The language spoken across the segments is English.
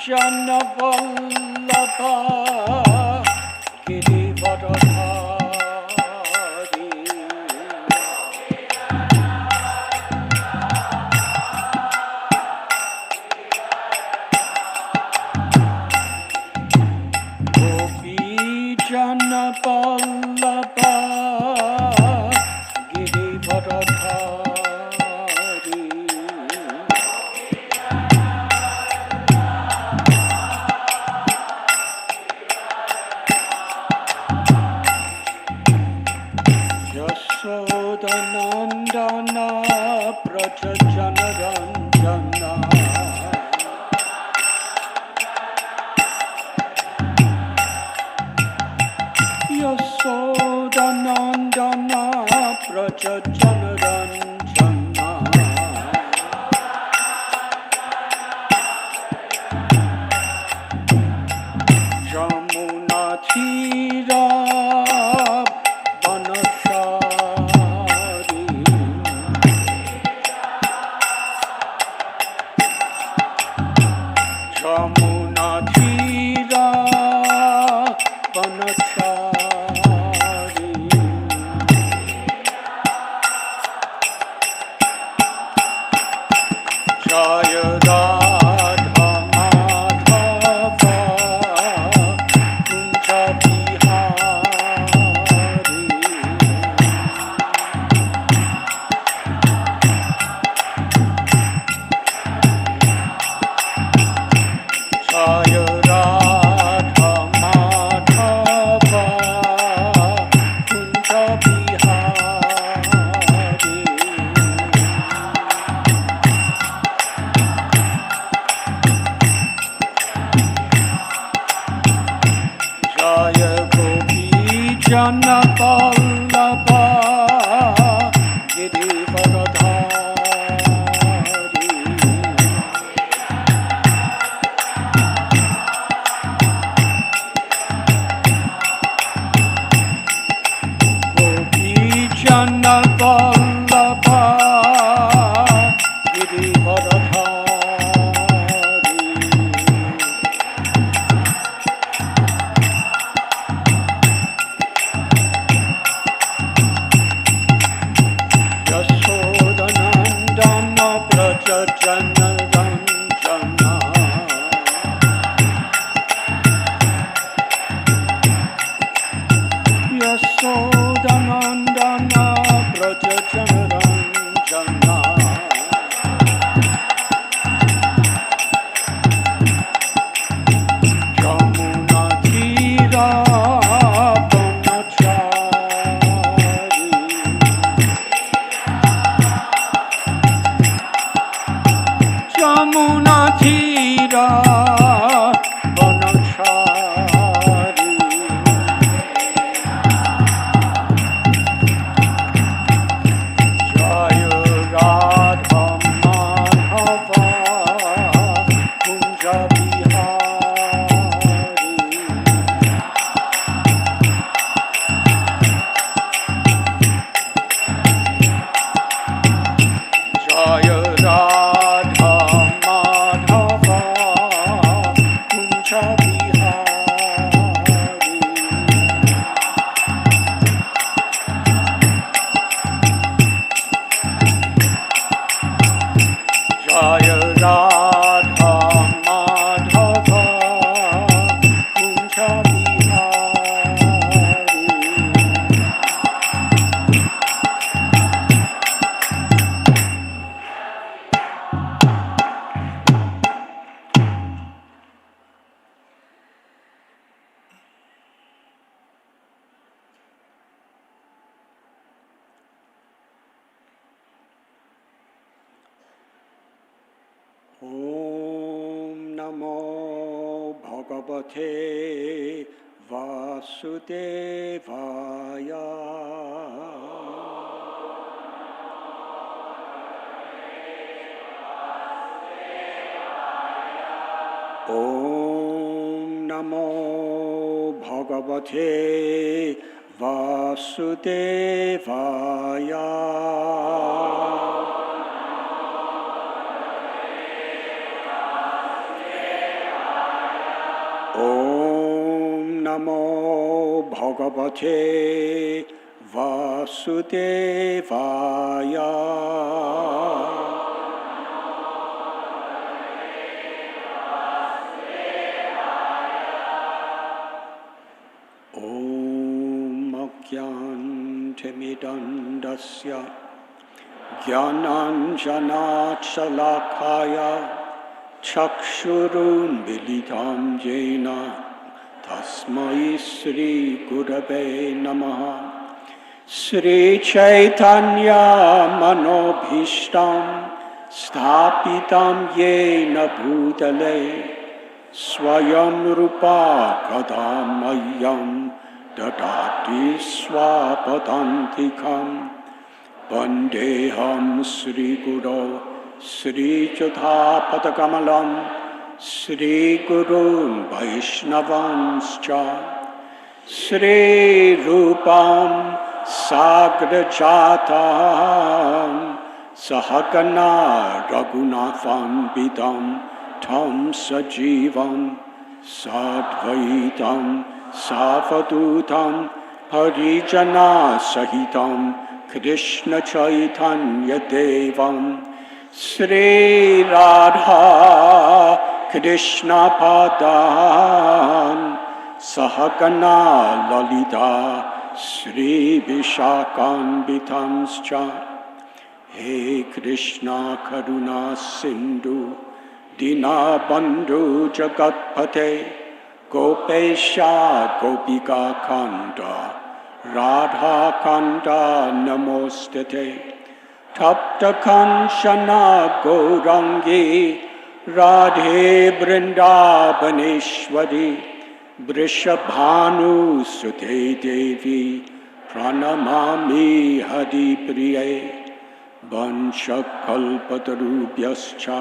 Vallabha Girivardhari Gopi Jana Vallabha Girivardhari Yashodanandana Braja Janaranjana Yashodanandana Braja Janaranjana Jamuna Thira Vasudevaya Om Namo Bhagavate Vasudevaya Namo Bhagavate Vasudevaya. Om Agyantimidandasya Jnananjana Shalakaya Chakshurun Militam Jena Tasmai Sri Gurave Namaha. Sri Chaitanya Manobhishtam Sthapitam Yena Bhutale Swayam Rupa Kadamayam Dadati Swapadantikam Vandeham Sri Guru Sri Chudhapadakamalam Sri Gurun Vaishnavanscha Sri Rupam Sagrajatam Sahagana Raghunatham Bidam Tam Sajivam Sadvaitam Savadutam Harijana Sahitam Krishna Chaitanya Devam Sri Radha Krishna Padan Sahagana Lalita Sri Vishakan Bitamscha. He Krishna Karuna Sindhu Dina Bandhu Jagatpate Gopesha Gopika Kanda Radha Kanda Namostate Tapta Kanchana Gaurangi Radhe Vrindavaneshwari Vrishabhanu Sute Devi Pranamami Haripriye Vanchakalpatarubhyascha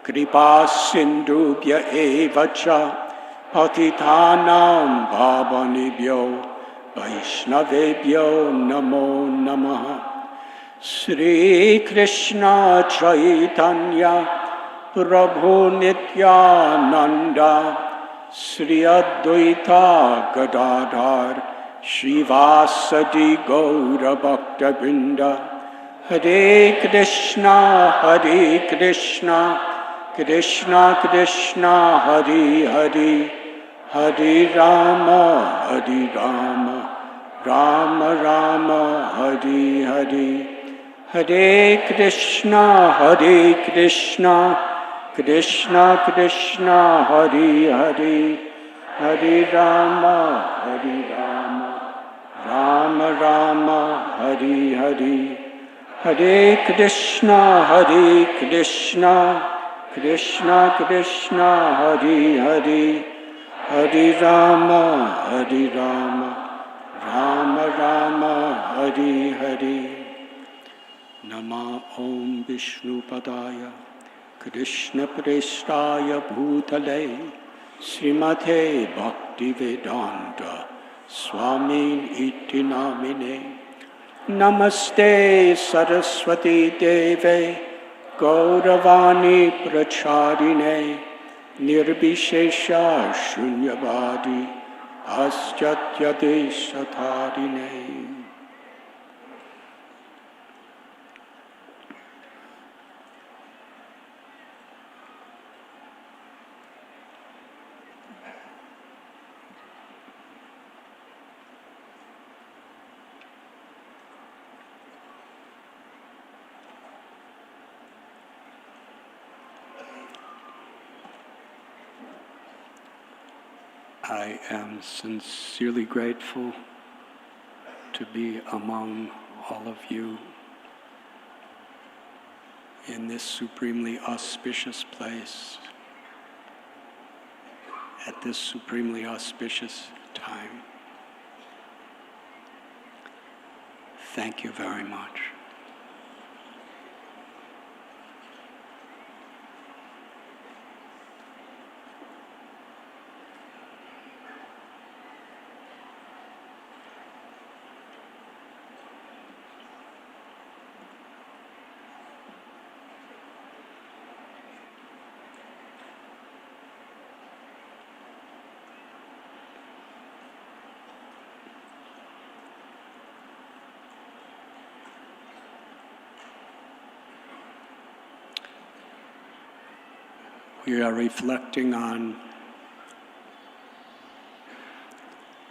Kripa Sindhubhya Evacha Patitanam Bhavanibhyo Vaishnavebhyo Namo Namaha. Sri Krishna Chaitanya Prabhu Nityananda Sri Advaita Gadadhar Srivasadi Gaura Bhakta Vrinda. Hare Krishna Krishna Krishna Hare Hare Hare Rama Rama Rama Hare Hare. Hare Krishna Krishna Krishna Hare Hare Hare Rama Rama Rama Hare Hare. Hare Krishna Krishna Krishna Hare Hare Hare Rama Rama Rama Hare Hare. Nama Om Vishnu Padaya Krishna Prestaya Bhutale Srimate Bhakti Vedanta Swami Iti Namine. Namaste Saraswati Deve Gauravani Pracharine Nirbhishesha Shunyavadi Aschatyate Satarine. I am sincerely grateful to be among all of you in this supremely auspicious place, at this supremely auspicious time. Thank you very much. We are reflecting on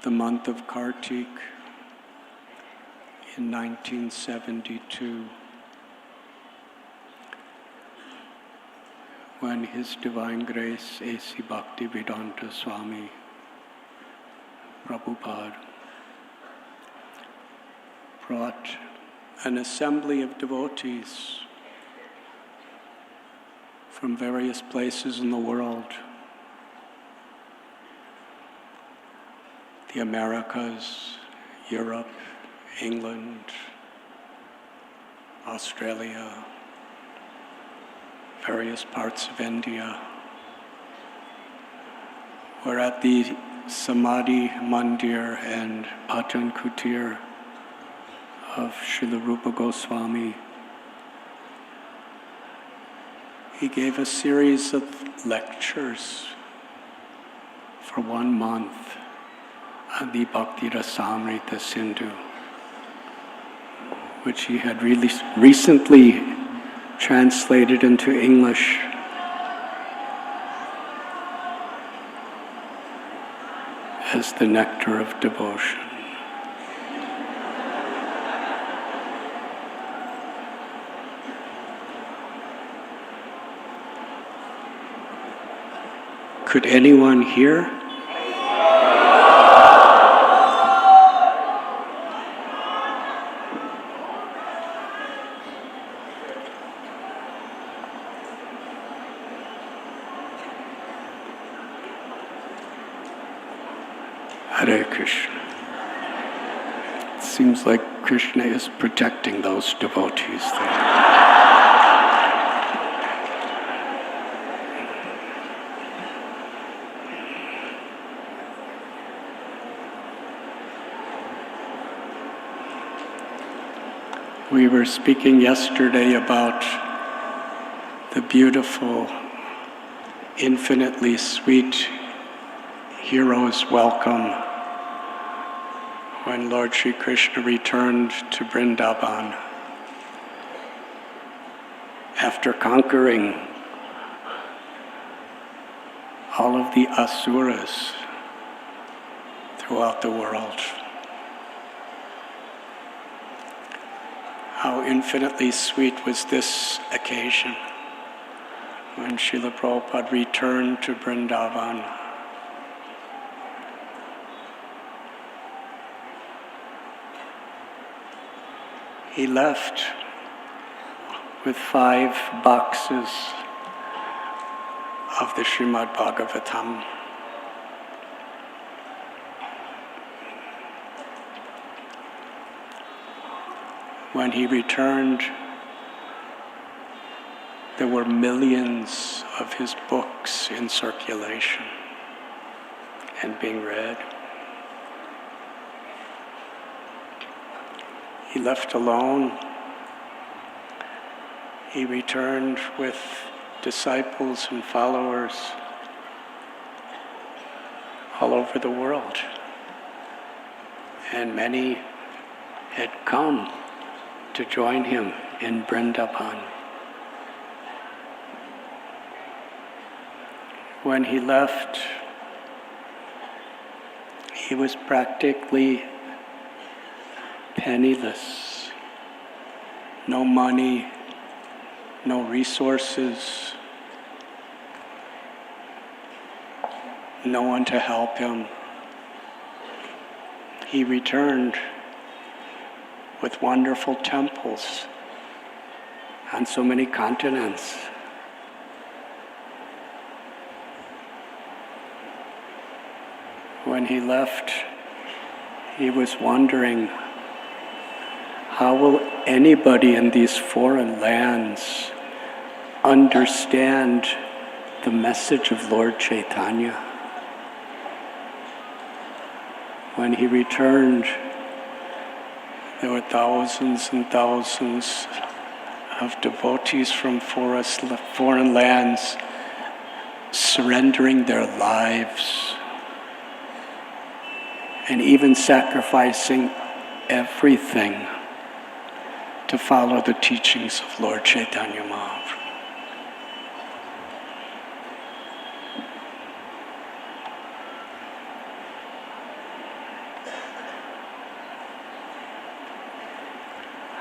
the month of Kartik in 1972, when His Divine Grace A.C. Bhaktivedanta Swami Prabhupada brought an assembly of devotees from various places in the world, the Americas, Europe, England, Australia, various parts of India. We're at the Samadhi Mandir and Bhajan Kutir of Srila Rupa Goswami. He gave a series of lectures for 1 month on the Bhakti Rasamrita Sindhu, which he had really recently translated into English. As the nectar of devotion. Could anyone hear? Hare Krishna. It seems like Krishna is protecting those devotees there. We were speaking yesterday about the beautiful, infinitely sweet hero's welcome when Lord Sri Krishna returned to Vrindavan after conquering all of the asuras throughout the world. How infinitely sweet was this occasion when Srila Prabhupada returned to Vrindavan. He left with 5 boxes of the Srimad Bhagavatam. When he returned, there were millions of his books in circulation and being read. He left alone. He returned with disciples and followers all over the world. And many had come to join him in Vrindavan. When he left, he was practically penniless. No money, no resources, no one to help him. He returned with wonderful temples on so many continents. When he left, he was wondering, how will anybody in these foreign lands understand the message of Lord Chaitanya? When he returned, there were thousands and thousands of devotees from foreign lands surrendering their lives and even sacrificing everything to follow the teachings of Lord Chaitanya Maharaj.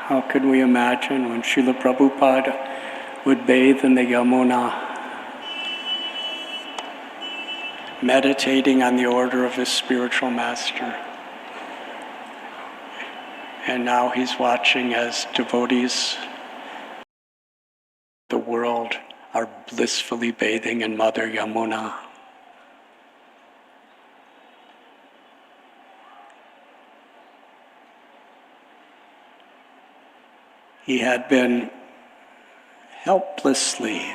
How can we imagine when Srila Prabhupada would bathe in the Yamuna, meditating on the order of his spiritual master. And now he's watching as devotees the world are blissfully bathing in Mother Yamuna. He had been helplessly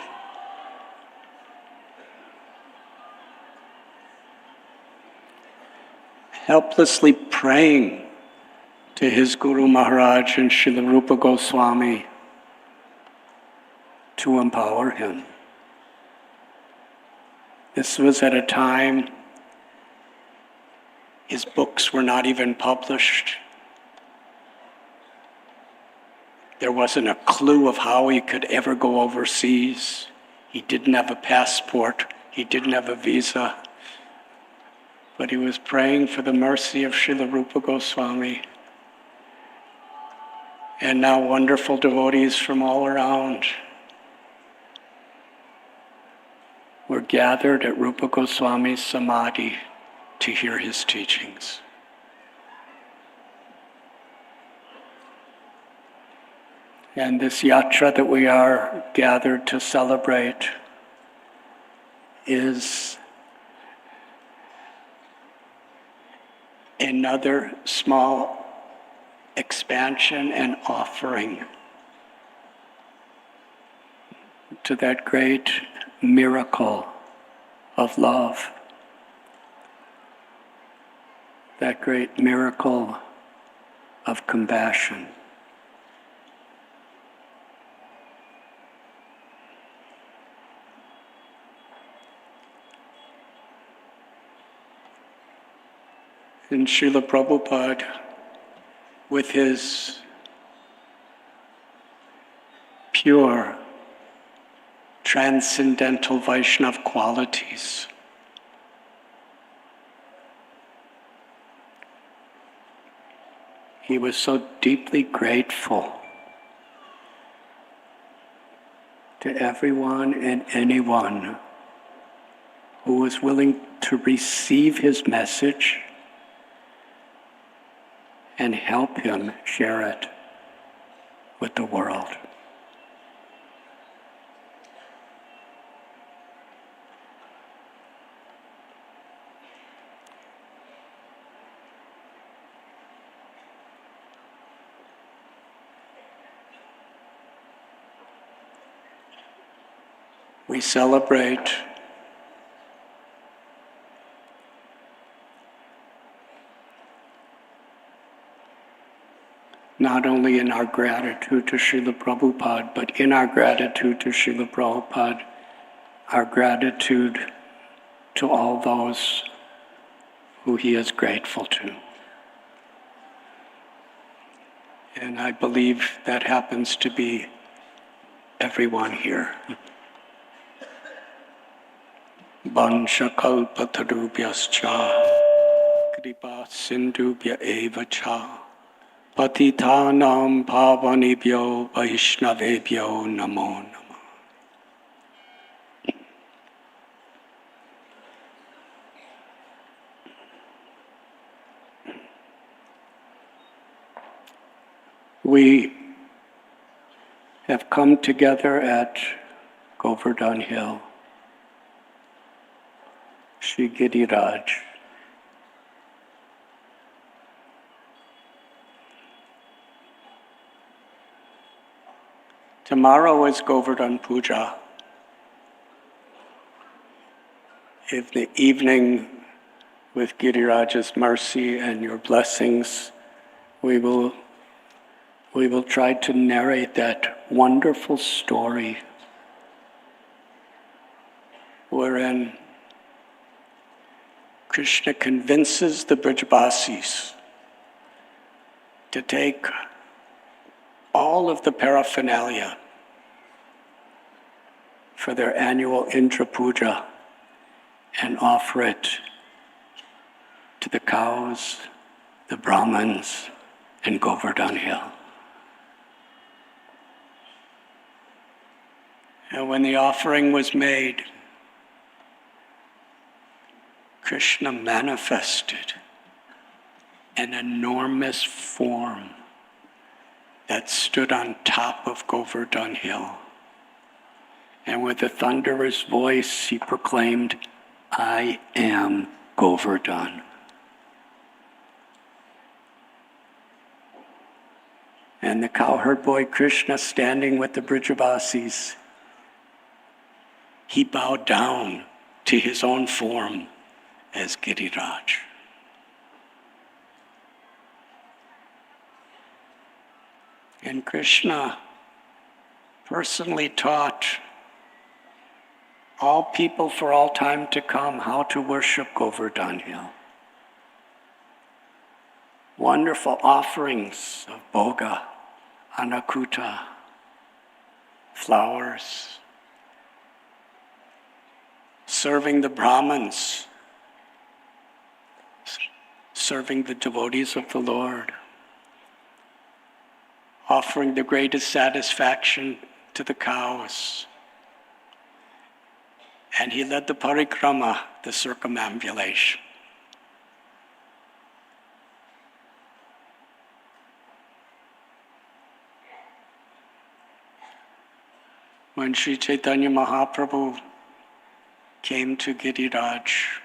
praying to his Guru Maharaj and Srila Rupa Goswami to empower him. This was at a time his books were not even published. There wasn't a clue of how he could ever go overseas. He didn't have a passport. He didn't have a visa. But he was praying for the mercy of Srila Rupa Goswami. And now wonderful devotees from all around were gathered at Rupa Goswami's Samadhi to hear his teachings. And this yatra that we are gathered to celebrate is another small expansion and offering to that great miracle of love, that great miracle of compassion. And Srila Prabhupada, with his pure, transcendental Vaishnava qualities, he was so deeply grateful to everyone and anyone who was willing to receive his message and help him share it with the world. We celebrate not only in our gratitude to Srila Prabhupada, but in our gratitude to Srila Prabhupada, our gratitude to all those who he is grateful to. And I believe that happens to be everyone here. Vansha kalpatarubhyascha kripa sindhubhya eva cha patitanam pavanebhyo vaishnavebhyo namo namah. We have come together at Govardhan Hill, Shri Giriraj. Tomorrow is Govardhan Puja. In the evening, with Giriraj's mercy and your blessings, we will try to narrate that wonderful story wherein Krishna convinces the Brajbasis to take all of the paraphernalia for their annual Indra Puja and offer it to the cows, the Brahmins, and Govardhan Hill. And when the offering was made, Krishna manifested an enormous form that stood on top of Govardhan Hill. And with a thunderous voice, he proclaimed, "I am Govardhan." And the cowherd boy Krishna, standing with the Brajavasis, he bowed down to his own form as Giriraj. And Krishna personally taught all people for all time to come how to worship Govardhan Hill. Wonderful offerings of bhoga, anakuta, flowers, serving the Brahmins, serving the devotees of the Lord, offering the greatest satisfaction to the cows. And he led the Parikrama, the circumambulation. When Sri Chaitanya Mahaprabhu came to Giriraj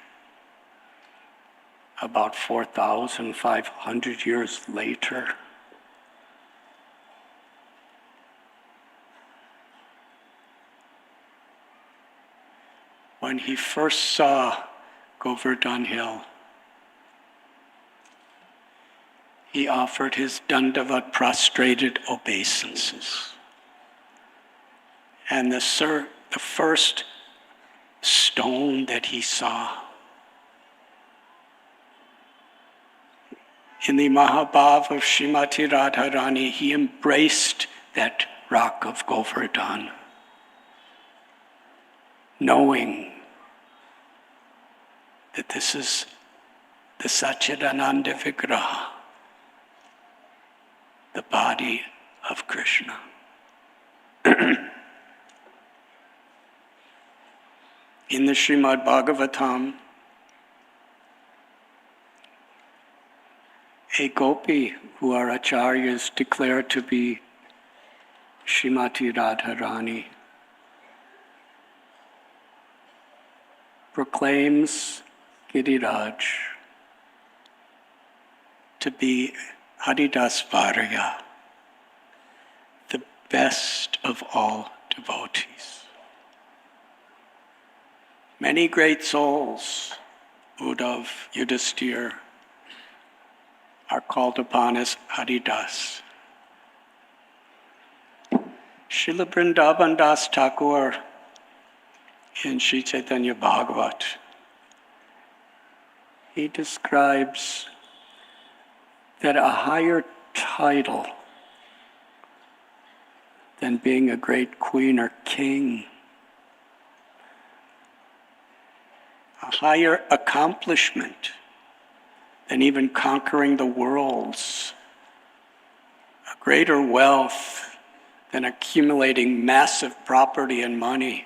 about 4,500 years later, when he first saw Govardhan Hill, he offered his dandavat prostrated obeisances. And the first stone that he saw in the Mahabhav of Srimati Radharani, he embraced that rock of Govardhan, knowing that this is the Satchidananda Vigraha, the body of Krishna. In the Srimad Bhagavatam, a gopi who our acharyas declare to be Srimati Radharani proclaims Giriraj to be Haridas Varya, the best of all devotees. Many great souls, Uddhav, Yudhisthira, are called upon as Haridas. Srila Vrindavan Das Thakur in Sri Chaitanya Bhagavat, he describes that a higher title than being a great queen or king, a higher accomplishment than even conquering the worlds, a greater wealth than accumulating massive property and money,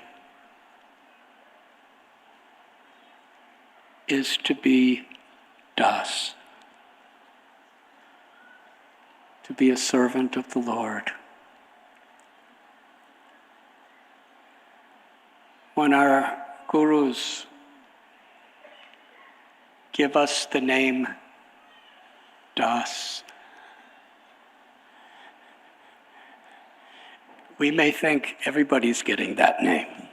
is to be das, to be a servant of the Lord. When our gurus give us the name Das, we may think everybody's getting that name.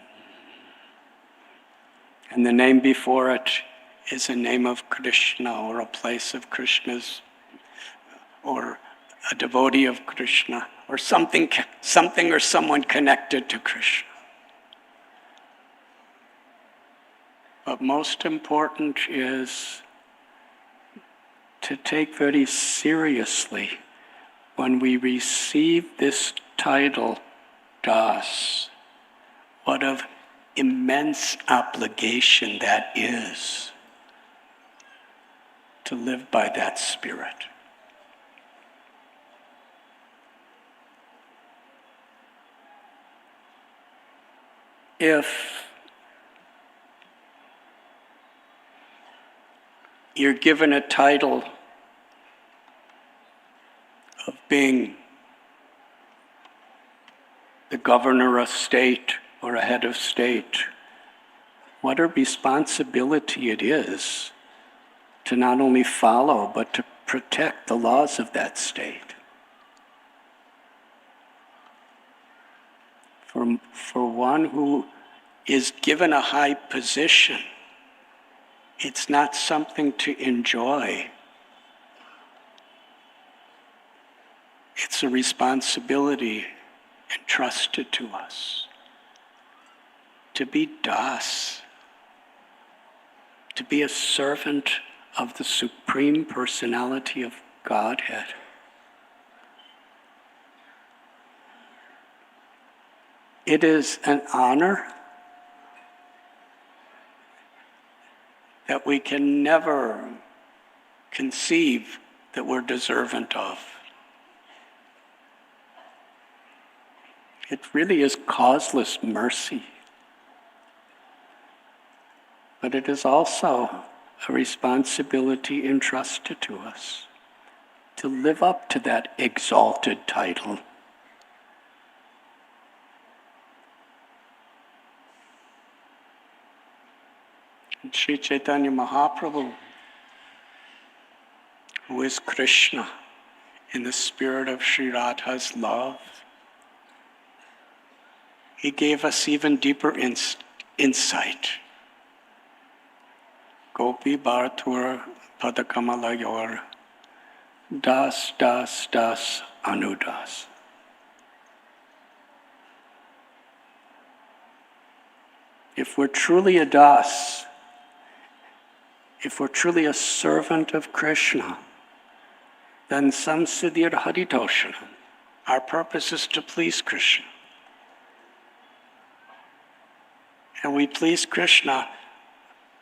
And the name before it is a name of Krishna or a place of Krishna's, or a devotee of Krishna, or something or someone connected to Krishna. But most important is to take very seriously when we receive this title, Das, what of immense obligation that is to live by that spirit. if you're given a title of being the governor of state or a head of state, what a responsibility it is to not only follow, but to protect the laws of that state. For one who is given a high position, it's not something to enjoy. It's a responsibility entrusted to us to be das, to be a servant of the Supreme Personality of Godhead. It is an honor that we can never conceive that we're deserving of. It really is causeless mercy. But it is also a responsibility entrusted to us to live up to that exalted title. And Sri Chaitanya Mahaprabhu, who is Krishna in the spirit of Sri Radha's love, he gave us even deeper insight. Gopi Bhartur Padakamalayur Das Das Das Anudas. If we're truly a das, if we're truly a servant of Krishna, then samsiddhir haritoshanam. Our purpose is to please Krishna. And we please Krishna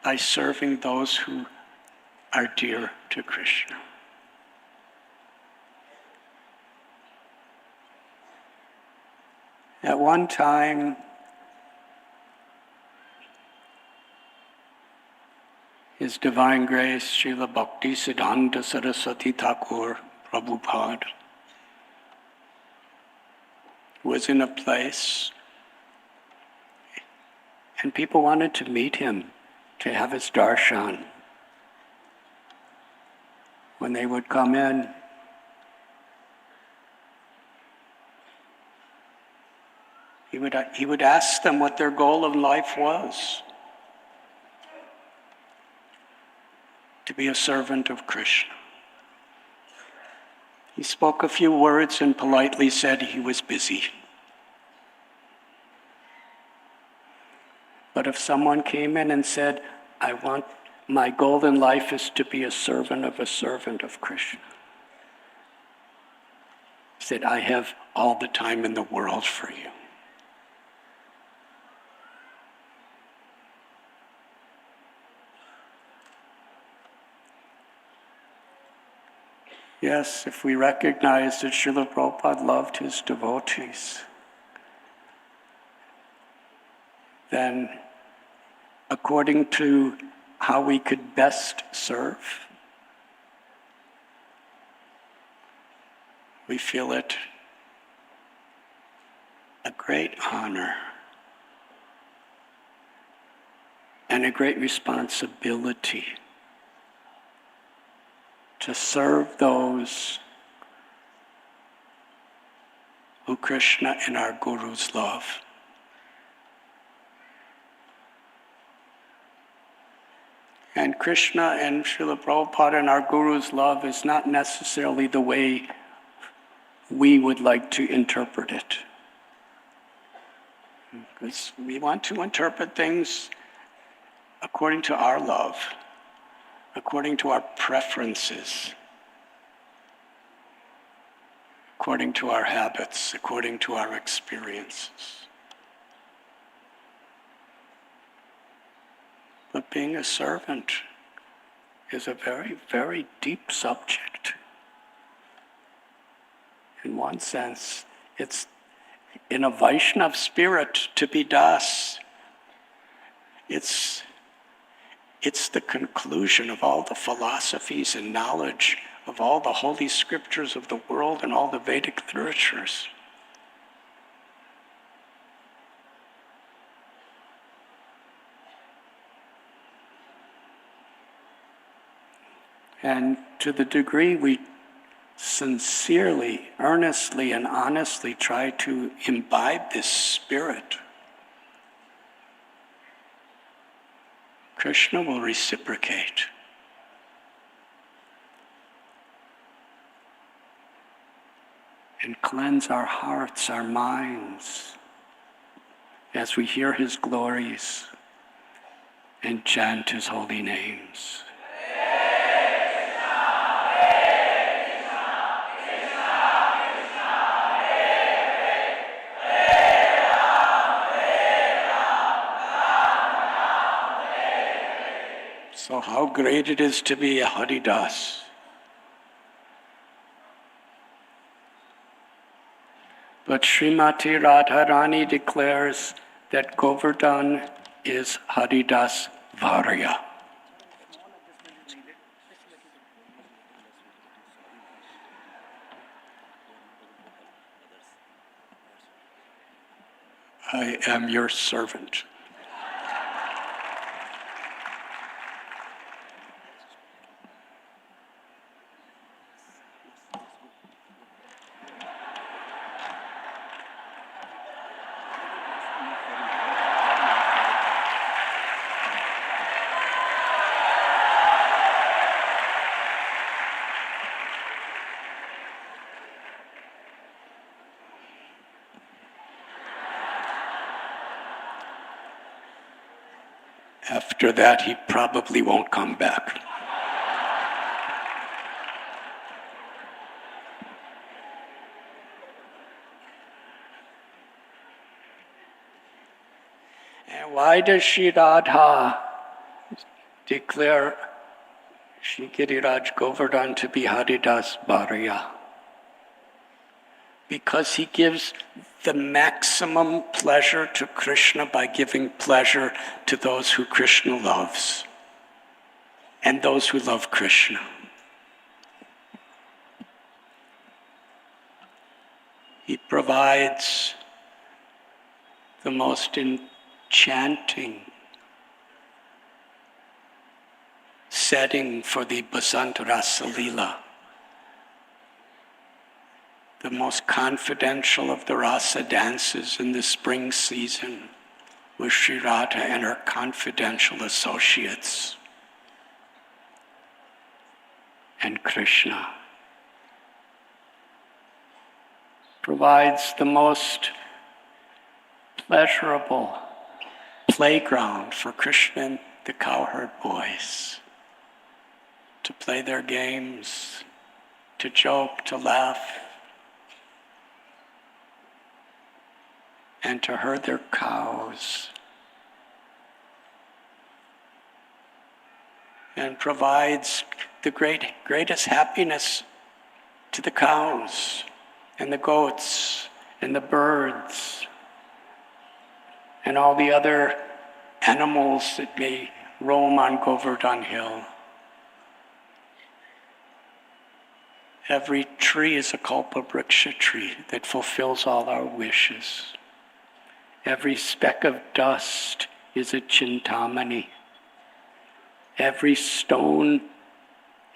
by serving those who are dear to Krishna. At one time, His Divine Grace, Srila Bhakti Siddhanta Saraswati Thakur Prabhupada, was in a place and people wanted to meet him, to have his darshan. When they would come in, he would ask them what their goal in life was. To be a servant of Krishna. He spoke a few words and politely said he was busy. But if someone came in and said, my goal in life is to be a servant of Krishna, he said, I have all the time in the world for you. Yes, if we recognize that Srila Prabhupada loved his devotees, then according to how we could best serve, we feel it a great honor and a great responsibility to serve those who Krishna and our Gurus love. And Krishna and Srila Prabhupada and our Gurus' love is not necessarily the way we would like to interpret it. Because we want to interpret things according to our love, according to our preferences, according to our habits, according to our experiences. But being a servant is a very, very deep subject. In one sense, it's in a Vaishnava spirit to be das. It's the conclusion of all the philosophies and knowledge of all the holy scriptures of the world and all the Vedic literatures. And to the degree we sincerely, earnestly, and honestly try to imbibe this spirit, Krishna will reciprocate. And cleanse our hearts, our minds, as we hear his glories and chant his holy names. So how great it is to be a Haridas. But Srimati Radharani declares that Govardhan is Haridas Varya. I am your servant. After that, he probably won't come back. And why does Shri Radha declare Shri Giriraj Govardhan to be Haridas Varya? Because he gives the maximum pleasure to Krishna by giving pleasure to those who Krishna loves and those who love Krishna. He provides the most enchanting setting for the Basant Rasa Leela, the most confidential of the rasa dances in the spring season with Sri Radha and her confidential associates and Krishna. Provides the most pleasurable playground for Krishna and the cowherd boys to play their games, to joke, to laugh, and to herd their cows, and provides the greatest happiness to the cows and the goats and the birds and all the other animals that may roam on Govardhan Hill. Every tree is a kalpavriksha tree that fulfills all our wishes. Every speck of dust is a chintamani. Every stone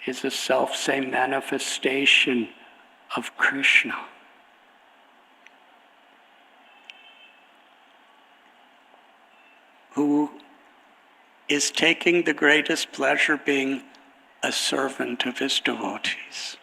is a self-same manifestation of Krishna. Who is taking the greatest pleasure being a servant of his devotees.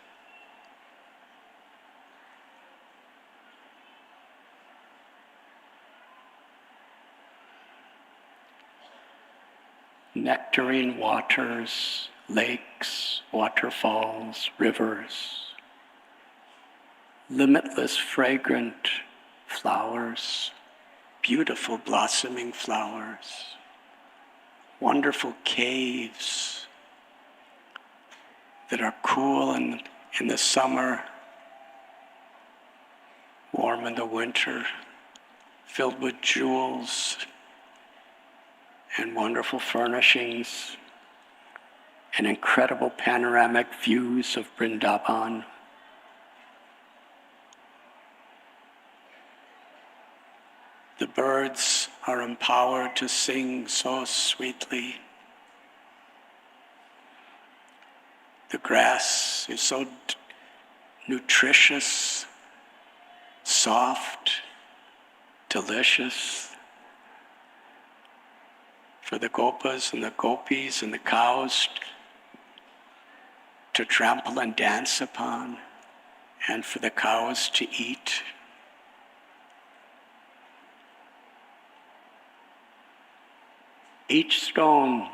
Nectarine waters, lakes, waterfalls, rivers, limitless fragrant flowers, beautiful blossoming flowers, wonderful caves that are cool in the summer, warm in the winter, filled with jewels and wonderful furnishings and incredible panoramic views of Vrindavan. The birds are empowered to sing so sweetly. The grass is so nutritious, soft, delicious for the gopas and the gopis and the cows to trample and dance upon, and for the cows to eat. Each stone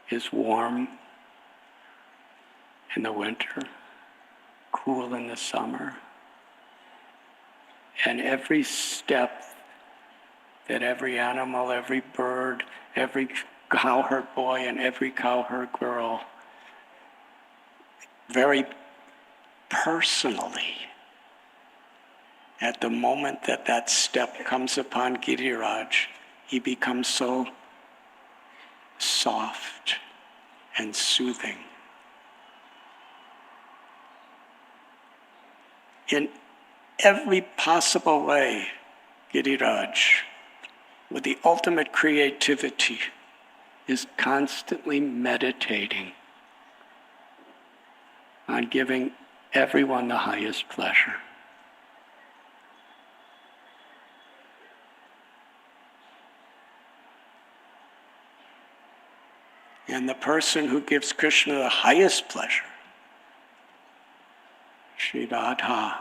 is warm in the winter, cool in the summer, and every step that every animal, every bird, every cowherd boy and every cowherd girl very personally, at the moment that that step comes upon Giriraj, he becomes so soft and soothing. In every possible way, Giriraj, with the ultimate creativity, is constantly meditating on giving everyone the highest pleasure. And the person who gives Krishna the highest pleasure, Sri Radha,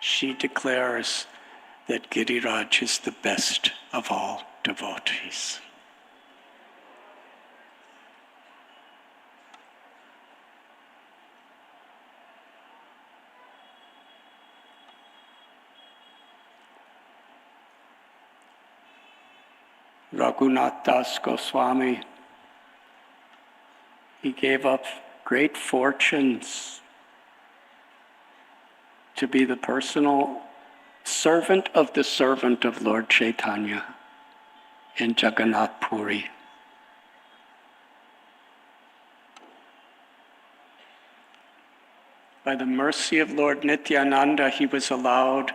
she declares that Giriraj is the best of all devotees. Raghunath Goswami, he gave up great fortunes to be the personal servant of the servant of Lord Chaitanya in Jagannath Puri. By the mercy of Lord Nityananda, he was allowed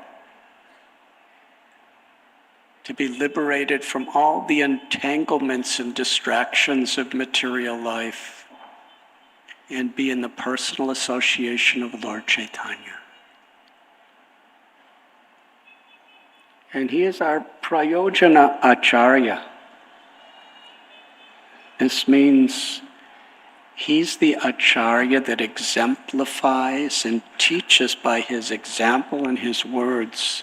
to be liberated from all the entanglements and distractions of material life and be in the personal association of Lord Chaitanya. And he is our Prayojana Acharya. This means he's the Acharya that exemplifies and teaches by his example and his words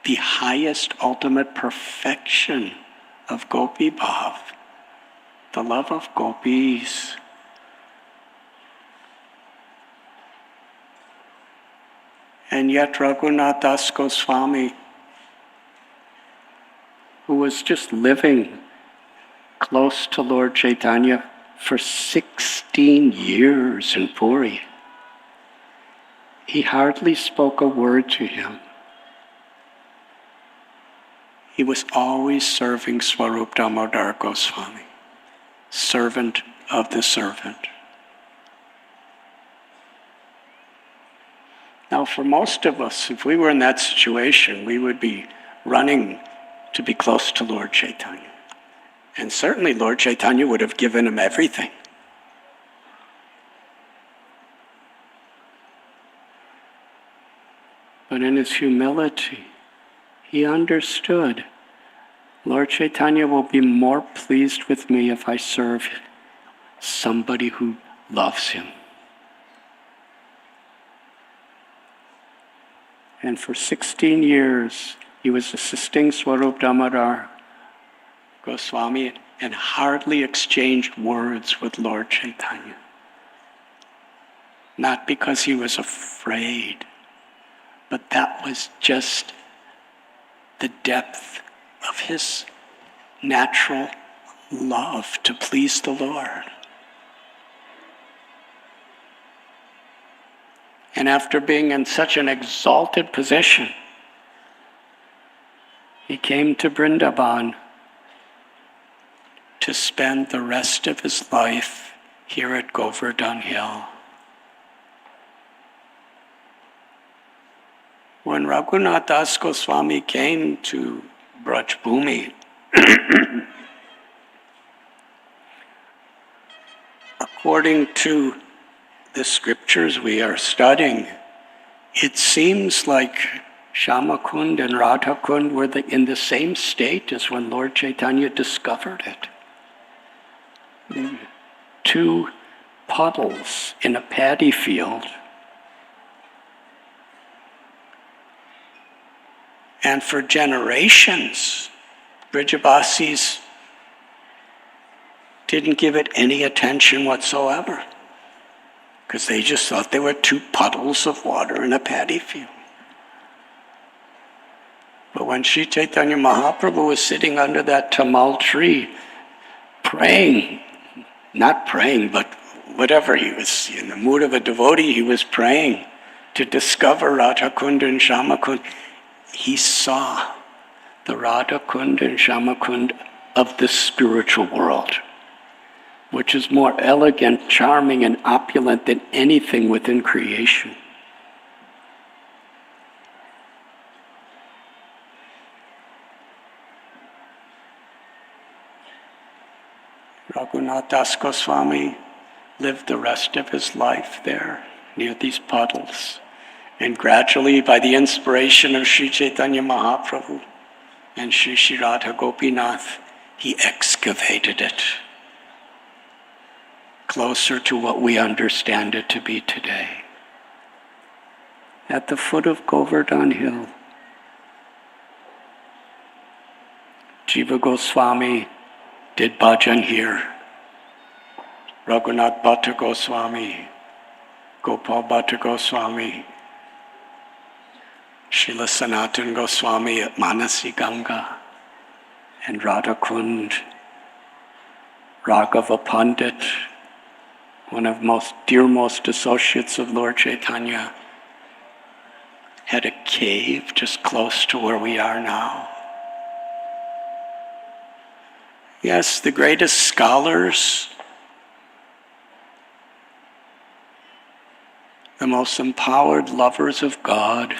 the highest ultimate perfection of Gopi Bhav, the love of gopis. And yet Raghunath Goswami, who was just living close to Lord Chaitanya for 16 years in Puri, he hardly spoke a word to him. He was always serving Swarup Damodara Goswami, servant of the servant. Now, for most of us, if we were in that situation, we would be running to be close to Lord Chaitanya. And certainly Lord Chaitanya would have given him everything. But in his humility, he understood, Lord Chaitanya will be more pleased with me if I serve somebody who loves him. And for 16 years, he was assisting Swarup Damodar Goswami and hardly exchanged words with Lord Chaitanya. Not because he was afraid, but that was just the depth of his natural love to please the Lord. And after being in such an exalted position, He came to Vrindavan to spend the rest of his life here at Govardhan Hill. When Raghunath Das Goswami came to Braj Bhumi, according to the scriptures we are studying, it seems like Shyamakund and Radhakund were in the same state as when Lord Chaitanya discovered it. Two puddles in a paddy field. And for generations, Brijavasis didn't give it any attention whatsoever, because they just thought they were two puddles of water in a paddy field. But when Sri Chaitanya Mahaprabhu was sitting under that tamal tree, praying, not praying, but whatever, he was in the mood of a devotee, he was praying to discover Radhakund and Shyamakund. He saw the Radhakund and Shyamakund of the spiritual world, which is more elegant, charming, and opulent than anything within creation. Raghunath Das Goswami lived the rest of his life there, near these puddles. And gradually, by the inspiration of Sri Chaitanya Mahaprabhu and Sri Sri Radha Gopinath, he excavated it closer to what we understand it to be today. At the foot of Govardhan Hill, Jiva Goswami did bhajan here. Raghunath Bhatta Goswami, Gopal Bhatta Goswami, Srila Sanatan Goswami at Manasi Ganga, and Radhakund, Raghava Pandit, one of most dearmost associates of Lord Chaitanya, had a cave just close to where we are now. Yes, the greatest scholars, the most empowered lovers of God,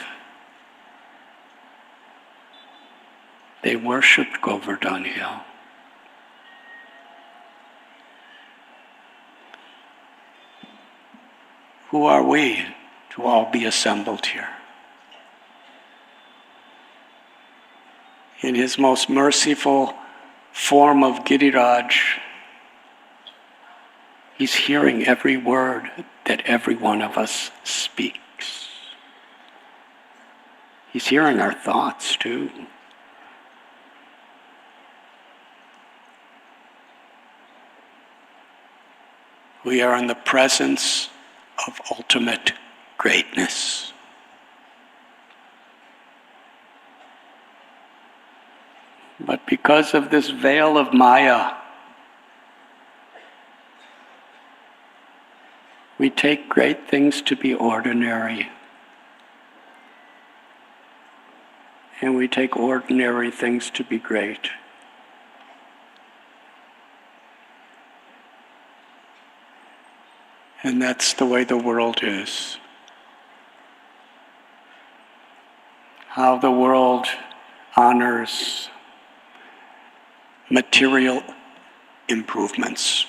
they worshipped Govardhan Hill. Who are we to all be assembled here? In his most merciful form of Giriraj, he's hearing every word that every one of us speaks. He's hearing our thoughts too. We are in the presence of ultimate greatness. But because of this veil of Maya, we take great things to be ordinary, and we take ordinary things to be great. And that's the way the world is. How the world honors material improvements.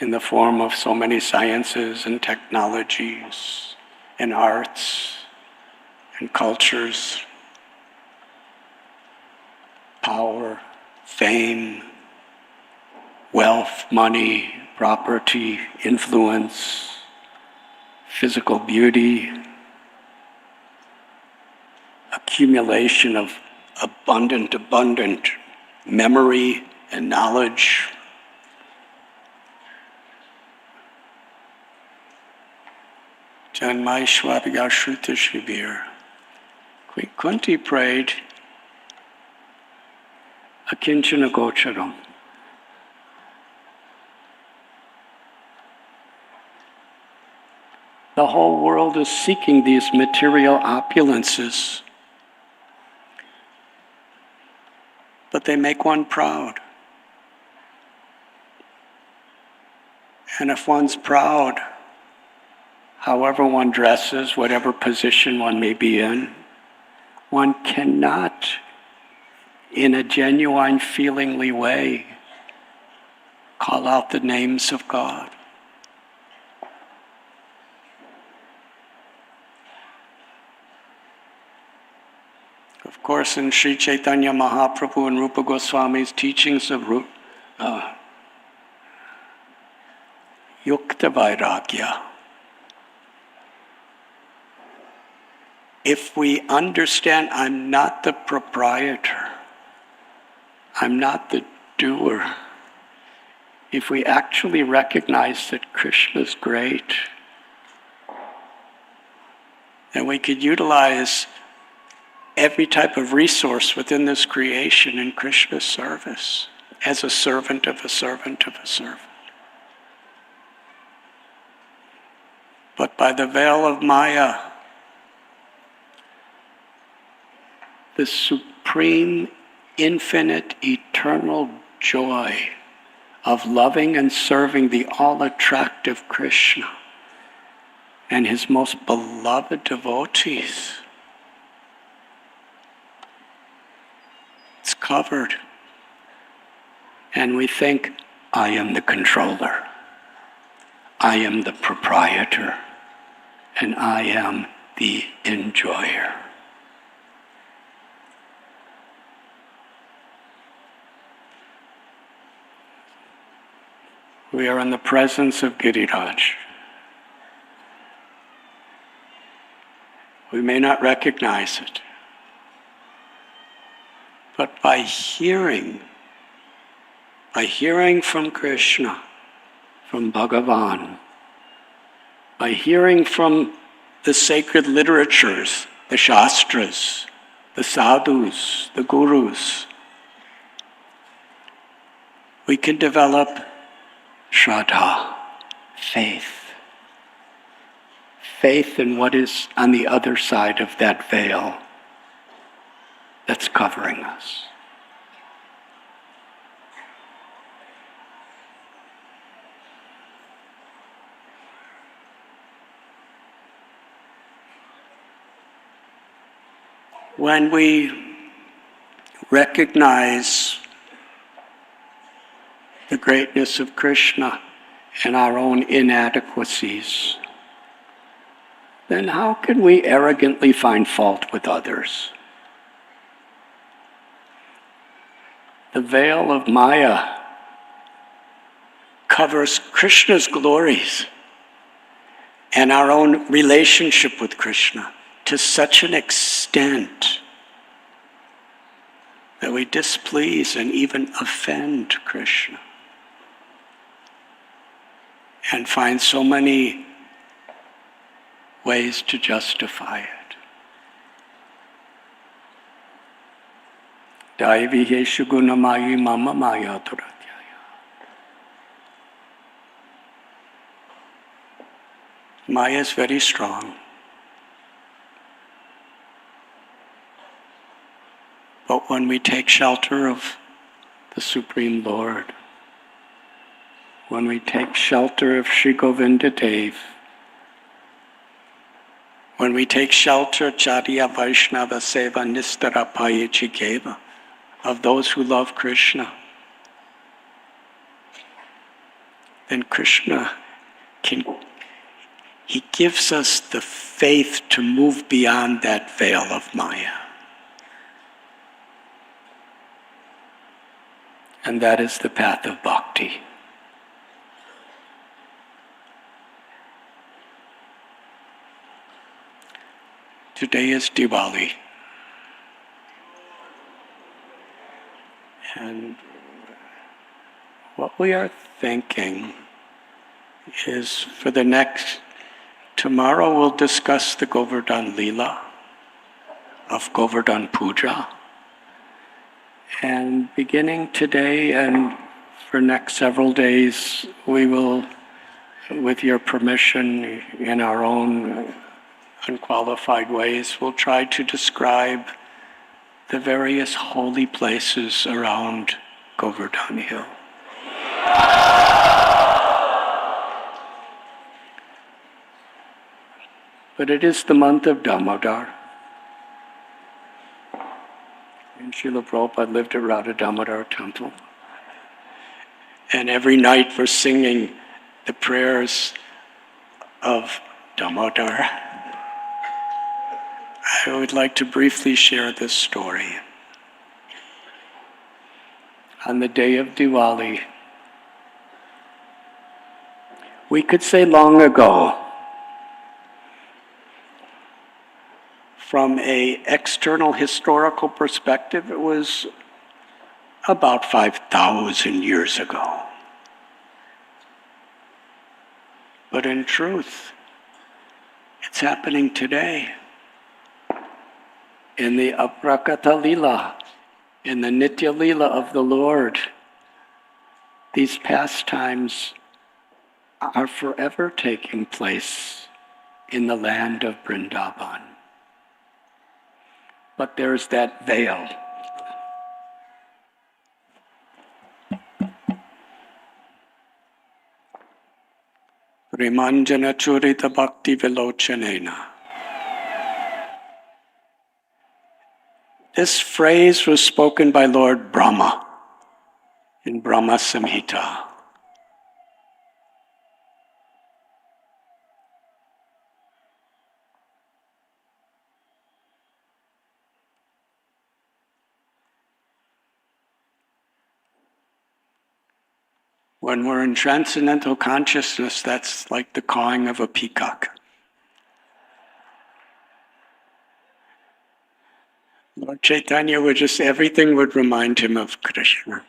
In the form of so many sciences and technologies and arts and cultures, power, fame, wealth, money, property, influence, physical beauty, accumulation of abundant memory and knowledge. Janmaishwabhya Shruta Shivir. Queen Kunti prayed, Akinchana The whole world is seeking these material opulences. But they make one proud. And if one's proud, however one dresses, whatever position one may be in, one cannot, in a genuine, feelingly way, call out the names of God. Of course, in Sri Chaitanya Mahaprabhu and Rupa Goswami's teachings of Yukta Vairagya, if we understand I'm not the proprietor, I'm not the doer, if we actually recognize that Krishna's great, then we could utilize every type of resource within this creation in Krishna's service as a servant of a servant of a servant. But by the veil of Maya, the supreme, infinite, eternal joy of loving and serving the all-attractive Krishna and his most beloved devotees, it's covered. And we think, I am the controller, I am the proprietor, and I am the enjoyer. We are in the presence of Giriraj. We may not recognize it, but by hearing from Krishna, from Bhagavan, by hearing from the sacred literatures, the Shastras, the sadhus, the gurus, we can develop Shraddha, faith. Faith in what is on the other side of that veil that's covering us. When we recognize the greatness of Krishna and our own inadequacies, then how can we arrogantly find fault with others? The veil of Maya covers Krishna's glories and our own relationship with Krishna to such an extent that we displease and even offend Krishna and find so many ways to justify it. Daiviheshu gunamayi mama maya duratyaya. Maya is very strong. But when we take shelter of the Supreme Lord, when we take shelter of Sri Govinda Dev, when we take shelter Charya Vaishnava Seva Nistara Payachikeva of those who love Krishna, then Krishna he gives us the faith to move beyond that veil of Maya. And that is the path of bhakti. Today is Diwali. And what we are thinking is for the tomorrow we'll discuss the Govardhan Leela of Govardhan Puja. And beginning today and for next several days, we will with your permission, in our own unqualified ways, we'll try to describe the various holy places around Govardhan Hill. But it is the month of Damodar. And Srila Prabhupada lived at Radha Damodar temple. And every night we're singing the prayers of Damodar. I would like to briefly share this story. On the day of Diwali, we could say long ago, from an external historical perspective, it was about 5,000 years ago. But in truth, it's happening today. In the Aprakata Lila, in the Nitya Lila of the Lord, these pastimes are forever taking place in the land of Vrindavan. But there's that veil. Rimanjana Churita Bhakti Vilochanena. This phrase was spoken by Lord Brahma in Brahma Samhita. When we're in transcendental consciousness, that's like the cawing of a peacock. Lord Chaitanya would just, everything would remind him of Krishna.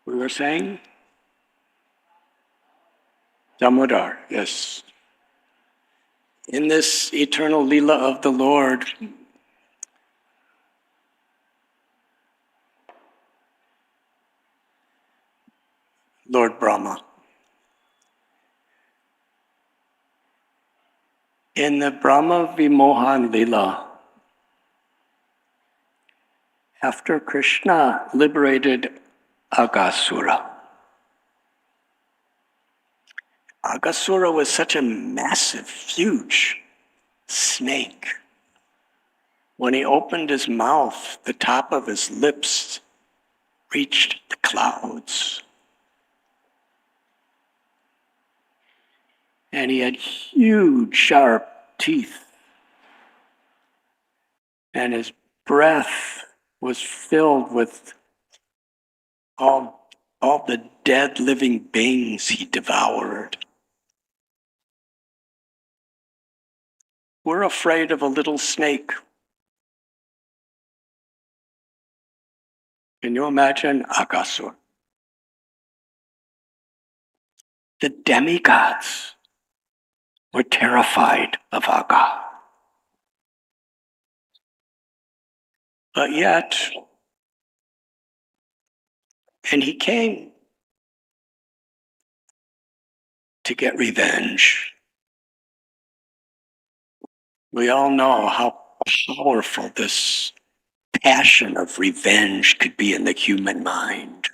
We were saying? Damodar, yes. In this eternal Leela of the Lord, Lord Brahma. In the Brahma Vimohan Leela, after Krishna liberated Bakasura, Bakasura was such a massive, huge snake. When he opened his mouth, the top of his lips reached the clouds. And he had huge, sharp teeth. And his breath was filled with all the dead living beings he devoured. We're afraid of a little snake. Can you imagine Bakasura? The demigods were terrified of Aga. But yet, and he came to get revenge. We all know how powerful this passion of revenge could be in the human mind.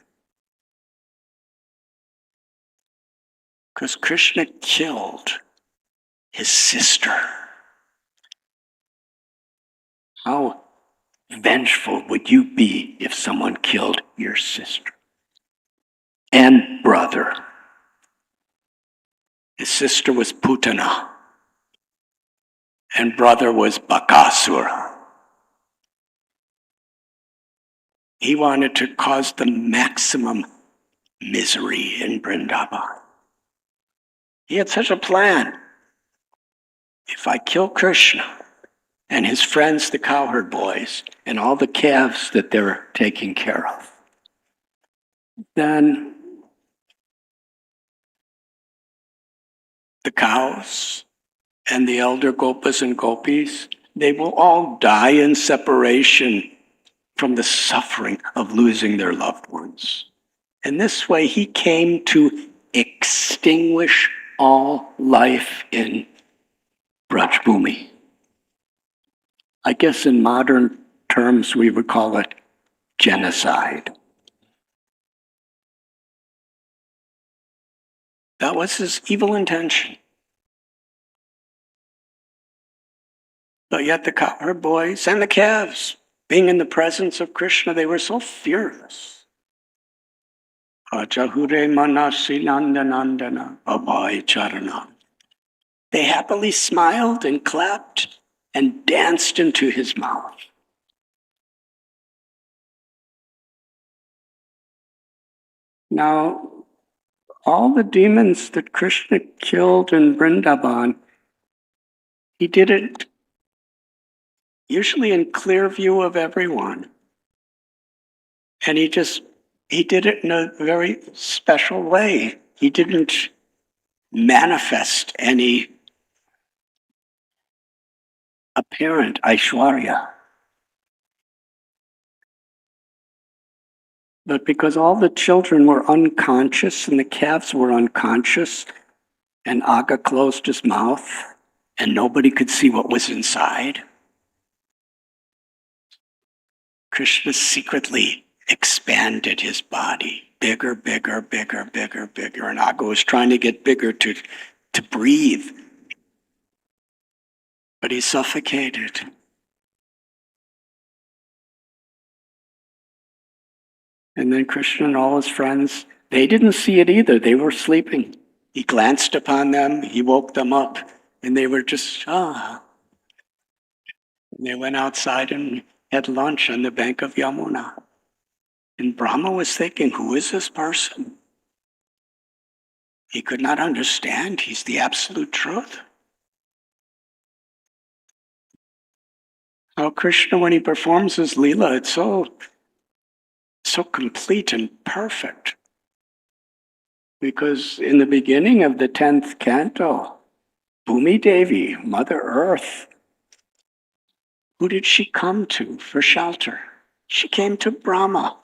Because Krishna killed his sister. How vengeful would you be if someone killed your sister and brother? His sister was Putana, and brother was Bakasura. He wanted to cause the maximum misery in Vrindavan. He had such a plan. If I kill Krishna and his friends, the cowherd boys, and all the calves that they're taking care of, then the cows and the elder gopas and gopis, they will all die in separation from the suffering of losing their loved ones. And this way, he came to extinguish all life in Braj Bhumi. I guess in modern terms, we would call it genocide. That was his evil intention. But yet the cowherd boys and the calves, being in the presence of Krishna, they were so fearless. Ajahure Manasi Nandanandana Abhay Charana. They happily smiled and clapped and danced into his mouth. Now, all the demons that Krishna killed in Vrindavan, he did it usually in clear view of everyone. And he did it in a very special way. He didn't manifest any apparent Aishwarya. But because all the children were unconscious and the calves were unconscious, and Aga closed his mouth and nobody could see what was inside, Krishna secretly expanded his body. Bigger, bigger, bigger, bigger, bigger. And Aga was trying to get bigger to breathe. But he suffocated. And then Krishna and all his friends, they didn't see it either. They were sleeping. He glanced upon them, he woke them up, and they were just, And they went outside and had lunch on the bank of Yamuna. And Brahma was thinking, who is this person? He could not understand. He's the absolute truth. How Krishna, when he performs his Leela, it's so complete and perfect. Because in the beginning of the 10th canto, Bhumi Devi, Mother Earth, who did she come to for shelter? She came to Brahma.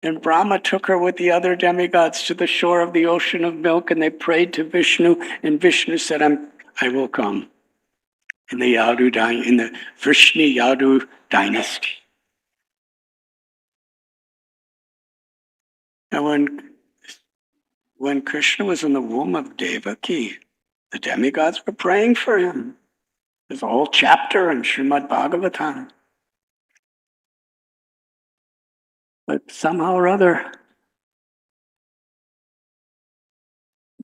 And Brahma took her with the other demigods to the shore of the ocean of milk, and they prayed to Vishnu, and Vishnu said, I will come. In the Vrishni Yadu dynasty. And when Krishna was in the womb of Devaki, the demigods were praying for him. There's a whole chapter in Srimad Bhagavatam. But somehow or other,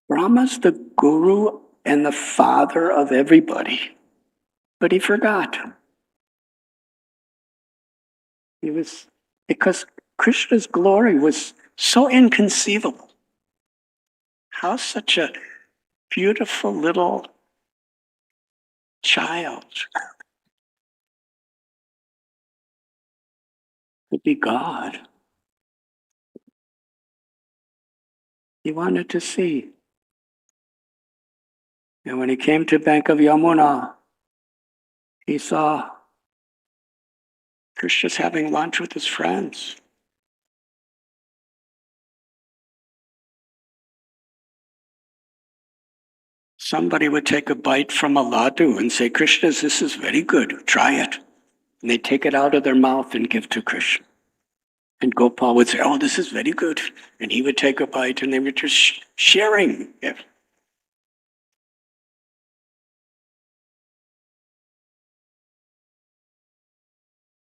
Brahma's the guru and the father of everybody. But he forgot. Because Krishna's glory was so inconceivable. How such a beautiful little child could be God. He wanted to see. And when he came to bank of Yamuna, he saw Krishna's having lunch with his friends. Somebody would take a bite from a laddu and say, Krishna, this is very good, try it. And they'd take it out of their mouth and give to Krishna. And Gopal would say, oh, this is very good. And he would take a bite and they were just sharing it.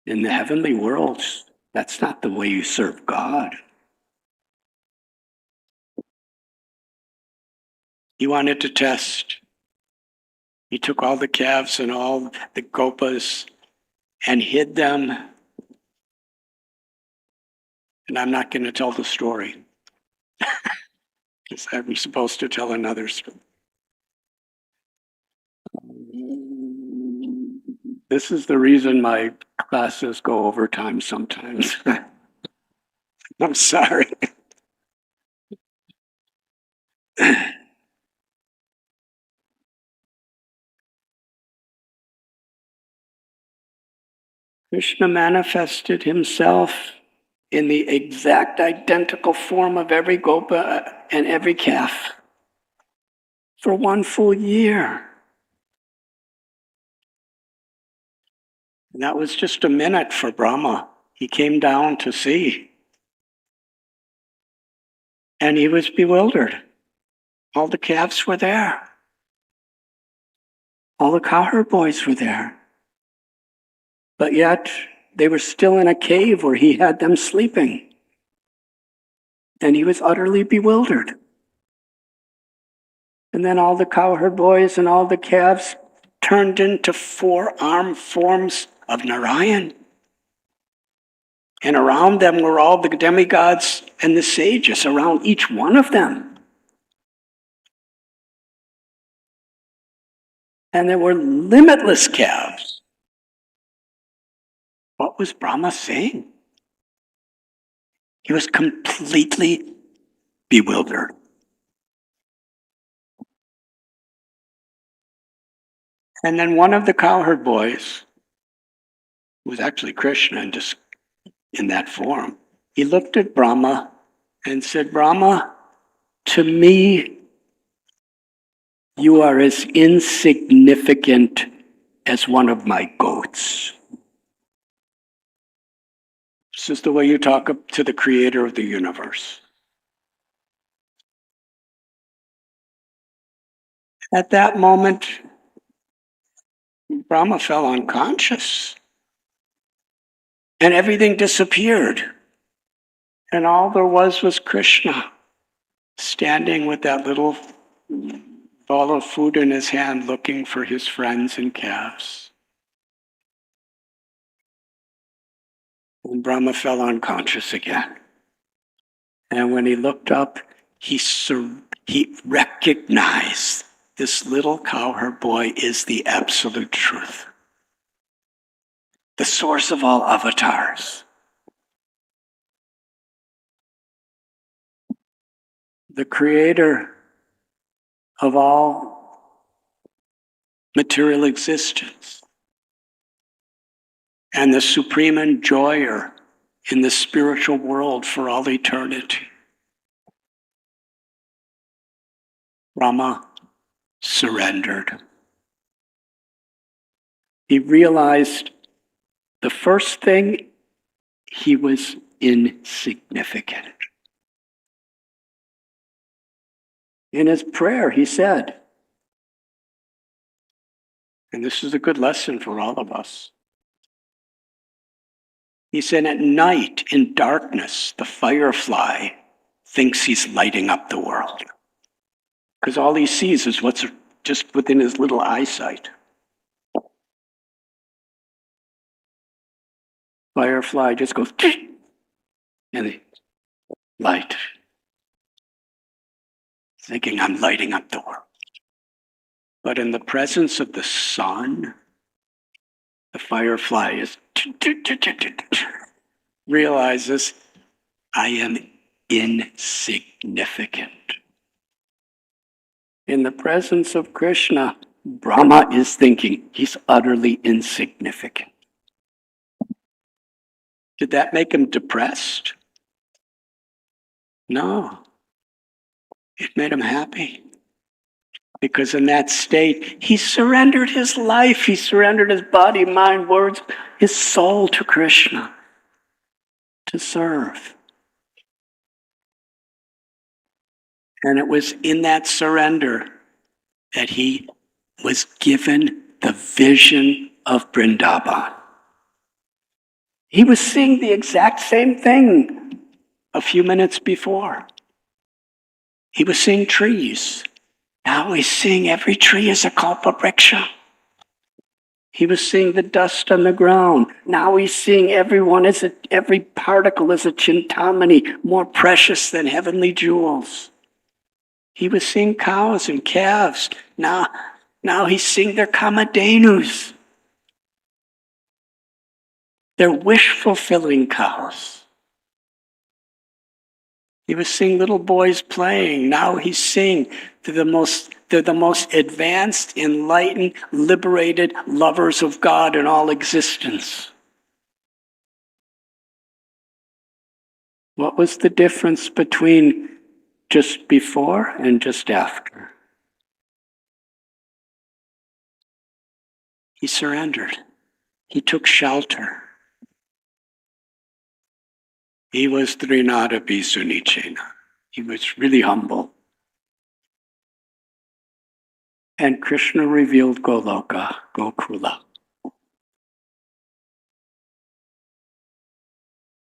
In the heavenly worlds, that's not the way you serve God. He wanted to test. He took all the calves and all the gopas and hid them. And I'm not going to tell the story. Because I'm supposed to tell another story. This is the reason my classes go overtime sometimes. I'm sorry. Krishna manifested himself in the exact identical form of every gopa and every calf for 1 full year. And that was just a minute for Brahma. He came down to see. And he was bewildered. All the calves were there. All the cowherd boys were there. But yet, they were still in a cave where he had them sleeping. And he was utterly bewildered. And then all the cowherd boys and all the calves turned into 4-armed forms of Narayan. And around them were all the demigods and the sages, around each one of them. And there were limitless calves. What was Brahma saying? He was completely bewildered. And then one of the cowherd boys, who was actually Krishna in that form, he looked at Brahma and said, Brahma, to me, you are as insignificant as one of my goats. This is the way you talk to the creator of the universe. At that moment, Brahma fell unconscious. And everything disappeared. And all there was Krishna, standing with that little ball of food in his hand, looking for his friends and calves. And Brahma fell unconscious again. And when he looked up, he recognized this little cowherd boy is the absolute truth, the source of all avatars, the creator of all material existence, and the supreme enjoyer in the spiritual world for all eternity. Brahma surrendered. He realized the first thing, he was insignificant. In his prayer, he said, and this is a good lesson for all of us. He said, at night, in darkness, the firefly thinks he's lighting up the world. Because all he sees is what's just within his little eyesight. Firefly just goes, and the light, thinking I'm lighting up the world. But in the presence of the sun, the firefly is realizes I am insignificant. In the presence of Krishna, Brahma is thinking he's utterly insignificant. Did that make him depressed? No. It made him happy. Because in that state, he surrendered his life. He surrendered his body, mind, words, his soul to Krishna to serve. And it was in that surrender that he was given the vision of Vrindavan. He was seeing the exact same thing a few minutes before. He was seeing trees. Now he's seeing every tree as a kalpavriksha. He was seeing the dust on the ground. Now he's seeing every particle as a chintamani, more precious than heavenly jewels. He was seeing cows and calves. Now he's seeing their kamadhenus. They're wish-fulfilling cows. He was seeing little boys playing. Now he's seeing they're the most advanced, enlightened, liberated lovers of God in all existence. What was the difference between just before and just after? He surrendered. He took shelter. He was Trinada Bisunichena. He was really humble. And Krishna revealed Goloka, Gokula.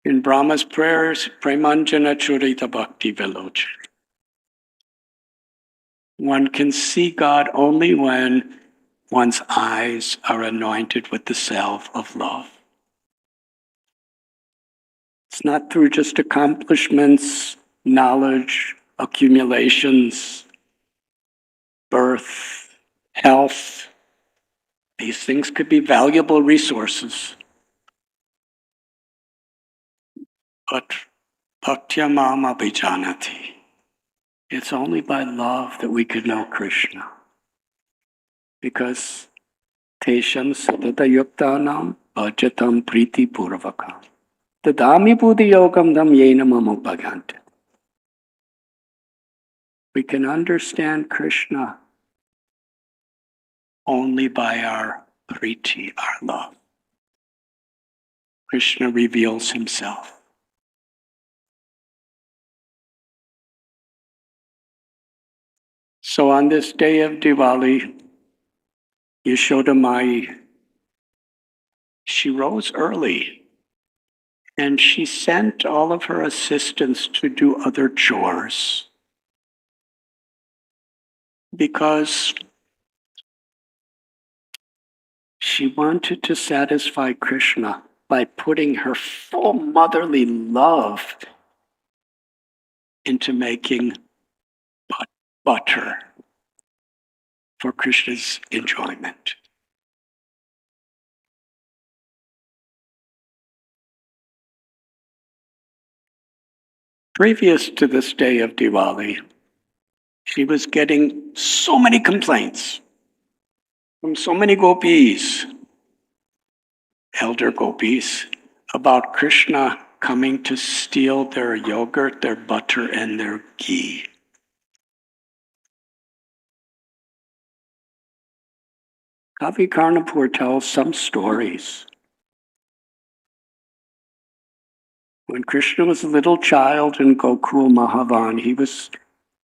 In Brahma's prayers, Premanjana Churita Bhakti Viloch. One can see God only when one's eyes are anointed with the salve of love. It's not through just accomplishments, knowledge, accumulations, birth, health. These things could be valuable resources. But Bhaktya Mam Abhijanati. It's only by love that we could know Krishna. Because Tesham Sadata Yuktanam Bhajatam Priti Purvakam. Tadami Buddhi Yogam Dham Yena Mamupagante. We can understand Krishna only by our priti, our love. Krishna reveals himself. So on this day of Diwali, Yashoda Mai, she rose early and she sent all of her assistants to do other chores because she wanted to satisfy Krishna by putting her full motherly love into making butter for Krishna's enjoyment. Previous to this day of Diwali, she was getting so many complaints from so many gopis, elder gopis, about Krishna coming to steal their yogurt, their butter, and their ghee. Kavi Karnapur tells some stories. When Krishna was a little child in Gokul Mahavan,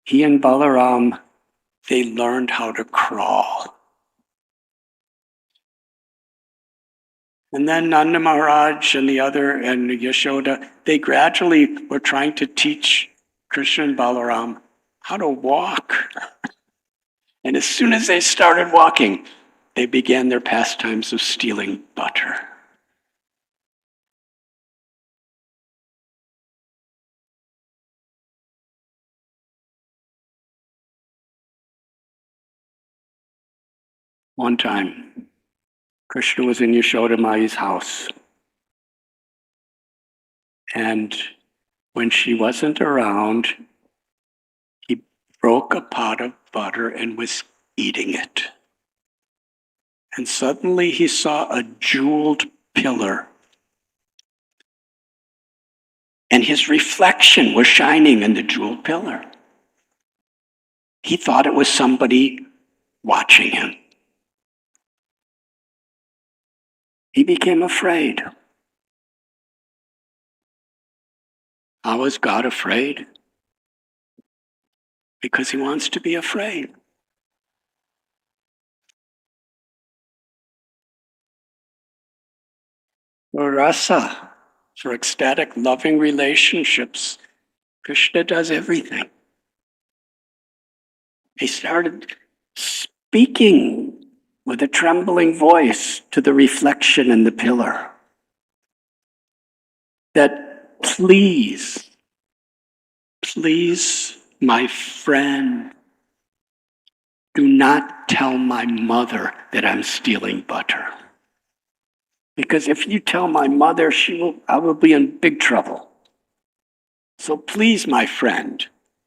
he and Balaram, they learned how to crawl. And then Nanda Maharaj and Yashoda, they gradually were trying to teach Krishna and Balaram how to walk. And as soon as they started walking, they began their pastimes of stealing butter. One time, Krishna was in Yashoda Mai's house. And when she wasn't around, he broke a pot of butter and was eating it. And suddenly he saw a jeweled pillar. And his reflection was shining in the jeweled pillar. He thought it was somebody watching him. He became afraid. How is God afraid? Because he wants to be afraid. For rasa, for ecstatic, loving relationships, Krishna does everything. He started speaking with a trembling voice to the reflection in the pillar that please, my friend, do not tell my mother that I'm stealing butter. Because if you tell my mother, I will be in big trouble. So please, my friend,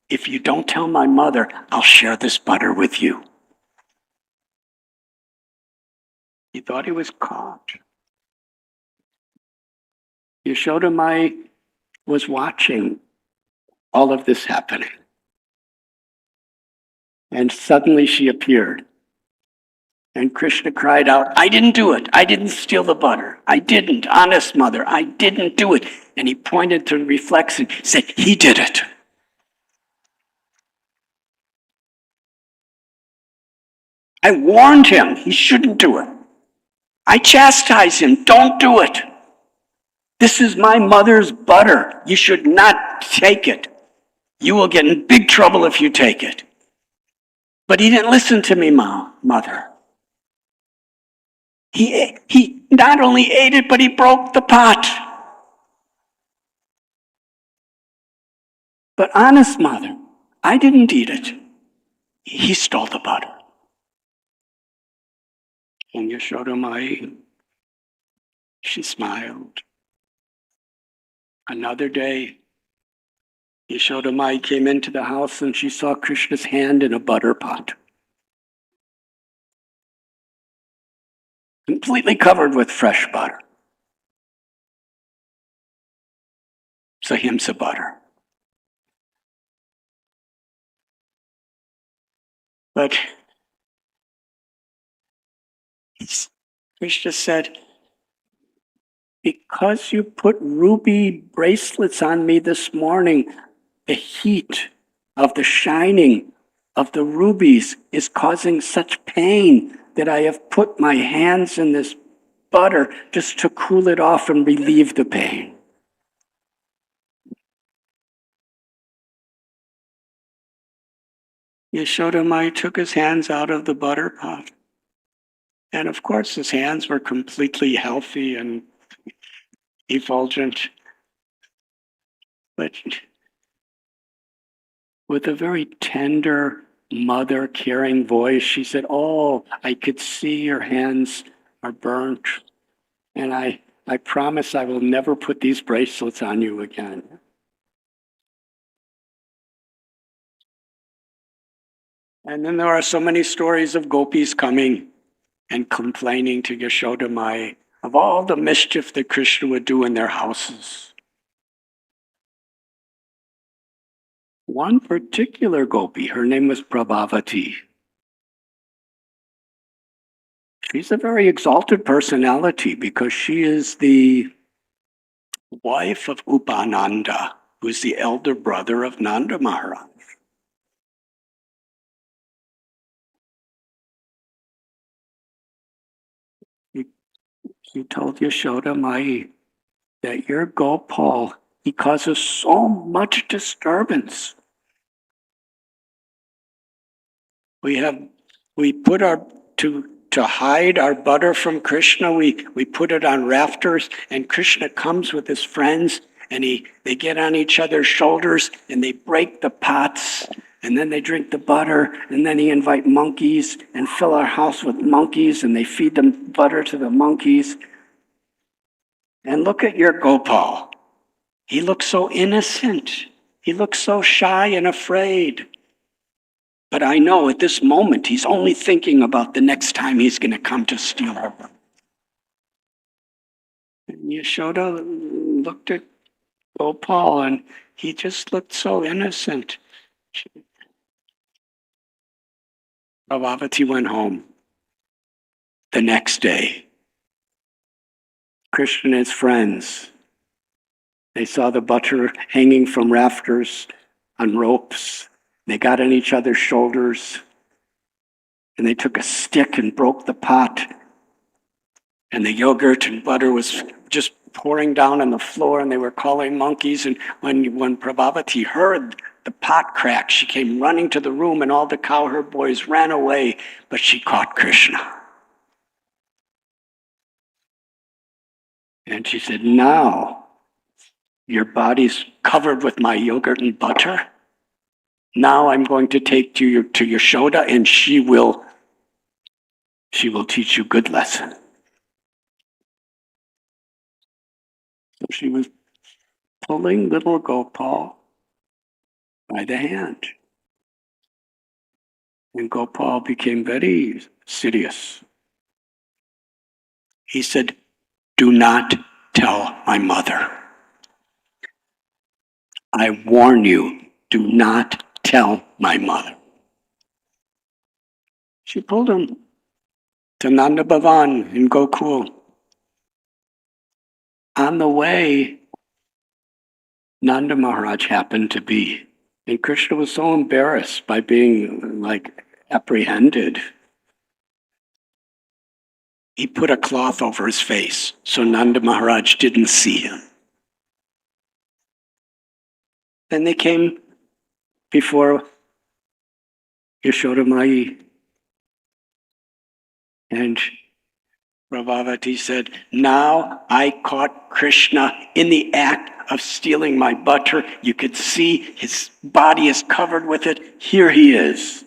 if you don't tell my mother, I'll share this butter with you. He thought he was caught. Yashoda Mai was watching all of this happening. And suddenly she appeared. And Krishna cried out, I didn't do it. I didn't steal the butter. I didn't. Honest mother, I didn't do it. And he pointed to the reflection, said, he did it. I warned him he shouldn't do it. I chastised him, don't do it. This is my mother's butter. You should not take it. You will get in big trouble if you take it. But he didn't listen to me, mother. He not only ate it, but he broke the pot. But honest mother, I didn't eat it. He stole the butter. And Yashoda Mai, she smiled. Another day, Yashoda Mai came into the house and she saw Krishna's hand in a butter pot. Completely covered with fresh butter. It's ahimsa butter. But Krishna said, because you put ruby bracelets on me this morning, the heat of the shining of the rubies is causing such pain that I have put my hands in this butter just to cool it off and relieve the pain. Yashoda Mai took his hands out of the butter pot. And of course, his hands were completely healthy and effulgent. But with a very tender, mother, caring voice, she said, oh, I could see your hands are burnt. And I promise I will never put these bracelets on you again. And then there are so many stories of gopis coming and complaining to Yashoda Mai of all the mischief that Krishna would do in their houses. One particular gopi, her name was Prabhavati. She's a very exalted personality because she is the wife of Upananda, who is the elder brother of Nanda Maharaj. He told Yashoda Mai that your Gopal, he causes so much disturbance. We put our to hide our butter from Krishna, we put it on rafters, and Krishna comes with his friends, and they get on each other's shoulders, and they break the pots, and then they drink the butter, and then he invite monkeys and fill our house with monkeys, and they feed the butter to the monkeys. And look at your Gopal. He looks so innocent. He looks so shy and afraid. But I know at this moment he's only thinking about the next time he's going to come to steal her. And Yashoda looked at Gopal and he just looked so innocent. Prabhavati went home. The next day, Krishna and his friends, they saw the butter hanging from rafters on ropes. They got on each other's shoulders, and they took a stick and broke the pot. And the yogurt and butter was just pouring down on the floor, and they were calling monkeys. And when Prabhavati heard the pot crack, she came running to the room, and all the cowherd boys ran away, but she caught Krishna. And she said, now your body's covered with my yogurt and butter. Now I'm going to take you to Yashoda, and she will teach you good lesson. So she was pulling little Gopal by the hand. And Gopal became very serious. He said, do not tell my mother. I warn you, do not tell my mother. She pulled him to Nanda Bhavan in Gokul. On the way, Nanda Maharaj happened to be, and Krishna was so embarrassed by being apprehended. He put a cloth over his face so Nanda Maharaj didn't see him. Then they came before Yashoda Mai, and Prabhavati said, now I caught Krishna in the act of stealing my butter. You could see his body is covered with it. Here he is.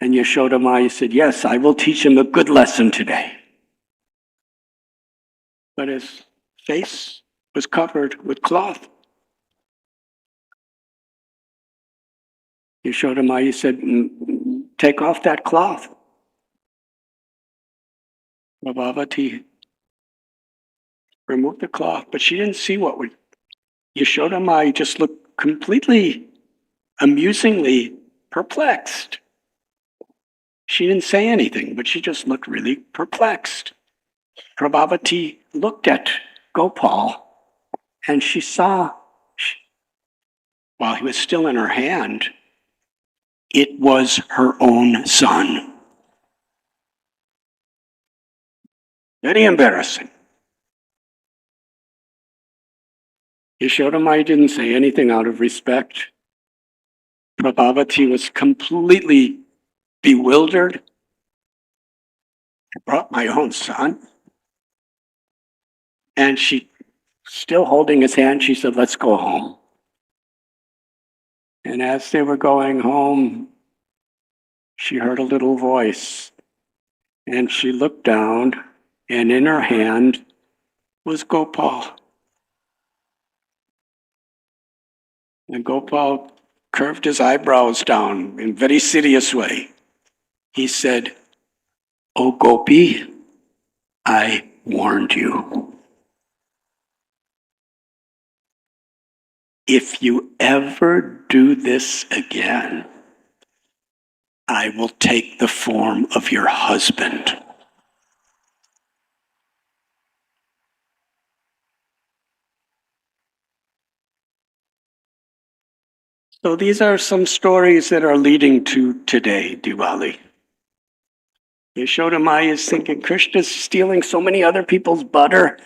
And Yashoda Mai said, yes, I will teach him a good lesson today. But his face was covered with cloth. Yashoda Mai said, take off that cloth. Prabhavati removed the cloth, but she didn't see what would. Yashoda Mai just looked completely, amusingly perplexed. She didn't say anything, but she just looked really perplexed. Prabhavati looked at Gopal, and she saw, while he was still in her hand, it was her own son. Very embarrassing. Yashoda Mai didn't say anything out of respect. Prabhavati was completely bewildered. I brought my own son. And she, still holding his hand, she said, let's go home. And as they were going home, she heard a little voice. And she looked down, and in her hand was Gopal. And Gopal curved his eyebrows down in a very serious way. He said, "O Gopi, I warned you. If you ever do this again, I will take the form of your husband." So these are some stories that are leading to today, Diwali. Yashoda Mai is thinking, Krishna's stealing so many other people's butter.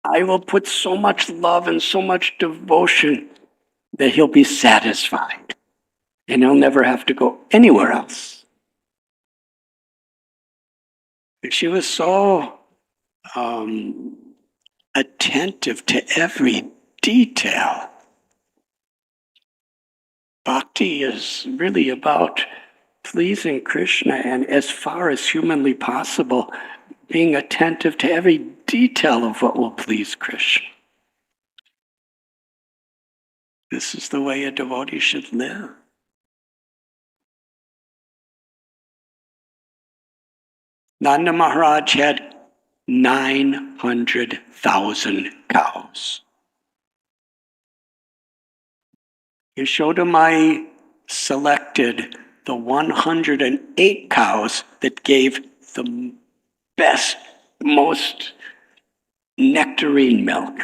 I will put so much love and so much devotion that he'll be satisfied and he'll never have to go anywhere else. She was so attentive to every detail. Bhakti is really about pleasing Krishna and, as far as humanly possible, being attentive to every detail of what will please Krishna. This is the way a devotee should live. Nanda Maharaj had 900,000 cows. Yashoda Mai selected the 108 cows that gave the best, most nectarine milk.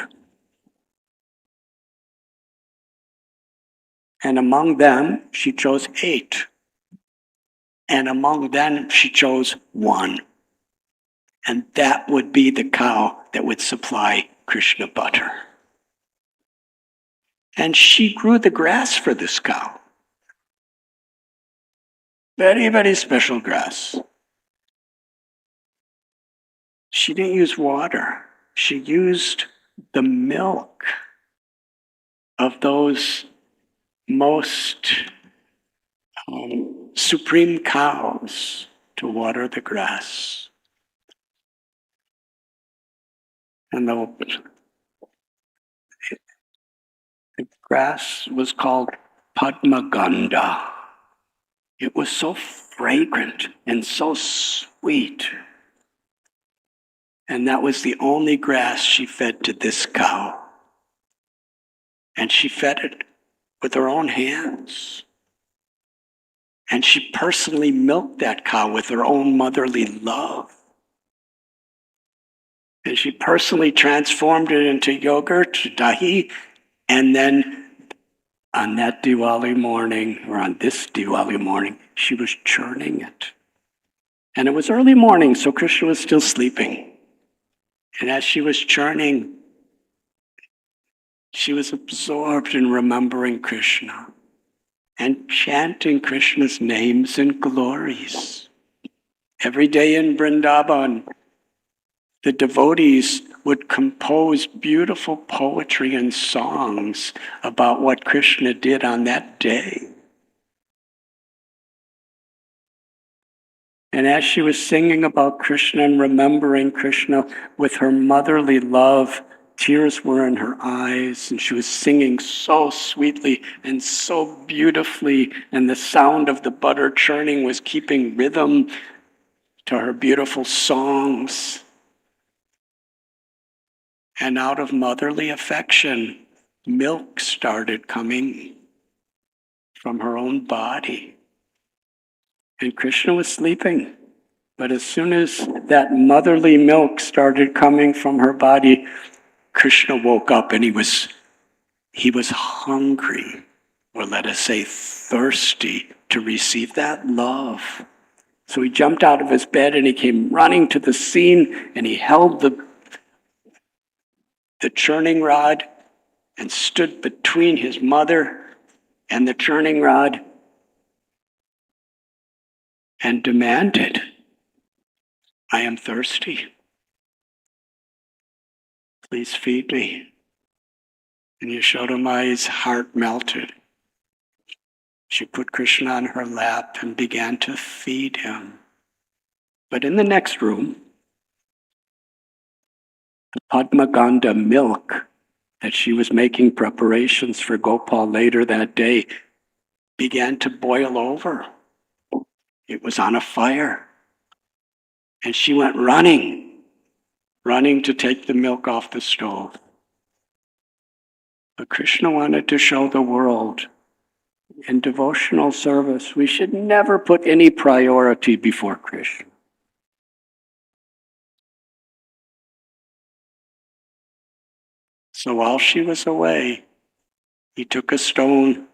And among them, she chose 8. And among them, she chose 1. And that would be the cow that would supply Krishna butter. And she grew the grass for this cow. Very, very special grass. She didn't use water. She used the milk of those most supreme cows to water the grass. And the grass was called Padmaganda. It was so fragrant and so sweet. And that was the only grass she fed to this cow. And she fed it with her own hands. And she personally milked that cow with her own motherly love. And she personally transformed it into yogurt, dahi, and then on that Diwali morning, or on this Diwali morning, she was churning it. And it was early morning, so Krishna was still sleeping. And as she was churning, she was absorbed in remembering Krishna and chanting Krishna's names and glories. Every day in Vrindavan, the devotees would compose beautiful poetry and songs about what Krishna did on that day. And as she was singing about Krishna and remembering Krishna with her motherly love, tears were in her eyes, and she was singing so sweetly and so beautifully, and the sound of the butter churning was keeping rhythm to her beautiful songs. And out of motherly affection, milk started coming from her own body. And Krishna was sleeping. But as soon as that motherly milk started coming from her body, Krishna woke up and he was hungry, or let us say thirsty, to receive that love. So he jumped out of his bed and he came running to the scene, and he held the churning rod and stood between his mother and the churning rod and demanded, "I am thirsty. Please feed me." And Yashoda Mai's heart melted. She put Krishna on her lap and began to feed him. But in the next room, the Padmaganda milk that she was making preparations for Gopal later that day began to boil over. It was on a fire. And she went running to take the milk off the stove. But Krishna wanted to show the world, in devotional service, we should never put any priority before Krishna. So while she was away, he took a stone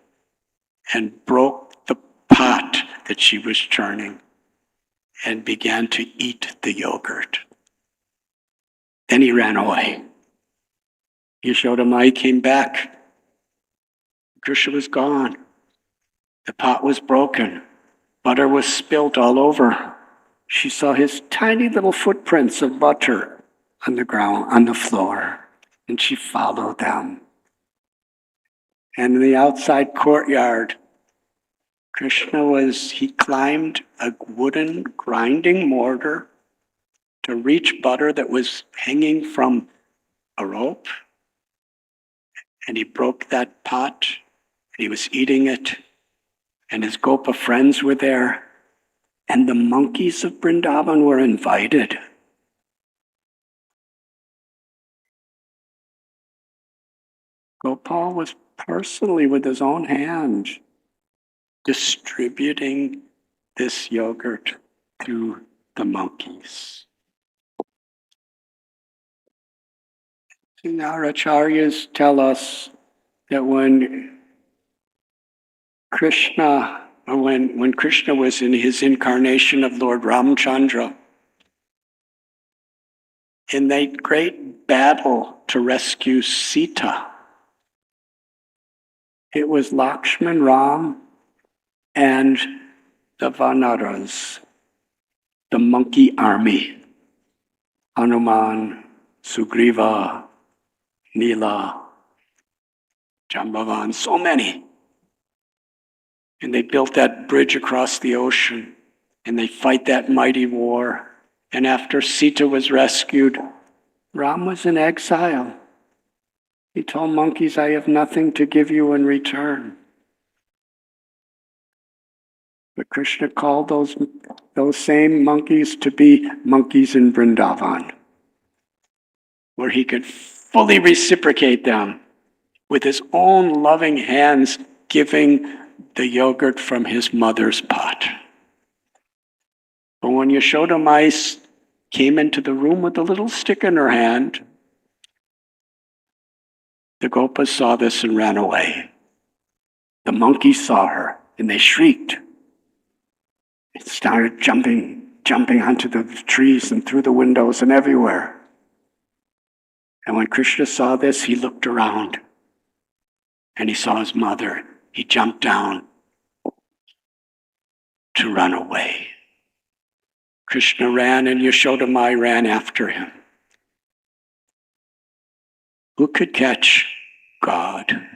and broke the pot that she was churning and began to eat the yogurt. Then he ran away. Yashoda Mai came back. Krishna was gone. The pot was broken. Butter was spilt all over. She saw his tiny little footprints of butter on the ground, on the floor, and she followed them. And in the outside courtyard, he climbed a wooden grinding mortar to reach butter that was hanging from a rope. And he broke that pot, and he was eating it. And his Gopa friends were there, and the monkeys of Vrindavan were invited. Gopal was personally, with his own hand, distributing this yogurt to the monkeys. And our acharyas tell us that when Krishna was in his incarnation of Lord Ramchandra, in that great battle to rescue Sita, it was Lakshman, Ram, and the Vanaras, the monkey army, Hanuman, Sugriva, Nila, Jambavan, so many. And they built that bridge across the ocean, and they fight that mighty war. And after Sita was rescued, Ram was in exile. He told monkeys, "I have nothing to give you in return." But Krishna called those same monkeys to be monkeys in Vrindavan, where he could fully reciprocate them with his own loving hands giving the yogurt from his mother's pot. But when Yashoda Mice came into the room with a little stick in her hand, the Gopas saw this and ran away. The monkeys saw her and they shrieked. It started jumping onto the trees and through the windows and everywhere. And when Krishna saw this, he looked around and he saw his mother. He jumped down to run away. Krishna ran and Yashoda Mai ran after him. Who could catch God?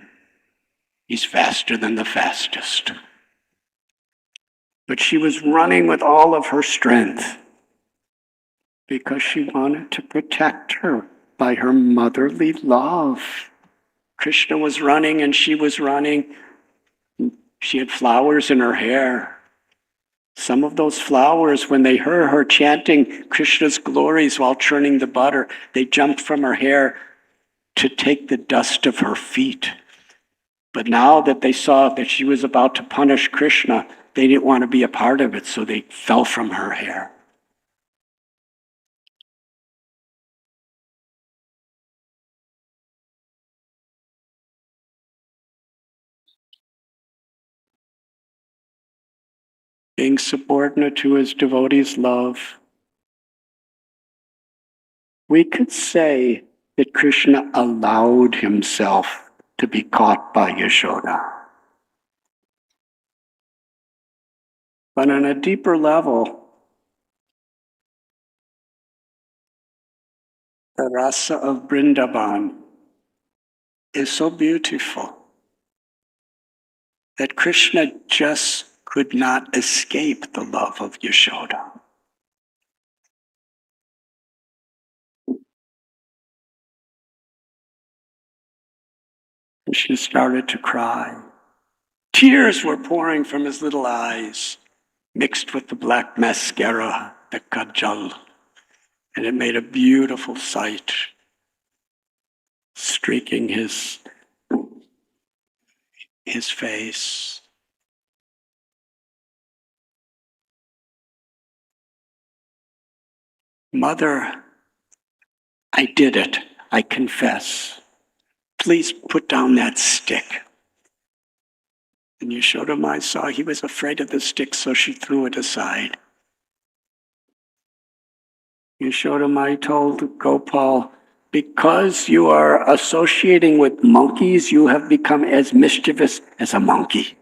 He's faster than the fastest. But she was running with all of her strength because she wanted to protect her by her motherly love. Krishna was running and she was running. She had flowers in her hair. Some of those flowers, when they heard her chanting Krishna's glories while churning the butter, they jumped from her hair to take the dust of her feet. But now that they saw that she was about to punish Krishna, they didn't want to be a part of it, so they fell from her hair. Being subordinate to his devotees' love, we could say that Krishna allowed himself to be caught by Yashoda. But on a deeper level, the rasa of Vrindavan is so beautiful that Krishna just could not escape the love of Yashoda. Krishna started to cry. Tears were pouring from his little eyes, mixed with the black mascara, the kajal, and it made a beautiful sight, streaking his face. Mother, I did it. I confess. Please put down that stick. And Yashoda Mai saw he was afraid of the stick, so she threw it aside. Yashoda Mai told Gopal, because you are associating with monkeys, you have become as mischievous as a monkey.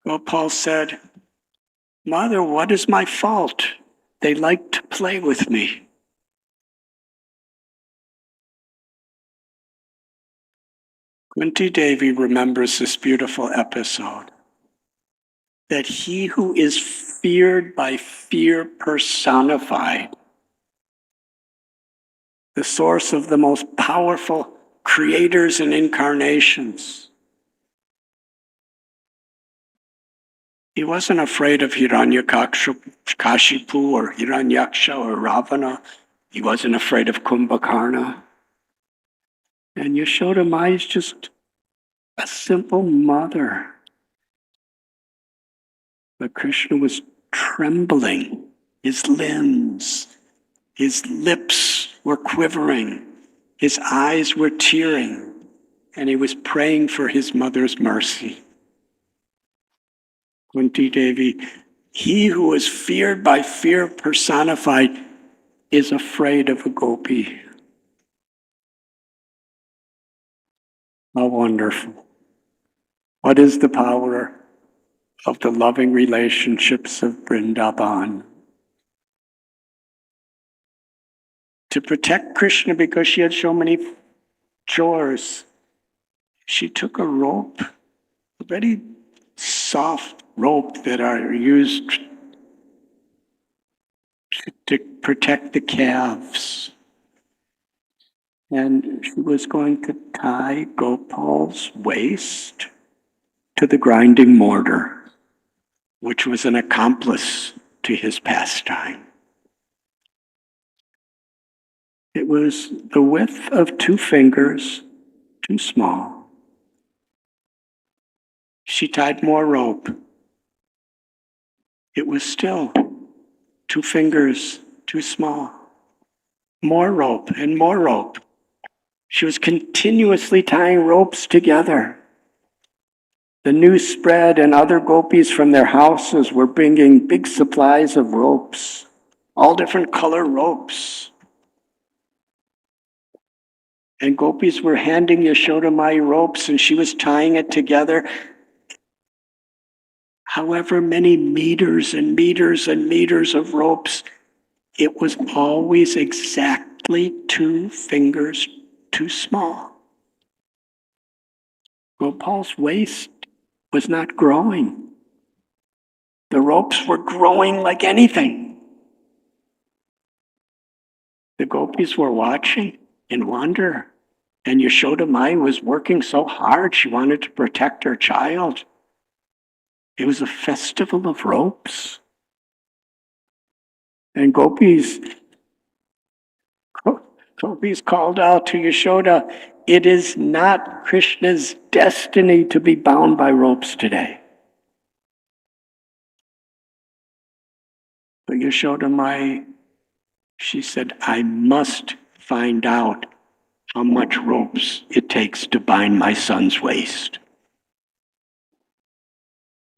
Gopal said, Mother, what is my fault? They like to play with me. Kunti Devi remembers this beautiful episode, that he who is feared by fear personified, the source of the most powerful creators and incarnations. He wasn't afraid of Hiranyakashipu or Hiranyaksha or Ravana. He wasn't afraid of Kumbhakarna. And Yashoda Mai is just a simple mother. But Krishna was trembling. His limbs, his lips were quivering. His eyes were tearing. And he was praying for his mother's mercy. Kunti Devi, he who is feared by fear personified is afraid of a gopi. How wonderful. What is the power of the loving relationships of Vrindavan? To protect Krishna, because she had so many chores, she took a rope, a very soft rope that are used to protect the calves. And she was going to tie Gopal's waist to the grinding mortar, which was an accomplice to his pastime. It was the width of 2 fingers, too small. She tied more rope. It was still 2 fingers, too small. More rope and more rope. She was continuously tying ropes together. The news spread, and other gopis from their houses were bringing big supplies of ropes, all different color ropes. And gopis were handing Yashoda Mai ropes, and she was tying it together. However many meters and meters and meters of ropes, it was always exactly 2 fingers too small. Gopal's waist was not growing. The ropes were growing like anything. The gopis were watching in wonder, and Yashoda Mai was working so hard. She wanted to protect her child. It was a festival of ropes. And gopis called out to Yashoda, "It is not Krishna's destiny to be bound by ropes today." But Yashoda Mai, she said, "I must find out how much ropes it takes to bind my son's waist."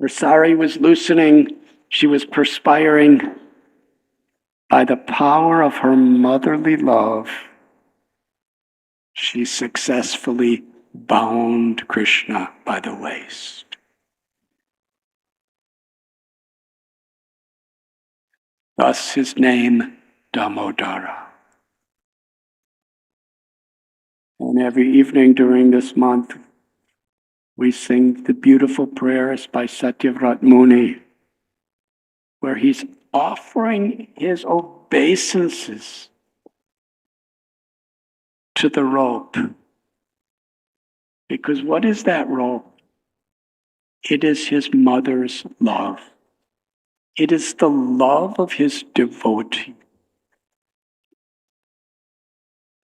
Her sari was loosening. She was perspiring. By the power of her motherly love, she successfully bound Krishna by the waist. Thus his name, Damodara. And every evening during this month, we sing the beautiful prayers by Satyavrat Muni, where he's offering his obeisances to the rope. Because what is that rope? It is his mother's love. It is the love of his devotee.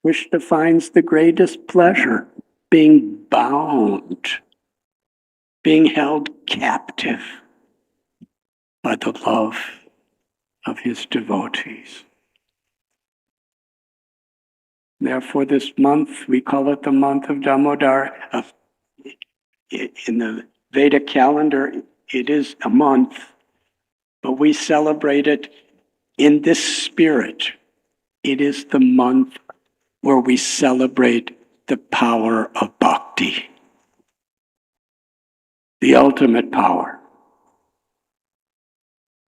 Krishna finds the greatest pleasure being bound, being held captive by the love of his devotees. Therefore, this month, we call it the month of Damodara. In the Veda calendar, it is a month, but we celebrate it in this spirit. It is the month where we celebrate the power of bhakti, the ultimate power.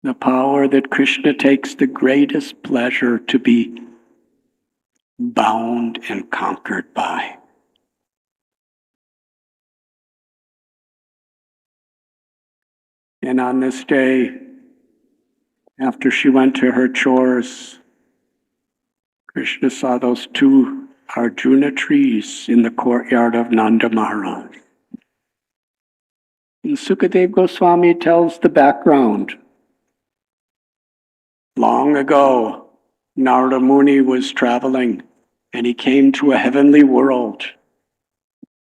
The power that Krishna takes the greatest pleasure to be bound and conquered by. And on this day, after she went to her chores, Krishna saw those 2 Arjuna trees in the courtyard of Nanda Maharaj. And Sukadeva Goswami tells the background. Long ago, Narada Muni was traveling, and he came to a heavenly world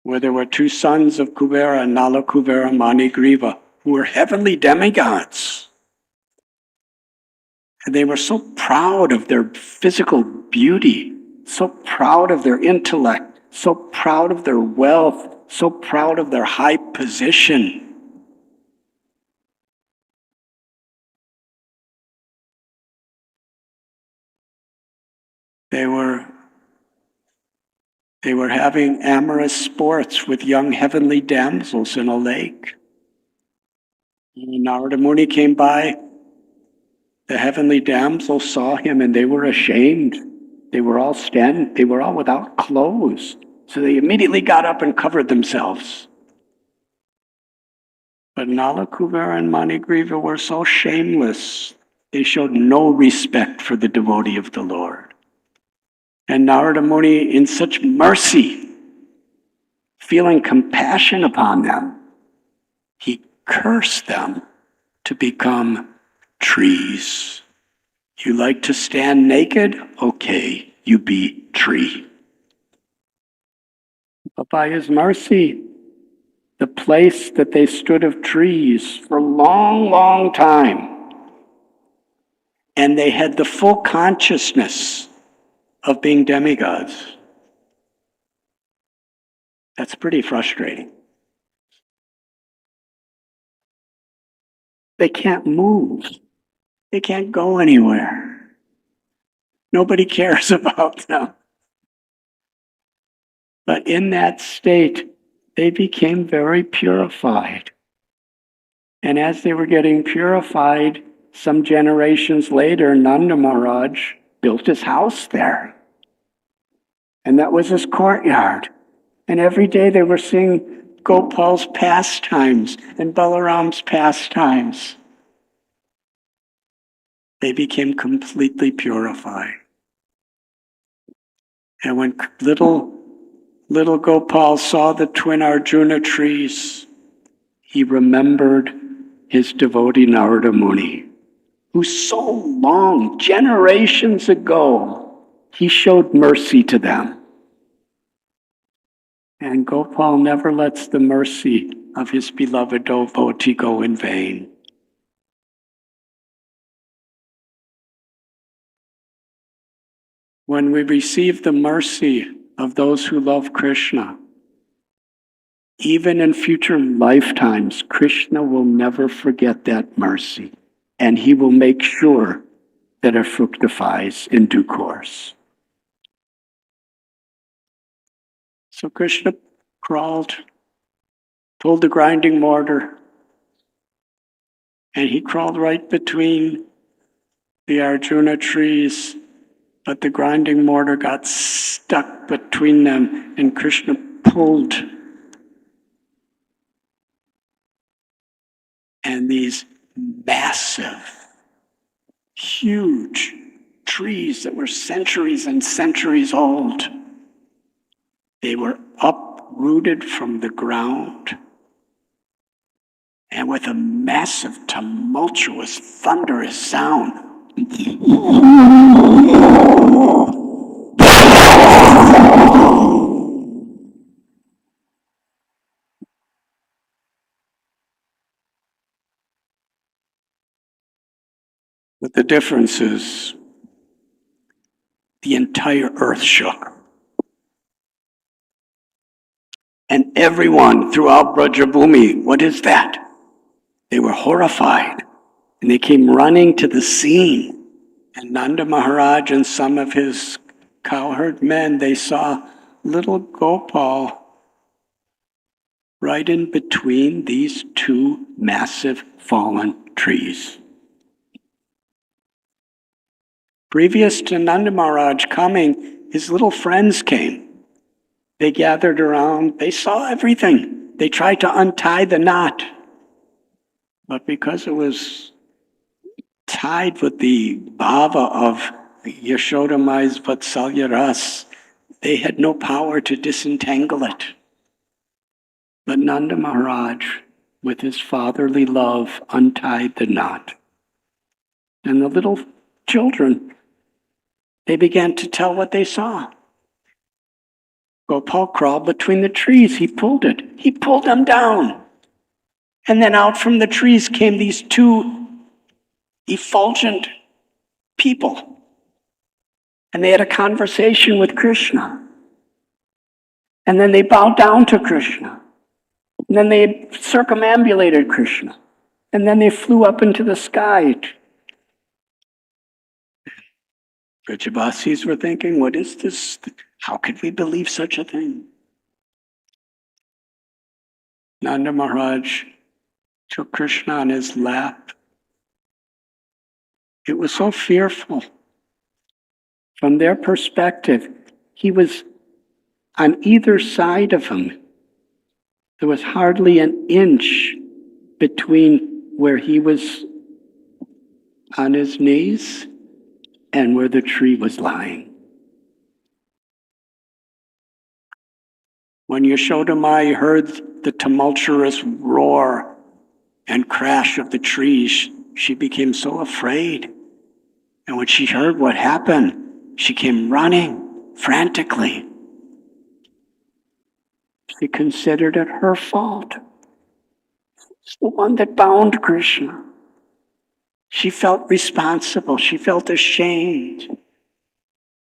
where there were 2 sons of Kuvera, Nala Kuvera, Manigriva, who were heavenly demigods. And they were so proud of their physical beauty, so proud of their intellect, so proud of their wealth, so proud of their high position. They were having amorous sports with young heavenly damsels in a lake. When Narada Muni came by, the heavenly damsels saw him and they were ashamed. They were all without clothes. So they immediately got up and covered themselves. But Nala, Kuvera, and Manigriva were so shameless, they showed no respect for the devotee of the Lord. And Narada Muni, in such mercy, feeling compassion upon them, he cursed them to become trees. You like to stand naked? Okay, you be tree. But by his mercy, the place that they stood of trees for a long, long time, and they had the full consciousness of being demigods. That's pretty frustrating. They can't move. They can't go anywhere. Nobody cares about them. But in that state, they became very purified. And as they were getting purified, some generations later, Nanda Maharaj built his house there. And that was his courtyard. And every day they were seeing Gopal's pastimes and Balaram's pastimes. They became completely purified. And when little Gopal saw the twin Arjuna trees, he remembered his devotee Narada Muni, who so long, generations ago, he showed mercy to them. And Gopal never lets the mercy of his beloved devotee go in vain. When we receive the mercy of those who love Krishna, even in future lifetimes, Krishna will never forget that mercy, and he will make sure that it fructifies in due course. So Krishna crawled, pulled the grinding mortar, and he crawled right between the Arjuna trees, but the grinding mortar got stuck between them, and Krishna pulled. And these massive, huge trees that were centuries and centuries old, they were uprooted from the ground, and with a massive, tumultuous, thunderous sound, but the difference is the entire earth shook. And everyone throughout Brajabhumi, what is that? They were horrified, and they came running to the scene. And Nanda Maharaj and some of his cowherd men, they saw little Gopal right in between these two massive fallen trees. Previous to Nanda Maharaj coming, his little friends came. They gathered around, they saw everything. They tried to untie the knot. But because it was tied with the bhava of Yashoda Mai's Vatsalya Ras, they had no power to disentangle it. But Nanda Maharaj, with his fatherly love, untied the knot. And the little children, they began to tell what they saw. Gopal crawled between the trees. He pulled it. He pulled them down. And then out from the trees came these two effulgent people. And they had a conversation with Krishna. And then they bowed down to Krishna. And then they circumambulated Krishna. And then they flew up into the sky. Vrajavasis were thinking, what is this? How could we believe such a thing? Nanda Maharaj took Krishna on his lap. It was so fearful. From their perspective, he was on either side of him. There was hardly an inch between where he was on his knees and where the tree was lying. When Yashoda Mai heard the tumultuous roar and crash of the trees, she became so afraid. And when she heard what happened, She came running frantically. She considered it her fault. It's the one that bound Krishna. She felt responsible. She felt ashamed.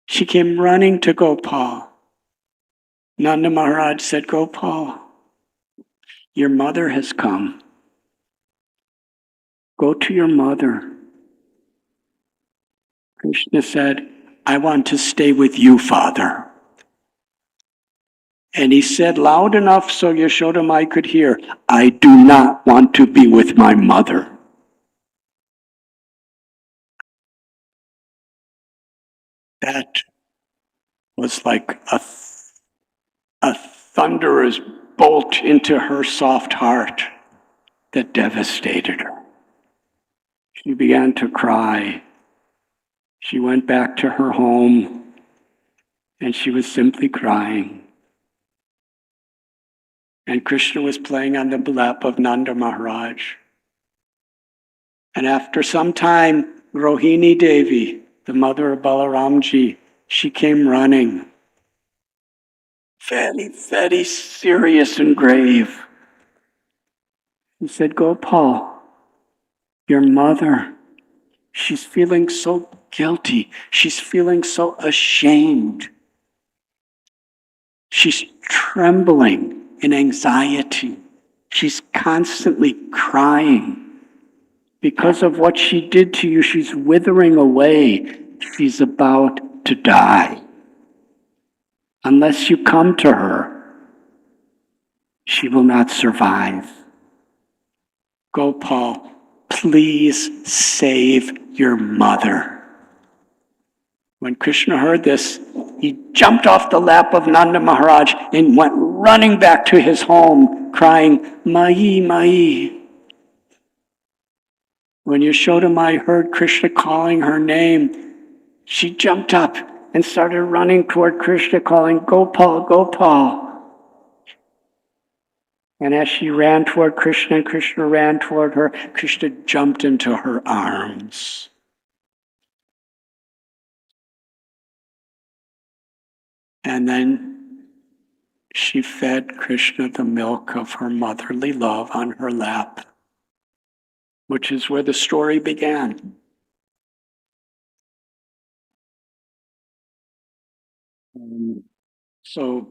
She came running to Gopal. Nanda Maharaj said, Gopal, your mother has come. Go to your mother. Krishna said, I want to stay with you, Father. And he said loud enough so Yashoda Mai could hear, I do not want to be with my mother. That was like a thunderous bolt into her soft heart that devastated her. She began to cry. She went back to her home and she was simply crying. And Krishna was playing on the lap of Nanda Maharaj. And after some time, Rohini Devi, the mother of Balaramji, she came running. Very, very serious and grave. He said, Gopal, your mother, she's feeling so guilty. She's feeling so ashamed. She's trembling in anxiety. She's constantly crying. Because of what she did to you, she's withering away. She's about to die. Unless you come to her, she will not survive. Gopal, please save your mother. When Krishna heard this, he jumped off the lap of Nanda Maharaj and went running back to his home, crying, Mai, Mai. When Yashoda Mai heard Krishna calling her name, she jumped up and started running toward Krishna, calling, Gopal, Gopal. And as she ran toward Krishna and Krishna ran toward her, Krishna jumped into her arms. And then she fed Krishna the milk of her motherly love on her lap, which is where the story began. So,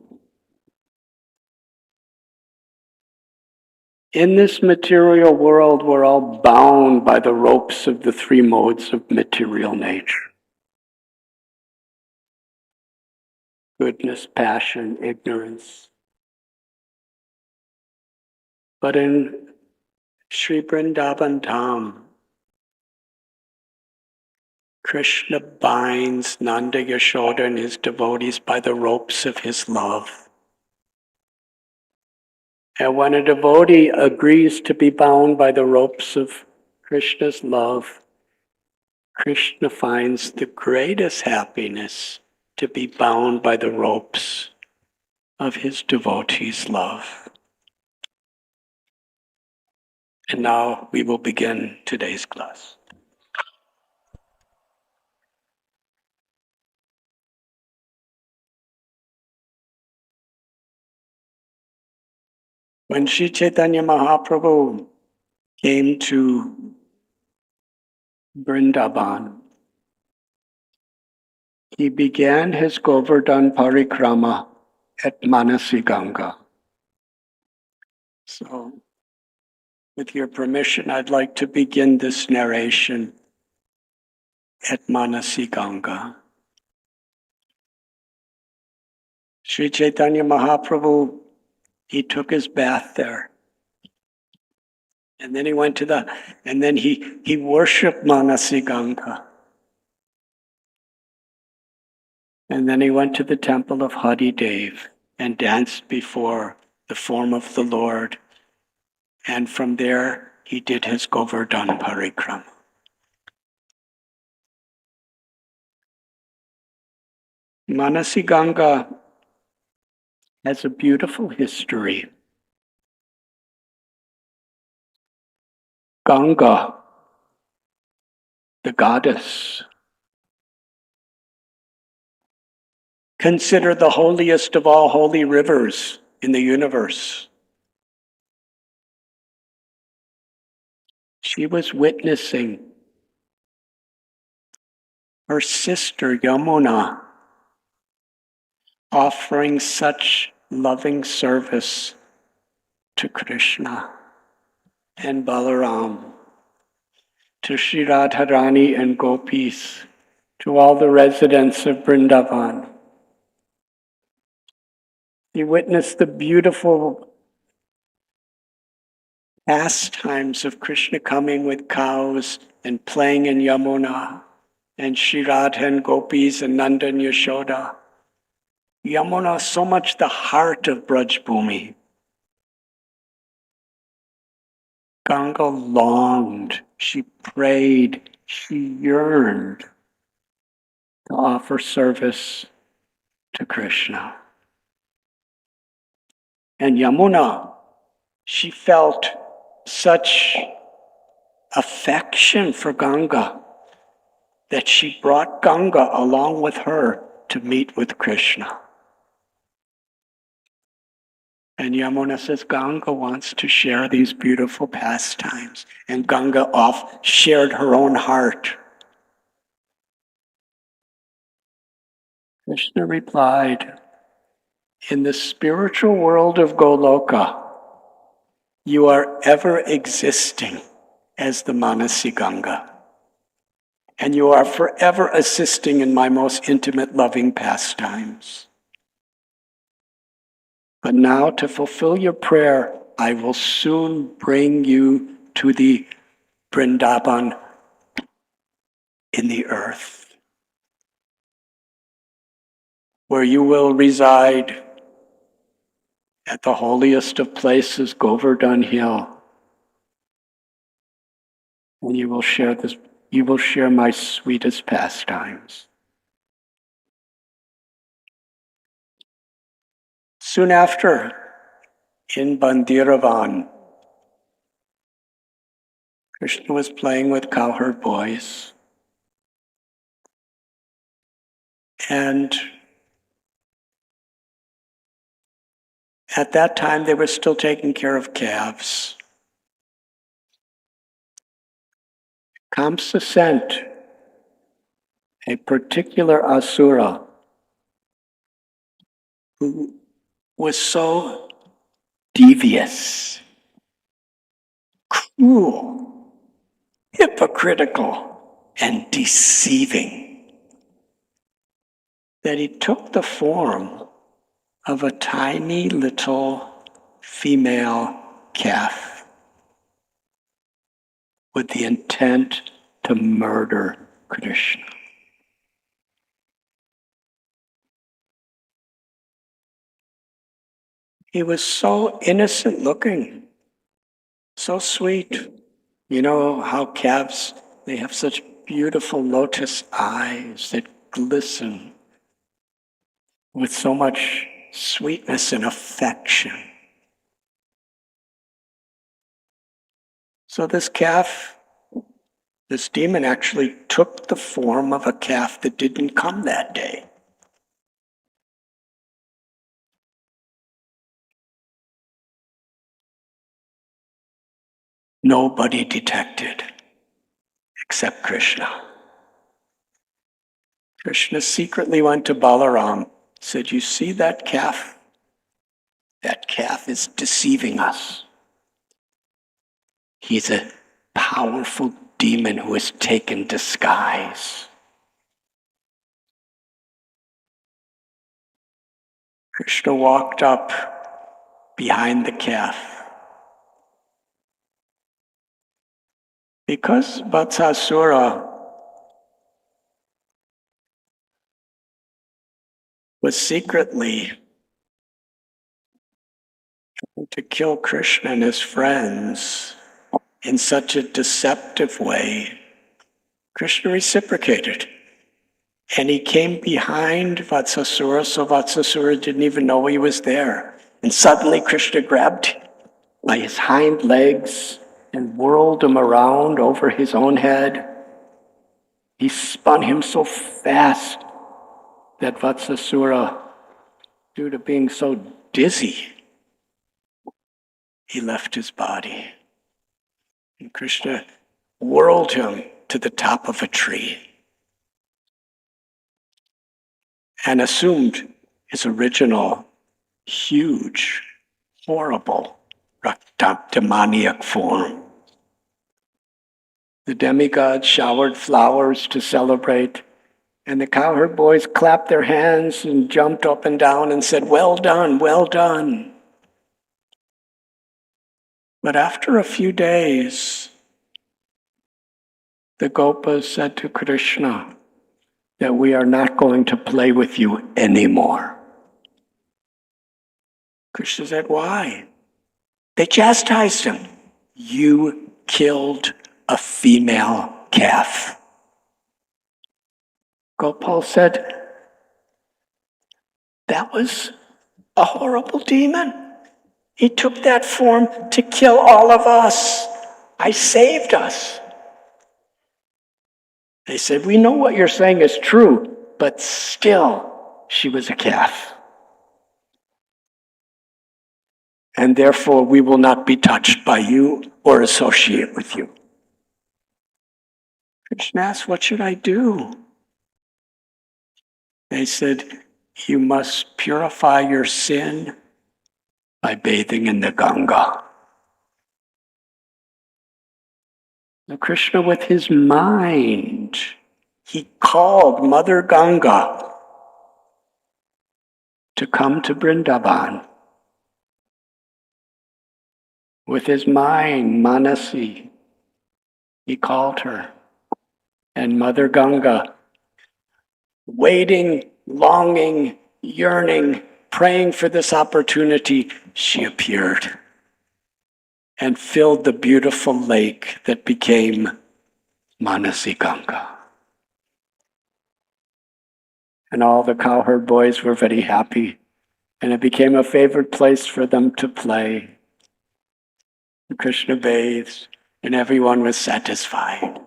in this material world, we're all bound by the ropes of the three modes of material nature. Goodness, passion, ignorance. But in Sri Vrindavan Dham, Krishna binds Nanda, Yashoda, and his devotees by the ropes of his love. And when a devotee agrees to be bound by the ropes of Krishna's love, Krishna finds the greatest happiness to be bound by the ropes of his devotees' love. And now we will begin today's class. When Sri Chaitanya Mahaprabhu came to Vrindavan, he began his Govardhan Parikrama at Manasi Ganga. So, with your permission, I'd like to begin this narration at Manasi Ganga. Sri Chaitanya Mahaprabhu, he took his bath there. And then he went and then he worshipped Manasi Ganga. And then he went to the temple of Hari Dev and danced before the form of the Lord. And from there, he did his Govardhan Parikrama. Manasi Ganga has a beautiful history. Ganga, the goddess, Consider the holiest of all holy rivers in the universe. She was witnessing her sister Yamuna offering such loving service to Krishna and Balaram, to Sri Radharani and gopis, to all the residents of Vrindavan. He witnessed the beautiful pastimes of Krishna coming with cows and playing in Yamuna, and Sri Radha and gopis and Nanda and Yashoda. Yamuna, so much the heart of Braj Bhumi. Ganga longed, she prayed, she yearned to offer service to Krishna. And Yamuna, she felt such affection for Ganga that she brought Ganga along with her to meet with Krishna. And Yamuna says, Ganga wants to share these beautiful pastimes. And Ganga shared her own heart. Krishna replied, in the spiritual world of Goloka, you are ever existing as the Manasi Ganga. And you are forever assisting in my most intimate loving pastimes. But now, to fulfill your prayer, I will soon bring you to the Vrindavan in the earth, where you will reside at the holiest of places, Govardhan Hill. And you will share my sweetest pastimes. Soon after, in Bandiravan, Krishna was playing with cowherd boys. And at that time, they were still taking care of calves. Kamsa sent a particular asura who was so devious, cruel, hypocritical, and deceiving that he took the form of a tiny little female calf with the intent to murder Krishna. He was so innocent looking, so sweet. You know how calves, they have such beautiful lotus eyes that glisten with so much sweetness and affection. So this calf, this demon actually took the form of a calf that didn't come that day. Nobody detected except Krishna. Krishna secretly went to Balaram, said, you see that calf? That calf is deceiving us. He's a powerful demon who has taken disguise. Krishna walked up behind the calf. Because Bakasura was secretly trying to kill Krishna and his friends in such a deceptive way, Krishna reciprocated. And he came behind Vatsasura, so Vatsasura didn't even know he was there. And suddenly Krishna grabbed by his hind legs and whirled him around over his own head. He spun him so fast that Bakasura, due to being so dizzy, he left his body. And Krishna whirled him to the top of a tree and assumed his original huge, horrible, demoniac form. The demigods showered flowers to celebrate, and the cowherd boys clapped their hands and jumped up and down and said, "Well done, well done." But after a few days, the Gopas said to Krishna that we are not going to play with you anymore. Krishna said, "Why?" They chastised him. "You killed a female calf." Gopal said, "That was a horrible demon. He took that form to kill all of us. I saved us." They said, "We know what you're saying is true, but still, she was a calf. And therefore, we will not be touched by you or associate with you." Krishna asked, "What should I do?" They said, "You must purify your sin by bathing in the Ganga." Now Krishna, with his mind, he called Mother Ganga to come to Vrindavan. With his mind, Manasi, he called her. And Mother Ganga, waiting, longing, yearning, praying for this opportunity, she appeared and filled the beautiful lake that became Manasi Ganga. And all the cowherd boys were very happy, and it became a favorite place for them to play. And Krishna bathed, and everyone was satisfied.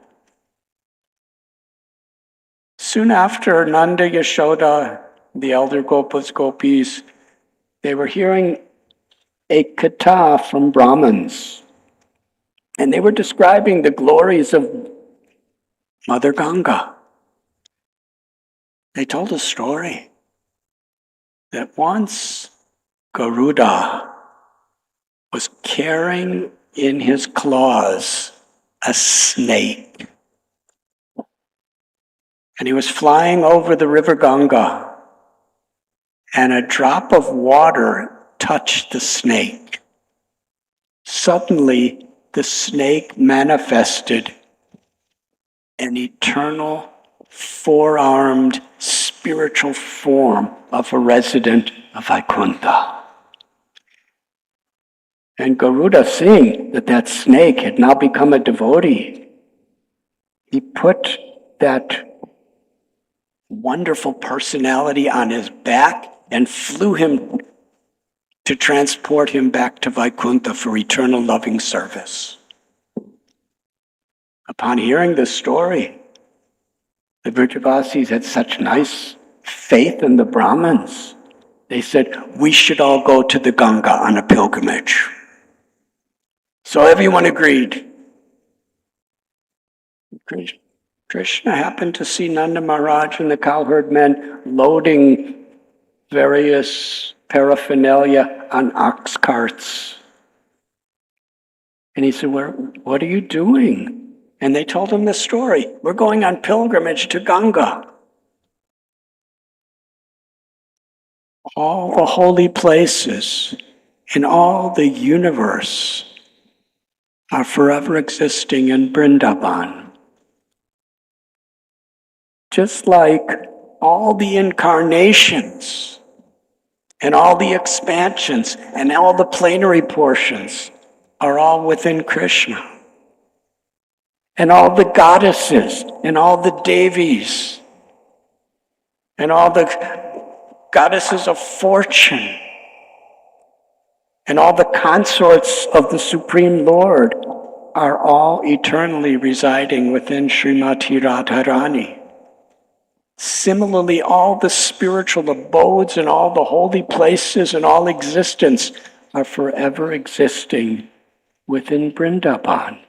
Soon after, Nanda, Yashoda, the elder Gopas, Gopis, they were hearing a katha from Brahmins. And they were describing the glories of Mother Ganga. They told a story that once Garuda was carrying in his claws a snake. And he was flying over the river Ganga, and a drop of water touched the snake. Suddenly, the snake manifested an eternal, four-armed spiritual form of a resident of Vaikuntha. And Garuda, seeing that that snake had now become a devotee, he put that wonderful personality on his back and flew him to transport him back to Vaikuntha for eternal loving service. Upon hearing this story, the Vrajavasis had such nice faith in the Brahmins. They said, "We should all go to the Ganga on a pilgrimage." So everyone agreed. Krishna happened to see Nanda Maharaj and the cowherd men loading various paraphernalia on ox carts. And he said, "What are you doing?" And they told him the story. "We're going on pilgrimage to Ganga." All the holy places in all the universe are forever existing in Vrindavan. Just like all the incarnations and all the expansions and all the plenary portions are all within Krishna. And all the goddesses and all the devis and all the goddesses of fortune and all the consorts of the Supreme Lord are all eternally residing within Srimati Radharani. Similarly, all the spiritual abodes and all the holy places and all existence are forever existing within Vrindavan.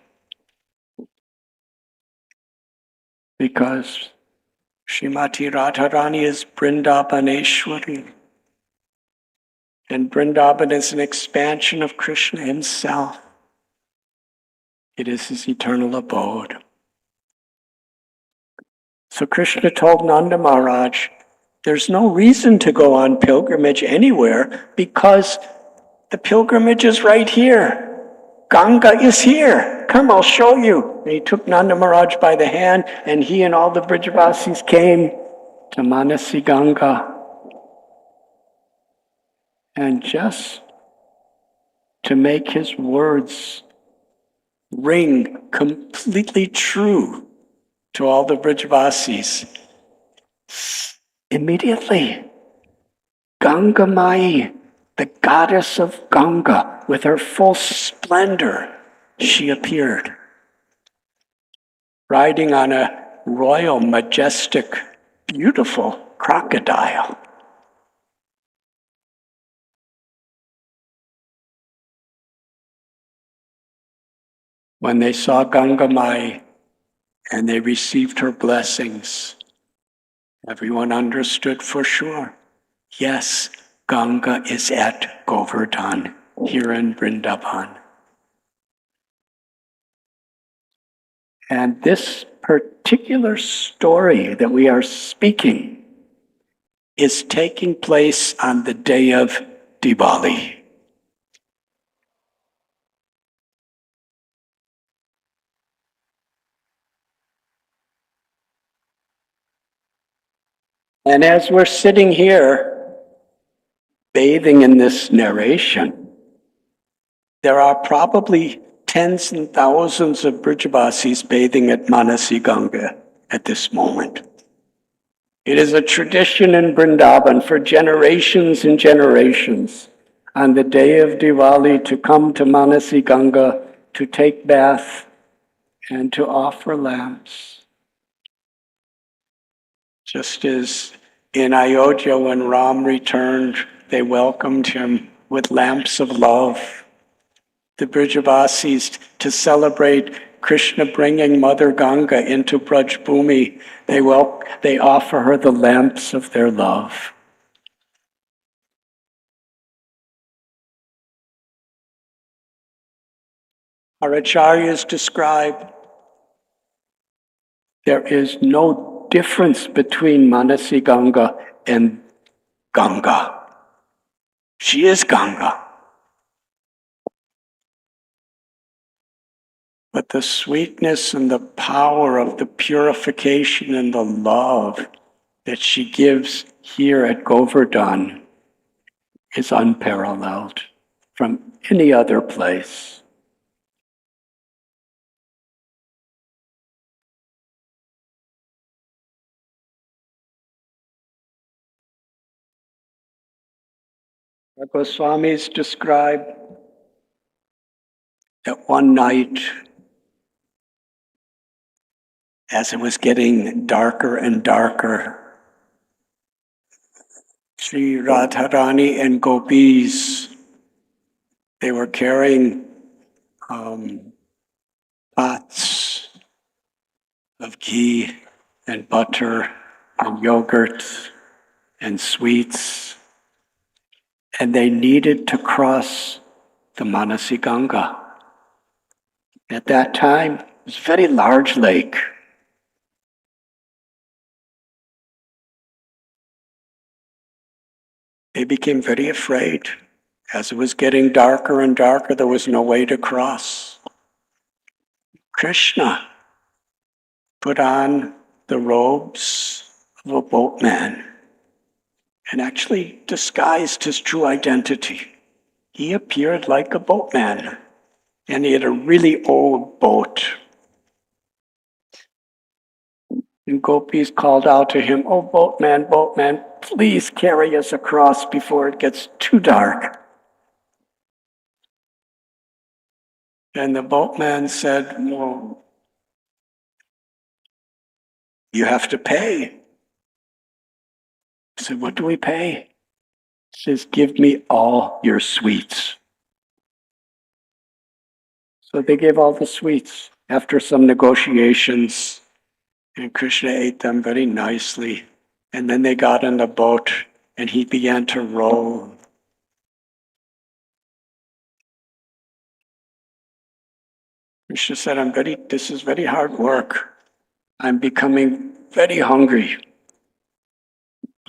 Because Srimati Radharani is Vrindavaneshwari. And Vrindavan is an expansion of Krishna himself. It is his eternal abode. So Krishna told Nanda Maharaj, there's no reason to go on pilgrimage anywhere because the pilgrimage is right here. Ganga is here. Come, I'll show you. And he took Nanda Maharaj by the hand, and he and all the Brijavasis came to Manasi Ganga. And just to make his words ring completely true to all the Brijavasis, immediately, Ganga Mai, the goddess of Ganga, with her full splendor, she appeared, riding on a royal, majestic, beautiful crocodile. When they saw Ganga Mai and they received her blessings, everyone understood for sure, yes, Ganga is at Govardhan, here in Vrindavan. And this particular story that we are speaking is taking place on the day of Diwali. And as we're sitting here, bathing in this narration, there are probably tens and thousands of Brijavasis bathing at Manasi Ganga at this moment. It is a tradition in Vrindavan for generations and generations on the day of Diwali to come to Manasi Ganga to take bath and to offer lamps. Just as in Ayodhya when Ram returned, they welcomed him with lamps of love. The Brijavasis, to celebrate Krishna bringing Mother Ganga into Braj Bhumi, they offer her the lamps of their love. Our acharyas describe there is no difference between Manasi Ganga and Ganga. She is Ganga. But the sweetness and the power of the purification and the love that she gives here at Govardhan is unparalleled from any other place. The Goswamis describe that one night, as it was getting darker and darker, Sri Radharani and gopis, they were carrying pots of ghee and butter and yogurt and sweets, and they needed to cross the Manasi Ganga. At that time, it was a very large lake. They became very afraid. As it was getting darker and darker, there was no way to cross. Krishna put on the robes of a boatman and actually disguised his true identity. He appeared like a boatman, and he had a really old boat. And gopis called out to him, "Oh, boatman, boatman, please carry us across before it gets too dark." And the boatman said, "Well, you have to pay. I said, what do we pay? He says, give me all your sweets. So they gave all the sweets after some negotiations, and Krishna ate them very nicely. And then they got in the boat, and he began to row. Krishna said, this is very hard work. I'm becoming very hungry.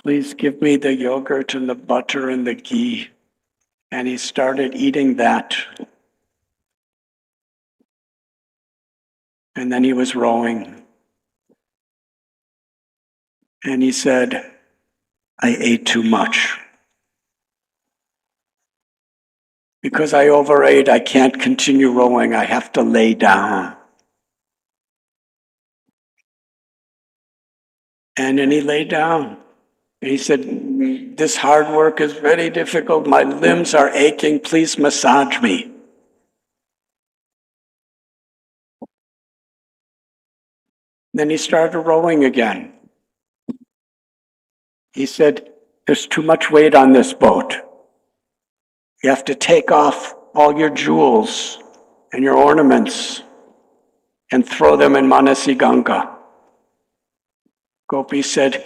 Please give me the yogurt and the butter and the ghee. And he started eating that. And then he was rowing. And he said, I ate too much. Because I overate, I can't continue rowing. I have to lay down. And then he lay down. And he said, this hard work is very difficult. My limbs are aching. Please massage me. Then he started rowing again. He said, there's too much weight on this boat. You have to take off all your jewels and your ornaments and throw them in Manasi Ganga. Gopi said,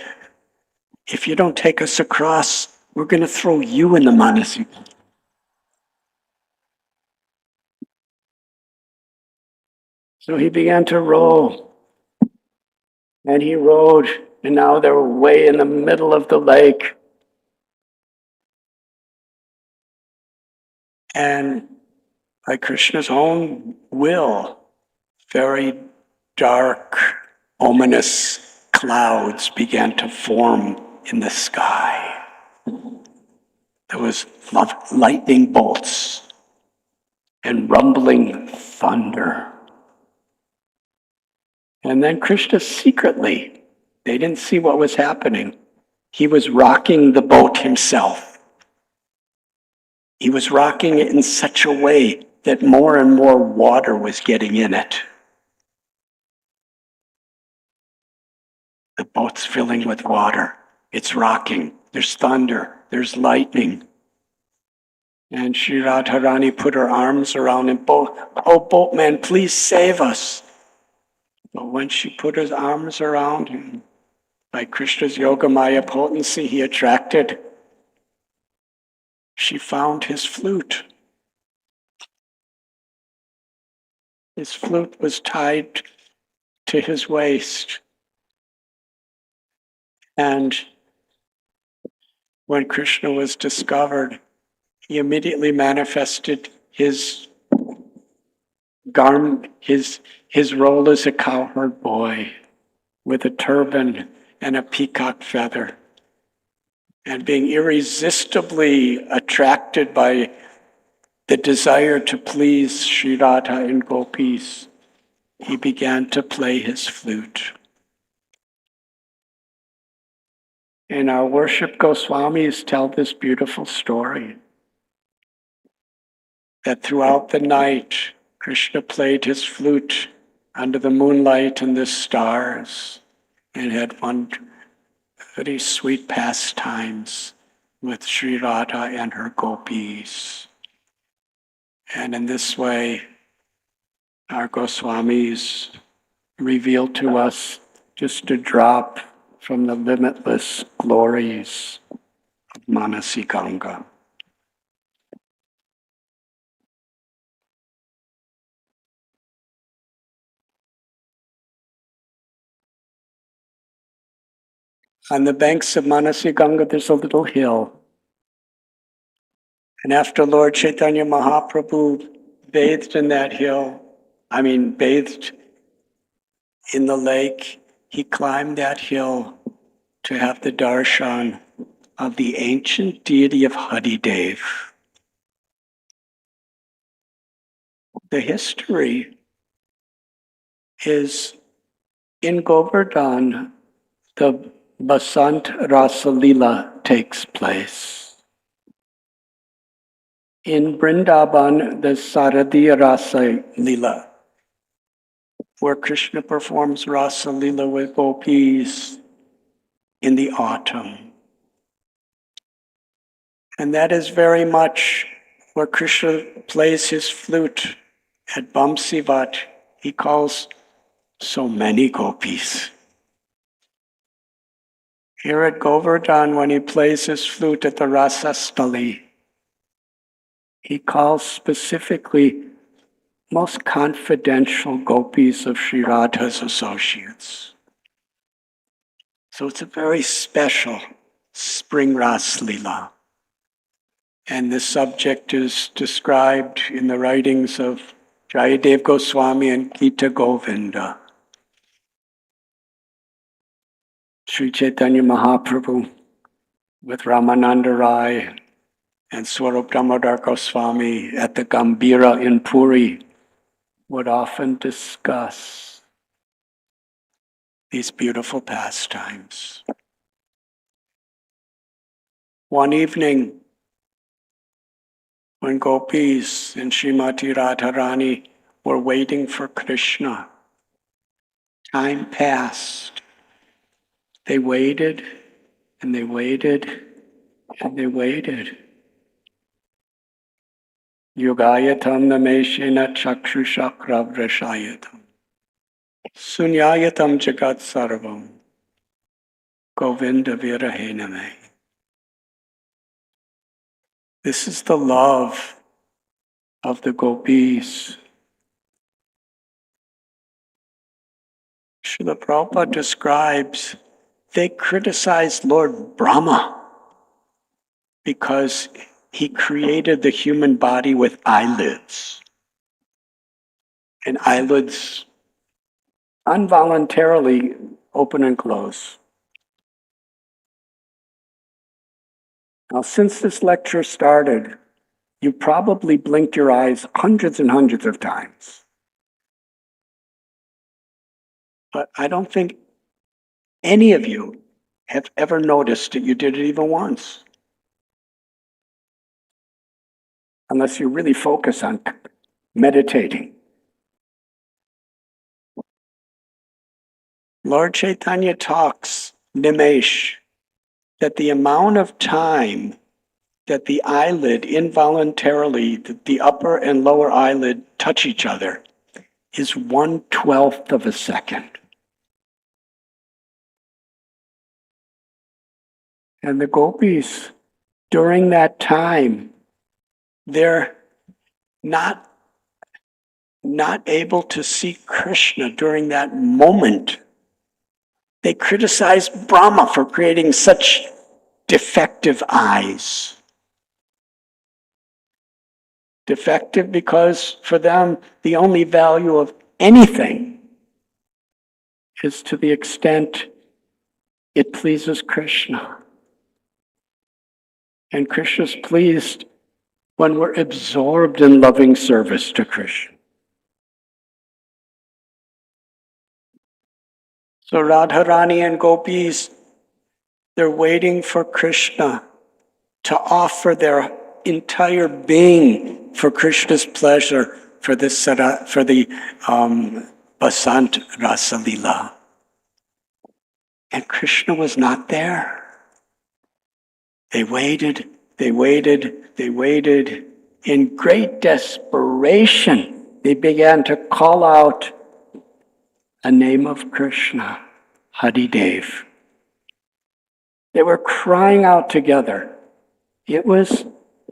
if you don't take us across, we're going to throw you in the Manasi. So he began to row. And he rowed, and now they were way in the middle of the lake. And by Krishna's own will, very dark, ominous clouds began to form in the sky. There was lightning bolts and rumbling thunder. And then Krishna secretly, they didn't see what was happening. He was rocking the boat himself. He was rocking it in such a way that more and more water was getting in it. The boat's filling with water. It's rocking. There's thunder. There's lightning. And Sri Radharani put her arms around him. Oh, boatman, please save us. But when she put her arms around him, by Krishna's Yogamaya potency he attracted, she found his flute. His flute was tied to his waist. And when Krishna was discovered, he immediately manifested his garment, his role as a cowherd boy with a turban and a peacock feather. And being irresistibly attracted by the desire to please Sri Radha and gopis, he began to play his flute. And our worship Goswamis tell this beautiful story that throughout the night, Krishna played his flute under the moonlight and the stars and had one very sweet pastimes with Sri Radha and her gopis. And in this way, our Goswamis reveal to us just a drop from the limitless glories of Manasi Ganga. On the banks of Manasi Ganga, there's a little hill. And after Lord Chaitanya Mahaprabhu bathed in that hill, bathed in the lake, he climbed that hill to have the darshan of the ancient deity of Haridev. The history is in Govardhan, the Basant Rasa Lila takes place. In Vrindavan, the Saradiya Rasa Lila, where Krishna performs Rasa Lila with gopis in the autumn. And that is very much where Krishna plays his flute at Bamsivat. He calls so many gopis. Here at Govardhan, when he plays his flute at the Rasastali, he calls specifically most confidential gopis of Sri Radha's associates. So it's a very special spring Ras Leela. And this subject is described in the writings of Jayadev Goswami and Gita Govinda. Sri Chaitanya Mahaprabhu with Ramananda Rai and Swarup Damodar Goswami at the Gambira in Puri would often discuss these beautiful pastimes. One evening, when gopis and Srimati Radharani were waiting for Krishna, time passed. They waited, and they waited, and they waited. Yugayatam nameshena chakshushakravrashayatam. Sunyayatam jagat sarvam. Govinda virahename. This is the love of the gopis. Srila Prabhupada describes they criticized Lord Brahma because he created the human body with eyelids. And eyelids involuntarily open and close. Now, since this lecture started, you probably blinked your eyes hundreds and hundreds of times. But I don't think any of you have ever noticed that you did it even once. Unless you really focus on meditating. Lord Chaitanya talks, Nimesh, that the amount of time that the eyelid involuntarily, the upper and lower eyelid touch each other is 1/12 of a second. And the gopis, during that time, they're not able to see Krishna during that moment. They criticize Brahma for creating such defective eyes. Defective because for them, the only value of anything is to the extent it pleases Krishna. And Krishna's pleased when we're absorbed in loving service to Krishna. So Radharani and gopis, they're waiting for Krishna to offer their entire being for Krishna's pleasure for the Basant Rasa Leela. And Krishna was not there. They waited, they waited, they waited. In great desperation, they began to call out a name of Krishna, Haridev. They were crying out together. It was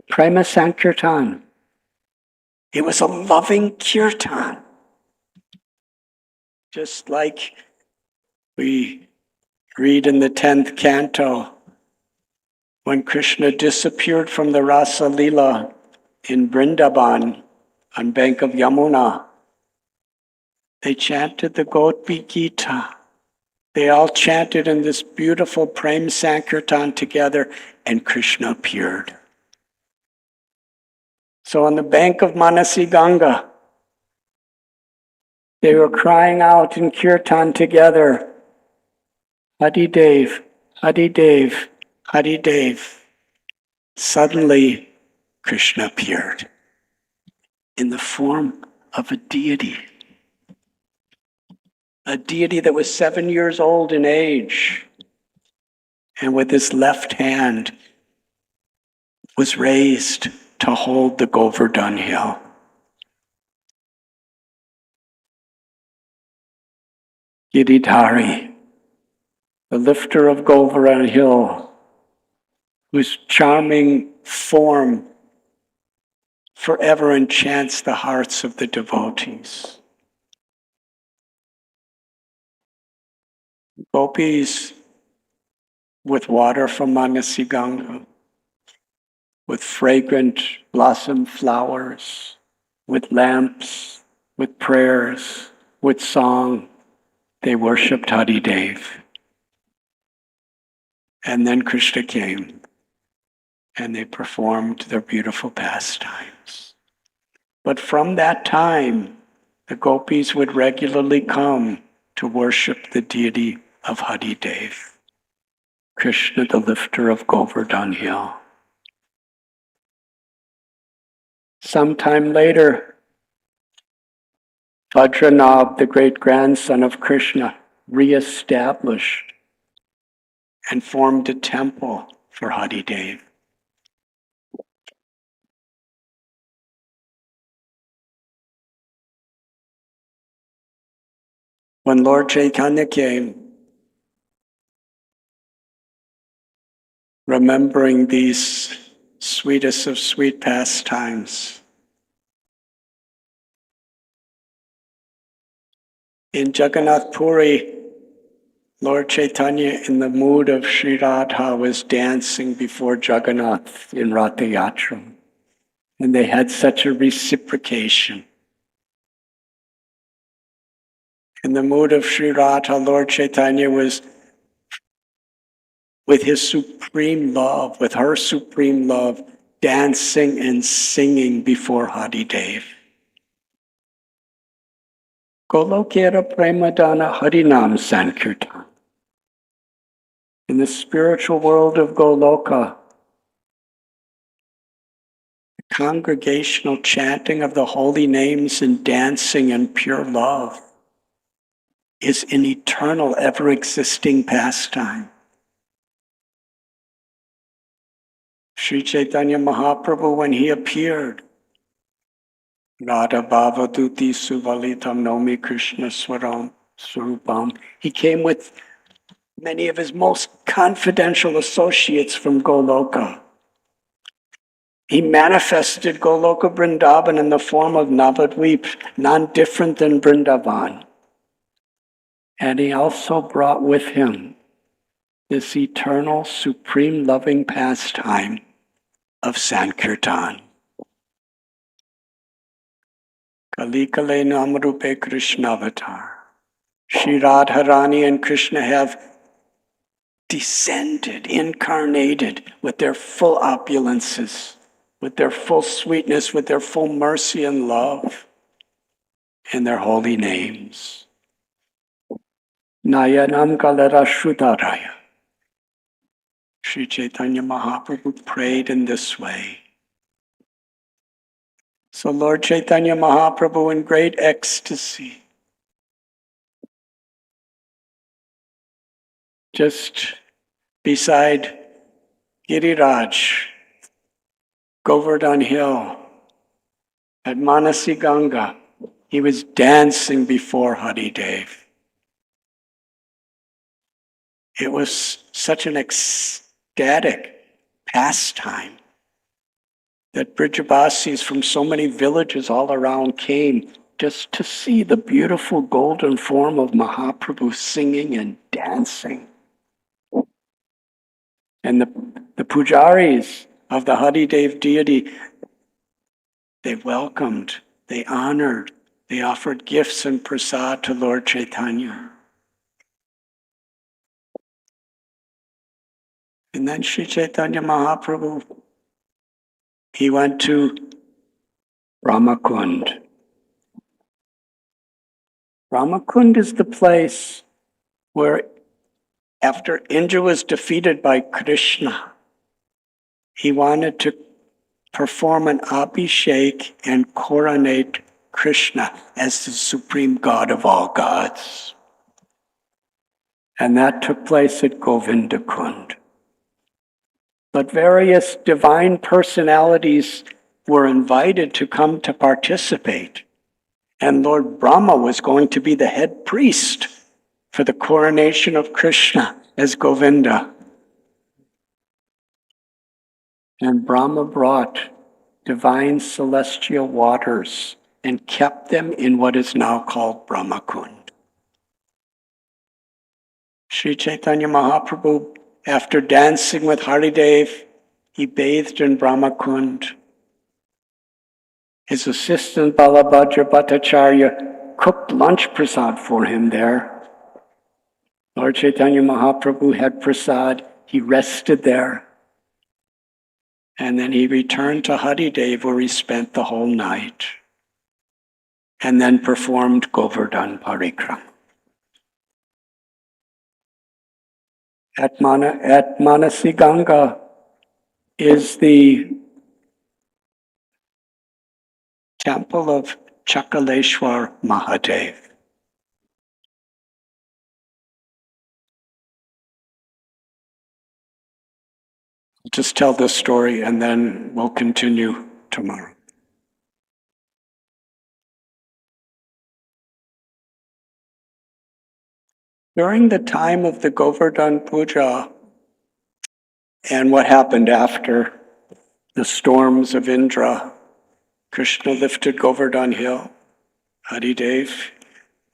Prema Sankirtan. It was a loving kirtan. Just like we read in the 10th canto, when Krishna disappeared from the Rasa Leela in Vrindavan on bank of Yamuna, they chanted the Gautami Gita. They all chanted in this beautiful Prem Sankirtan together, and Krishna appeared. So on the bank of Manasi Ganga, they were crying out in kirtan together, Haridev, Haridev, Haridev. Suddenly, Krishna appeared in the form of a deity that was 7 years old in age. And with his left hand, was raised to hold the Govardhan hill. Giridhari, the lifter of Govardhan hill, whose charming form forever enchants the hearts of the devotees. Gopis with water from Manasi Ganga, with fragrant blossom flowers, with lamps, with prayers, with song, they worshipped Haridev. And then Krishna came, and they performed their beautiful pastimes. But from that time, the gopis would regularly come to worship the deity of Haridev, Krishna, the lifter of Govardhan hill. Sometime later, Vajranabh, the great-grandson of Krishna, re-established and formed a temple for Haridev. When Lord Chaitanya came, remembering these sweetest of sweet pastimes, in Jagannath Puri, Lord Chaitanya, in the mood of Sri Radha, was dancing before Jagannath in Ratha Yatra. And they had such a reciprocation. In the mood of Sri Radha, Lord Chaitanya was, with his supreme love, with her supreme love, dancing and singing before Haridev. Golokera Premadana Harinam Sankirtan. In the spiritual world of Goloka, the congregational chanting of the holy names and dancing in pure love is an eternal, ever-existing pastime. Sri Chaitanya Mahaprabhu, when he appeared, Radha Bhavaduti Suvalitam Nomi Krishna Swaram Swarupam, he came with many of his most confidential associates from Goloka. He manifested Goloka Vrindavan in the form of Navadvip, none different than Vrindavan. And he also brought with him this eternal, supreme loving pastime of Sankirtan. Kali Kale Namrupe Krishna Avatar. Shri Radharani and Krishna have descended, incarnated with their full opulences, with their full sweetness, with their full mercy and love, in their holy names. Nayanam Kalara Shudaraya. Sri Chaitanya Mahaprabhu prayed in this way. So Lord Chaitanya Mahaprabhu, in great ecstasy, just beside Giriraj, Govardhan Hill, at Manasi Ganga, he was dancing before Haridev. It was such an ecstatic pastime that Brijabasis from so many villages all around came just to see the beautiful golden form of Mahaprabhu singing and dancing. And the pujaris of the Haridev deity, they welcomed, they honored, they offered gifts and prasad to Lord Chaitanya. And then Sri Chaitanya Mahaprabhu, he went to Ramakund. Ramakund is the place where, after Indra was defeated by Krishna, he wanted to perform an abhishek and coronate Krishna as the supreme god of all gods. And that took place at Govindakund. But various divine personalities were invited to come to participate. And Lord Brahma was going to be the head priest for the coronation of Krishna as Govinda. And Brahma brought divine celestial waters and kept them in what is now called Brahma Kund. Sri Chaitanya Mahaprabhu, after dancing with Haridev, he bathed in Brahma Kund. His assistant Balabhadra Bhattacharya cooked lunch prasad for him there. Lord Chaitanya Mahaprabhu had prasad. He rested there. And then he returned to Haridev, where he spent the whole night. And then performed Govardhan Parikrama. At Manasi Ganga is the temple of Chakaleshwar Mahadev. I'll just tell this story and then we'll continue tomorrow. During the time of the Govardhan Puja and what happened after the storms of Indra, Krishna lifted Govardhan Hill, Haridev,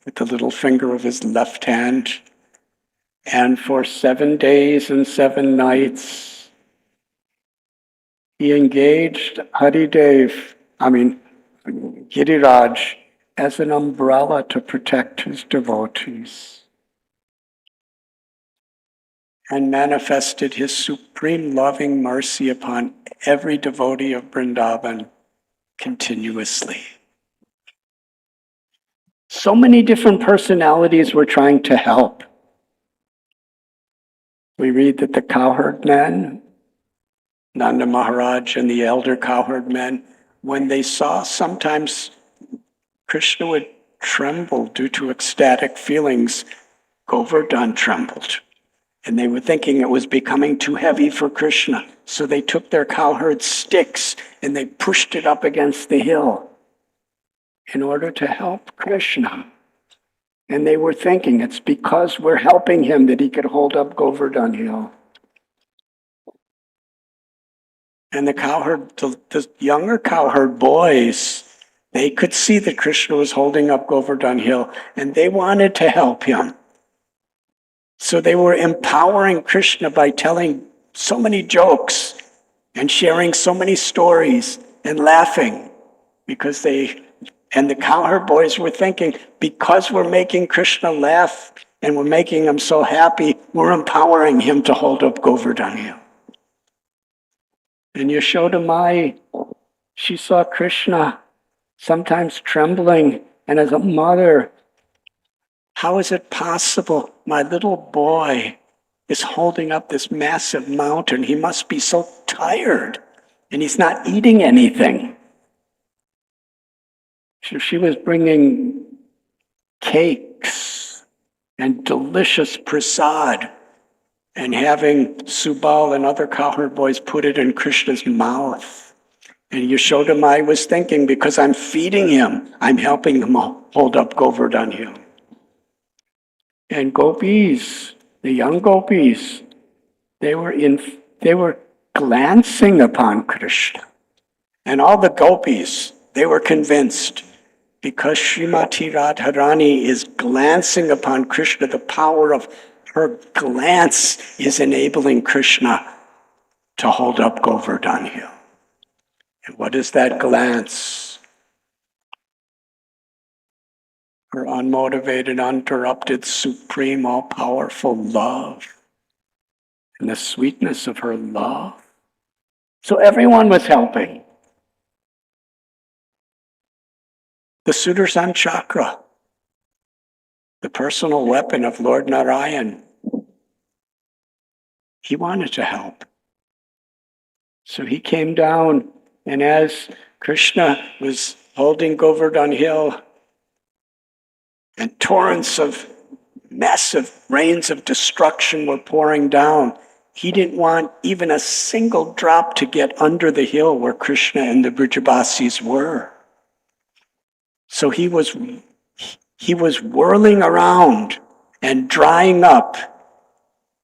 with the little finger of his left hand, and for 7 days and 7 nights, he engaged Giriraj, as an umbrella to protect his devotees, and manifested his supreme loving mercy upon every devotee of Vrindavan continuously. So many different personalities were trying to help. We read that the cowherd men, Nanda Maharaj and the elder cowherd men, when they saw sometimes Krishna would tremble due to ecstatic feelings, Govardhan trembled. And they were thinking it was becoming too heavy for Krishna. So they took their cowherd sticks and they pushed it up against the hill in order to help Krishna. And they were thinking it's because we're helping him that he could hold up Govardhan Hill. And the younger cowherd boys, they could see that Krishna was holding up Govardhan Hill and they wanted to help him. So they were empowering Krishna by telling so many jokes and sharing so many stories and laughing and the cowherd boys were thinking, because we're making Krishna laugh and we're making him so happy, we're empowering him to hold up Govardhan Hill. And Yashoda Mai, she saw Krishna sometimes trembling, and as a mother, how is it possible? My little boy is holding up this massive mountain. He must be so tired, and he's not eating anything. So she was bringing cakes and delicious prasad and having Subal and other cowherd boys put it in Krishna's mouth. And Yashoda Mai was thinking, because I'm feeding him, I'm helping him hold up Govardhan Hill. And gopis, the young gopis, they were glancing upon Krishna. And all the gopis, they were convinced, because Srimati Radharani is glancing upon Krishna, the power of her glance is enabling Krishna to hold up Govardhan Hill. And what is that glance? Her unmotivated, uninterrupted, supreme, all-powerful love. And the sweetness of her love. So everyone was helping. The Sudarshan Chakra, the personal weapon of Lord Narayan, he wanted to help. So he came down, and as Krishna was holding Govardhan Hill, and torrents of massive rains of destruction were pouring down, He didn't want even a single drop to get under the hill where Krishna and the Brijabasis were. So he was whirling around and drying up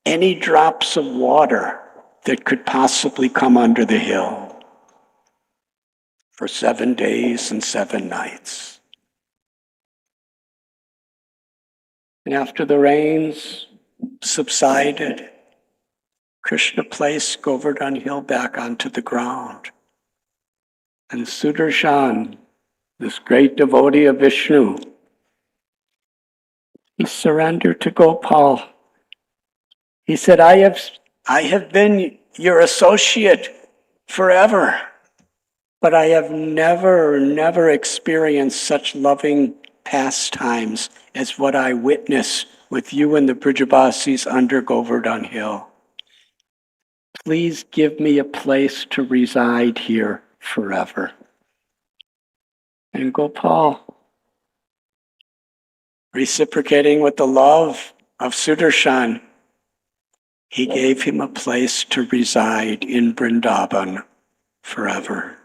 any drops of water that could possibly come under the hill for 7 days and 7 nights. And after the rains subsided, Krishna placed Govardhan Hill back onto the ground. And Sudarshan, this great devotee of Vishnu, he surrendered to Gopal. He said, I have been your associate forever, but I have never experienced such loving pastimes as what I witnessed with you and the Brijabasis under Govardhan Hill. Please give me a place to reside here forever. And Gopal, reciprocating with the love of Sudarshan, he gave him a place to reside in Vrindavan forever.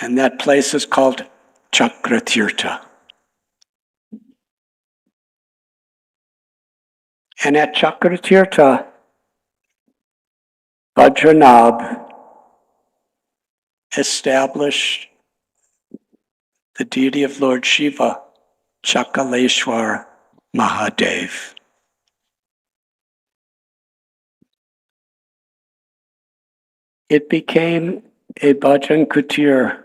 And that place is called Chakratirtha. And at Chakratirtha, Vajranabh established the deity of Lord Shiva, Chakaleshwar Mahadev. It became a bhajan kutir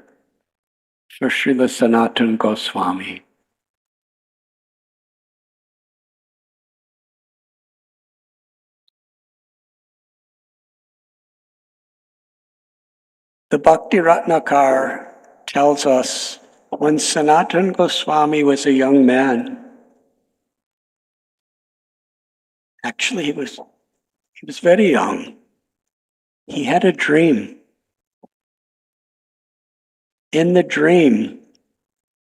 for Srila Sanatan Goswami. The Bhakti Ratnakar tells us when Sanatan Goswami was a young man, actually he was very young, he had a dream. In the dream,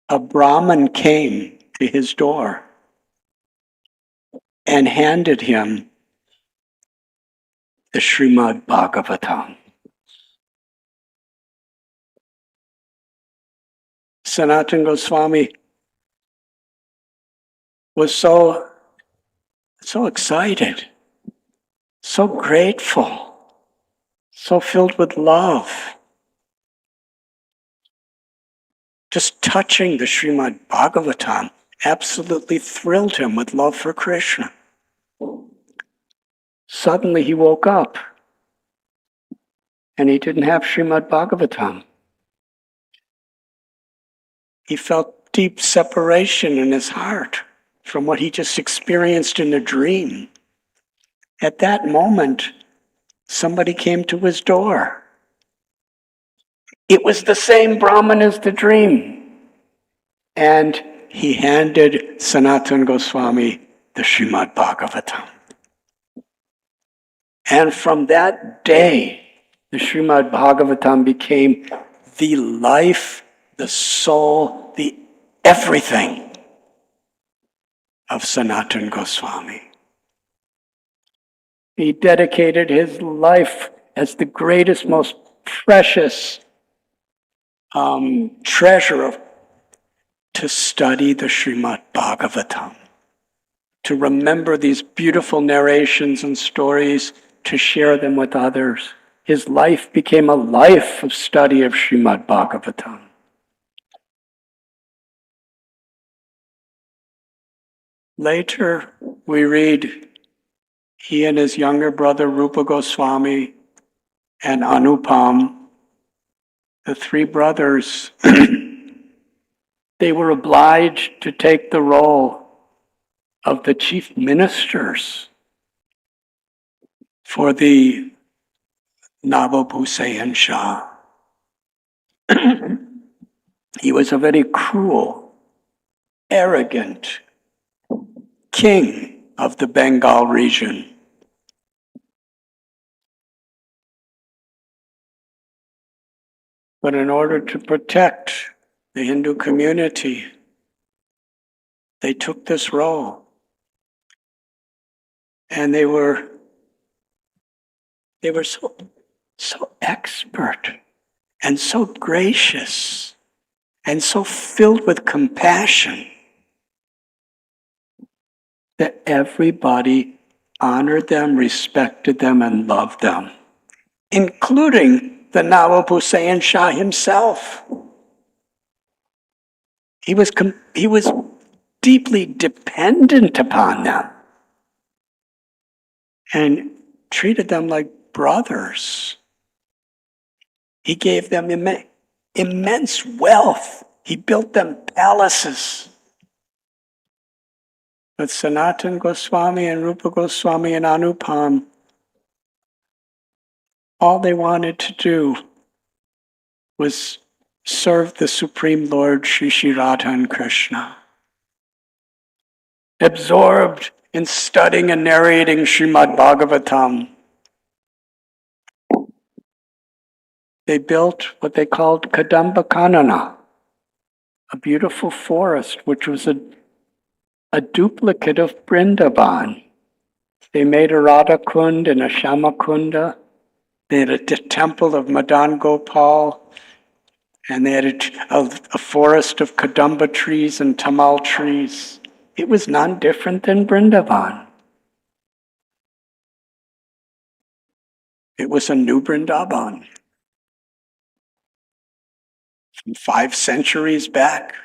a Brahmin came to his door and handed him the Srimad Bhagavatam. Sanatan Goswami was so excited, so grateful, so filled with love. Just touching the Srimad Bhagavatam absolutely thrilled him with love for Krishna. Suddenly he woke up and he didn't have Srimad Bhagavatam. He felt deep separation in his heart from what he just experienced in a dream. At that moment, somebody came to his door. It was the same Brahman as the dream. And he handed Sanatan Goswami the Srimad Bhagavatam. And from that day, the Srimad Bhagavatam became the life, the soul, the everything of Sanatan Goswami. He dedicated his life as the greatest, most precious treasure to study the Srimad Bhagavatam, to remember these beautiful narrations and stories, to share them with others. His life became a life of study of Srimad Bhagavatam. Later, we read he and his younger brother Rupa Goswami and Anupam, the 3 brothers, they were obliged to take the role of the chief ministers for the Nawab Hussain Shah. He was a very cruel, arrogant king of the Bengal region. But in order to protect the Hindu community, they took this role. And they were They were so expert and so gracious and so filled with compassion that everybody honored them, respected them, and loved them, including the Nawab Hussain Shah himself. He was deeply dependent upon them and treated them like brothers. He gave them immense wealth. He built them palaces. But Sanatan Goswami and Rupa Goswami and Anupam, all they wanted to do was serve the Supreme Lord Shri Radha and Krishna. Absorbed in studying and narrating Srimad Bhagavatam, they built what they called Kadamba Kanana, a beautiful forest which was a duplicate of Vrindavan. They made a Radha Kund and a Shama Kunda. They had a temple of Madan Gopal, and they had a forest of Kadamba trees and Tamal trees. It was none different than Vrindavan. It was a new Vrindavan from 5 centuries back.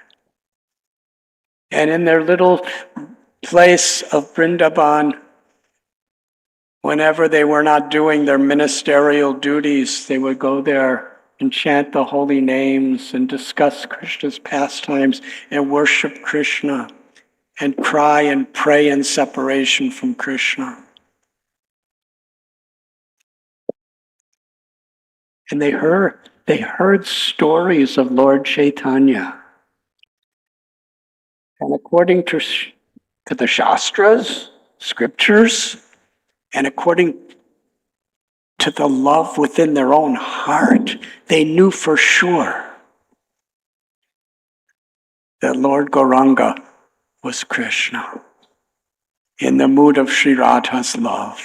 And in their little place of Vrindavan, whenever they were not doing their ministerial duties, they would go there and chant the holy names and discuss Krishna's pastimes and worship Krishna and cry and pray in separation from Krishna. And they heard stories of Lord Chaitanya. And according to the Shastras, scriptures, and according to the love within their own heart, they knew for sure that Lord Gauranga was Krishna in the mood of Sri Radha's love.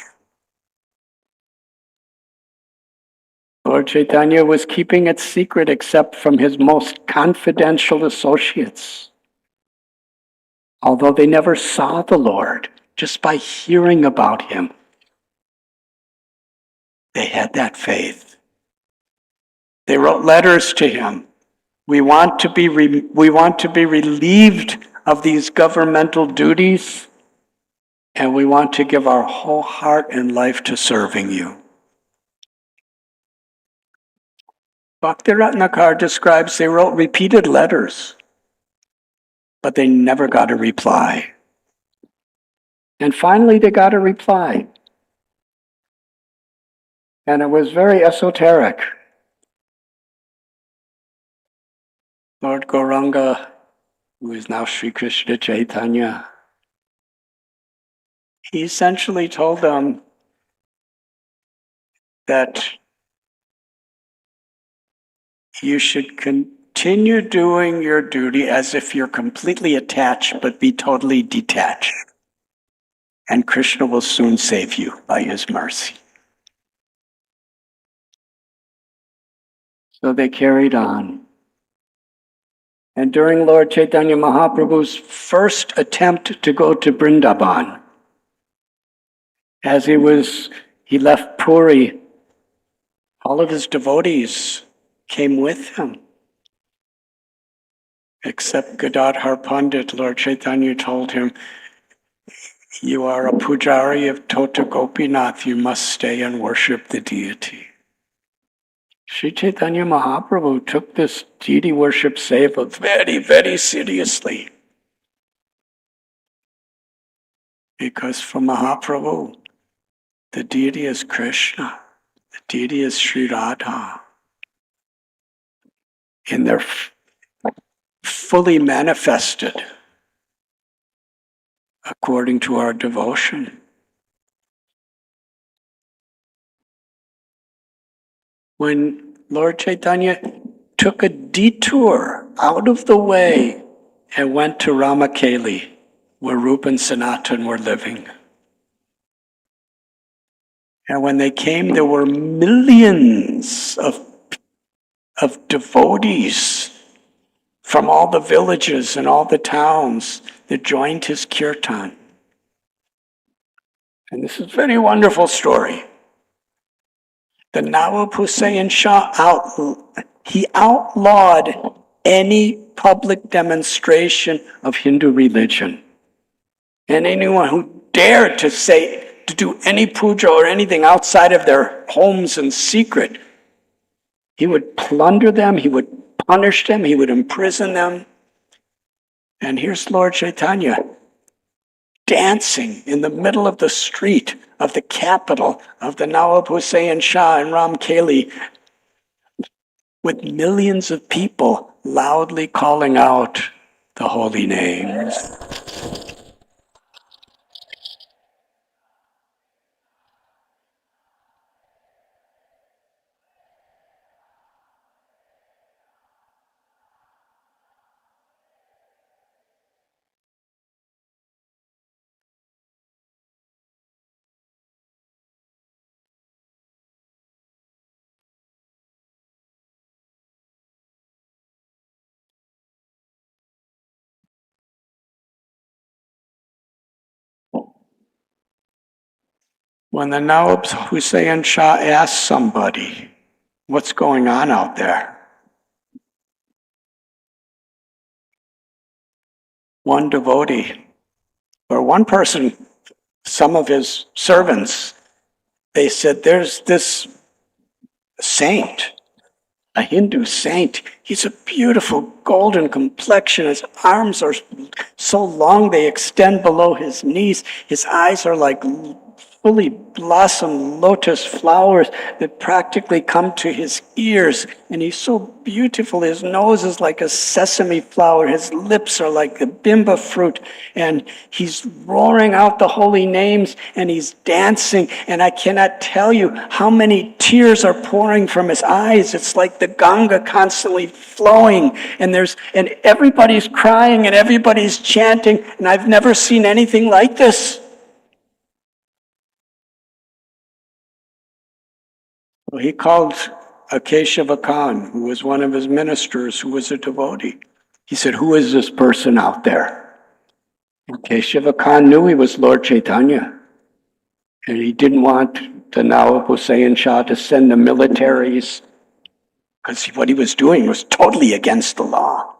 Lord Chaitanya was keeping it secret except from his most confidential associates. Although they never saw the Lord, just by hearing about him, they had that faith. They wrote letters to him. We want to be relieved of these governmental duties, and we want to give our whole heart and life to serving you. Bhakti Ratnakar describes they wrote repeated letters, but they never got a reply. And finally they got a reply. And it was very esoteric. Lord Gauranga, who is now Sri Krishna Chaitanya, he essentially told them that you should continue doing your duty as if you're completely attached, but be totally detached. And Krishna will soon save you by his mercy. So they carried on. And during Lord Chaitanya Mahaprabhu's first attempt to go to Vrindavan, as he left Puri, all of his devotees came with him. Except Gadadhar Pandit, Lord Chaitanya told him, you are a pujari of Tota Gopinath, you must stay and worship the deity. Sri Chaitanya Mahaprabhu took this deity worship seva very, very seriously. Because for Mahaprabhu, the deity is Krishna, the deity is Sri Radha. And they're fully manifested according to our devotion. When Lord Chaitanya took a detour out of the way and went to Ramakeli, where Rupa and Sanatan were living, And when they came, there were millions of devotees from all the villages and all the towns that joined his kirtan. And this is a very wonderful story. The Nawab Hussain Shah outlawed any public demonstration of Hindu religion. And anyone who dared to do any puja or anything outside of their homes in secret, he would plunder them, he would punish them, he would imprison them. And here's Lord Chaitanya dancing in the middle of the street of the capital of the Nawab Hussain Shah in Ramkeli, with millions of people loudly calling out the holy names. When the Nawab Hussain Shah asked somebody, what's going on out there? One devotee, or one person, some of his servants, they said, there's this saint, a Hindu saint. He's a beautiful golden complexion. His arms are so long they extend below his knees. His eyes are like fully blossomed lotus flowers that practically come to his ears. And he's so beautiful. His nose is like a sesame flower. His lips are like a bimba fruit. And he's roaring out the holy names and he's dancing. And I cannot tell you how many tears are pouring from his eyes. It's like the Ganga constantly flowing. And everybody's crying and everybody's chanting. And I've never seen anything like this. Well, he called a Keshava Khan, who was one of his ministers, who was a devotee. He said, who is this person out there? And Keshava Khan knew he was Lord Chaitanya. And he didn't want the Nawab Hussain Shah to send the militaries, because what he was doing was totally against the law.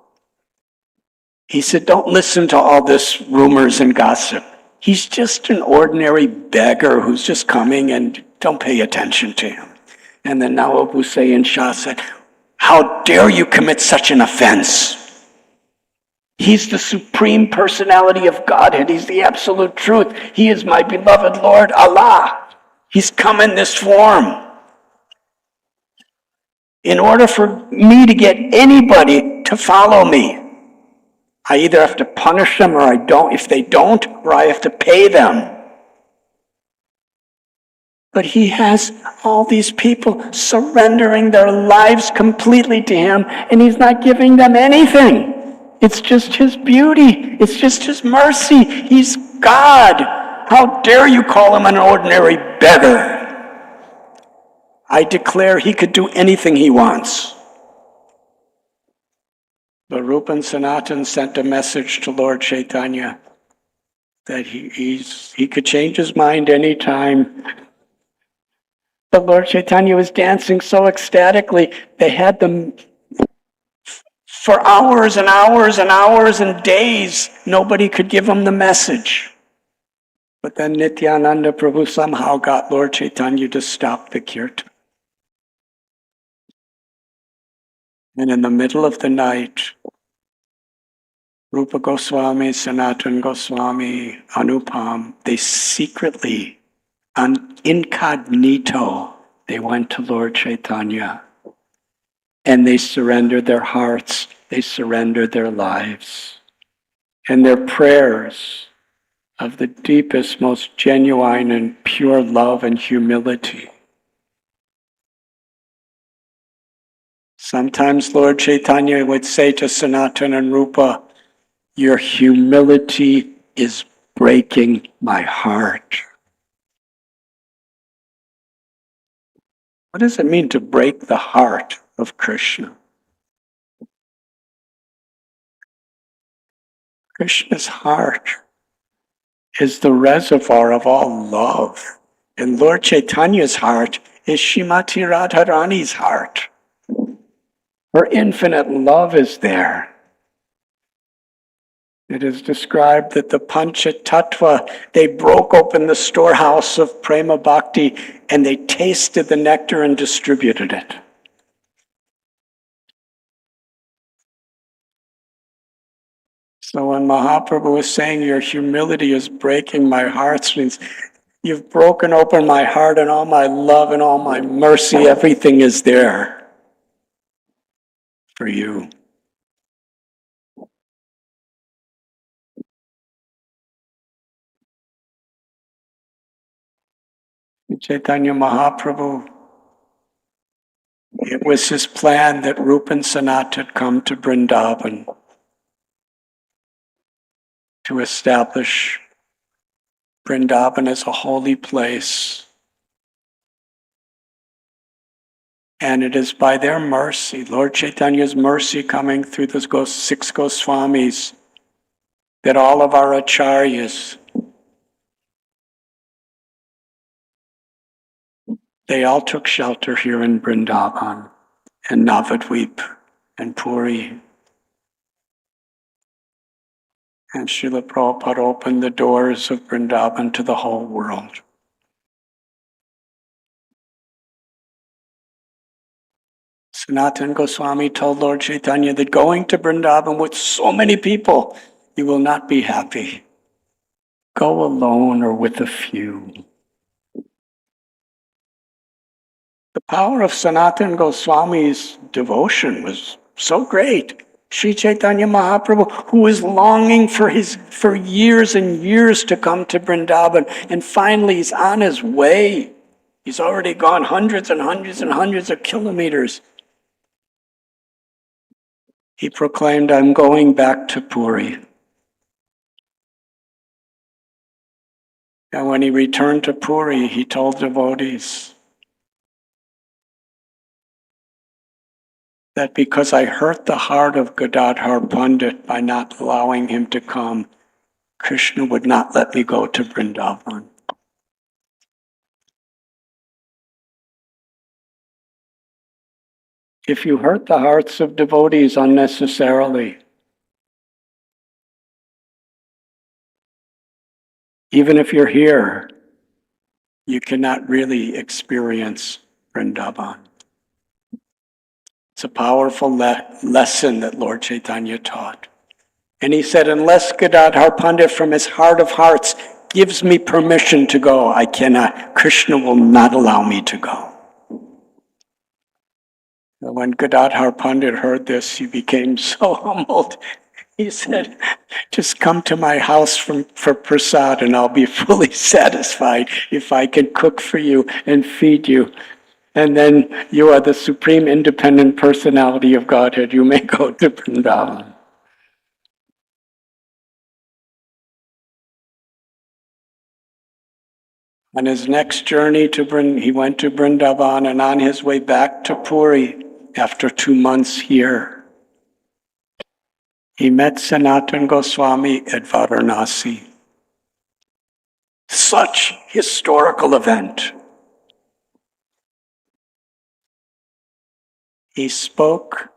He said, don't listen to all this rumors and gossip. He's just an ordinary beggar who's just coming, and don't pay attention to him. And the Nawab Hussain Shah said, how dare you commit such an offense? He's the supreme personality of Godhead. He's the absolute truth. He is my beloved Lord Allah. He's come in this form. In order for me to get anybody to follow me, I either have to punish them or I don't. If they don't, or I have to pay them. But he has all these people surrendering their lives completely to him, and he's not giving them anything. It's just his beauty. It's just his mercy. He's God. How dare you call him an ordinary beggar? I declare he could do anything he wants. But Rupa and Sanatan sent a message to Lord Chaitanya that he could change his mind anytime. But Lord Chaitanya was dancing so ecstatically, they had them for hours and hours and hours and days. Nobody could give him the message. But then Nityananda Prabhu somehow got Lord Chaitanya to stop the kirtan. And in the middle of the night, Rupa Goswami, Sanatan Goswami, Anupam, they secretly, incognito, they went to Lord Chaitanya and they surrendered their hearts, they surrendered their lives, and their prayers of the deepest, most genuine and pure love and humility. Sometimes Lord Chaitanya would say to Sanatan and Rupa, your humility is breaking my heart. What does it mean to break the heart of Krishna? Krishna's heart is the reservoir of all love. And Lord Chaitanya's heart is Srimati Radharani's heart. Her infinite love is there. It is described that the Pancha Tattva, they broke open the storehouse of Prema Bhakti and they tasted the nectar and distributed it. So when Mahaprabhu was saying, your humility is breaking my heart, means you've broken open my heart and all my love and all my mercy, everything is there for you. Chaitanya Mahaprabhu, it was his plan that Rupa and Sanat come to Vrindavan to establish Vrindavan as a holy place. And it is by their mercy, Lord Chaitanya's mercy coming through the 6 Goswamis, that all of our acharyas, they all took shelter here in Vrindavan, and Navadvip, and Puri. And Srila Prabhupada opened the doors of Vrindavan to the whole world. Sanatan Goswami told Lord Chaitanya that going to Vrindavan with so many people, you will not be happy. Go alone or with a few. The power of Sanatan Goswami's devotion was so great. Sri Chaitanya Mahaprabhu, who was longing for years and years to come to Vrindavan, and finally he's on his way. He's already gone hundreds and hundreds and hundreds of kilometers. He proclaimed, I'm going back to Puri. And when he returned to Puri, he told devotees that because I hurt the heart of Gadadhar Pandit by not allowing him to come, Krishna would not let me go to Vrindavan. If you hurt the hearts of devotees unnecessarily, even if you're here, you cannot really experience Vrindavan. It's a powerful lesson that Lord Chaitanya taught. And he said, unless Gadadhar Pandit from his heart of hearts gives me permission to go, I cannot. Krishna will not allow me to go. When Gadadhar Pandit heard this, he became so humbled. He said, just come to my house for prasad and I'll be fully satisfied if I can cook for you and feed you. And then you are the supreme independent personality of Godhead. You may go to Vrindavan. On his next journey he went to Vrindavan, and on his way back to Puri, after 2 months here, he met Sanatan Goswami at Varanasi. Such historical event. He spoke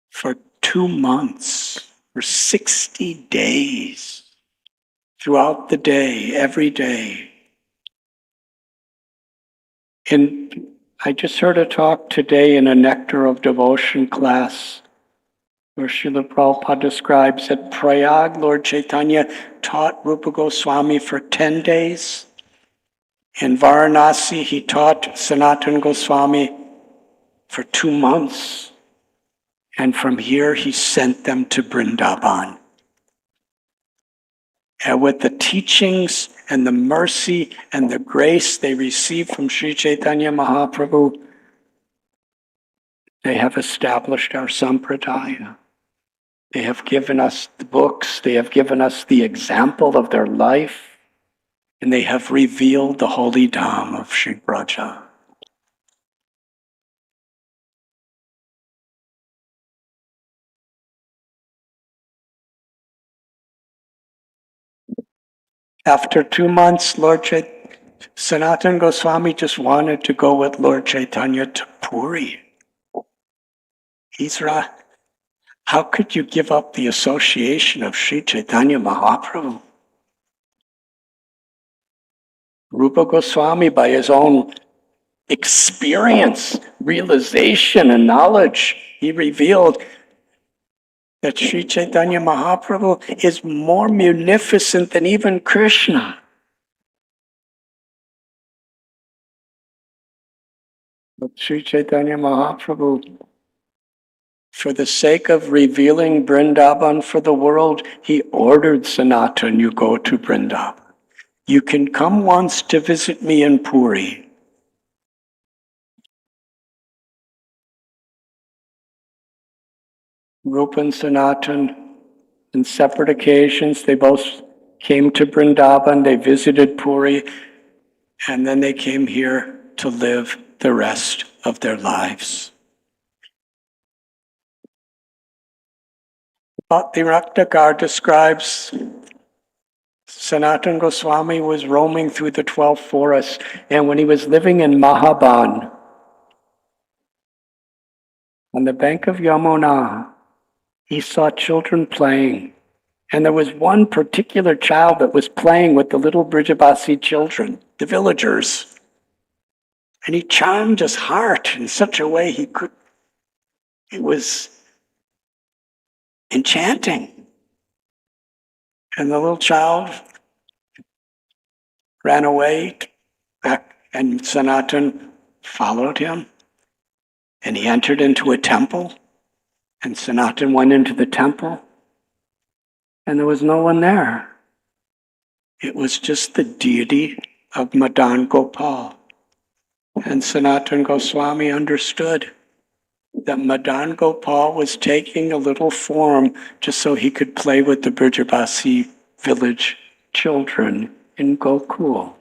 for 2 months, for 60 days, throughout the day, every day. And I just heard a talk today in a Nectar of Devotion class where Srila Prabhupada describes that Prayag, Lord Chaitanya taught Rupa Goswami for 10 days. In Varanasi, he taught Sanatan Goswami for 2 months. And from here, he sent them to Vrindavan. And with the teachings and the mercy and the grace they received from Sri Chaitanya Mahaprabhu, they have established our sampradaya. They have given us the books, they have given us the example of their life, and they have revealed the holy Dham of Sri Braja. After 2 months, Sanatan Goswami just wanted to go with Lord Chaitanya to Puri. How could you give up the association of Sri Chaitanya Mahaprabhu? Rupa Goswami, by his own experience, realization, and knowledge, he revealed that Sri Chaitanya Mahaprabhu is more munificent than even Krishna. But Sri Chaitanya Mahaprabhu, for the sake of revealing Vrindavan for the world, he ordered Sanatan, you go to Vrindavan. You can come once to visit me in Puri. Rupa and Sanatan, on separate occasions, they both came to Vrindavan, they visited Puri, and then they came here to live the rest of their lives. Bhakti Raktakar describes Sanatan Goswami was roaming through the 12 forests, and when he was living in Mahaban, on the bank of Yamuna, he saw children playing. And there was one particular child that was playing with the little Brijavasi children, the villagers. And he charmed his heart in such a way it was enchanting. And the little child ran away back, and Sanatan followed him. And he entered into a temple, and Sanatan went into the temple, and there was no one there. It was just the deity of Madan Gopal. And Sanatan Goswami understood that Madan Gopal was taking a little form just so he could play with the Brijavasi village children in Gokul.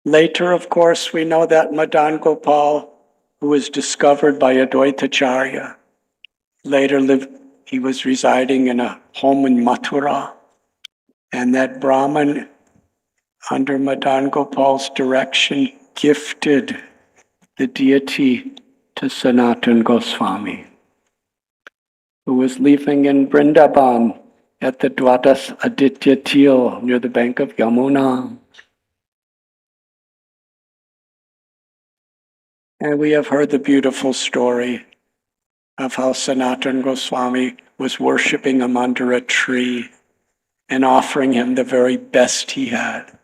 Later, of course, we know that Madan Gopal, who was discovered by Advaitacharya, he was residing in a home in Mathura, and that Brahman, under Madan Gopal's direction, gifted the deity to Sanatan Goswami, who was living in Vrindavan at the Dwadas Aditya Til near the bank of Yamuna. And we have heard the beautiful story of how Sanatan Goswami was worshiping him under a tree and offering him the very best he had.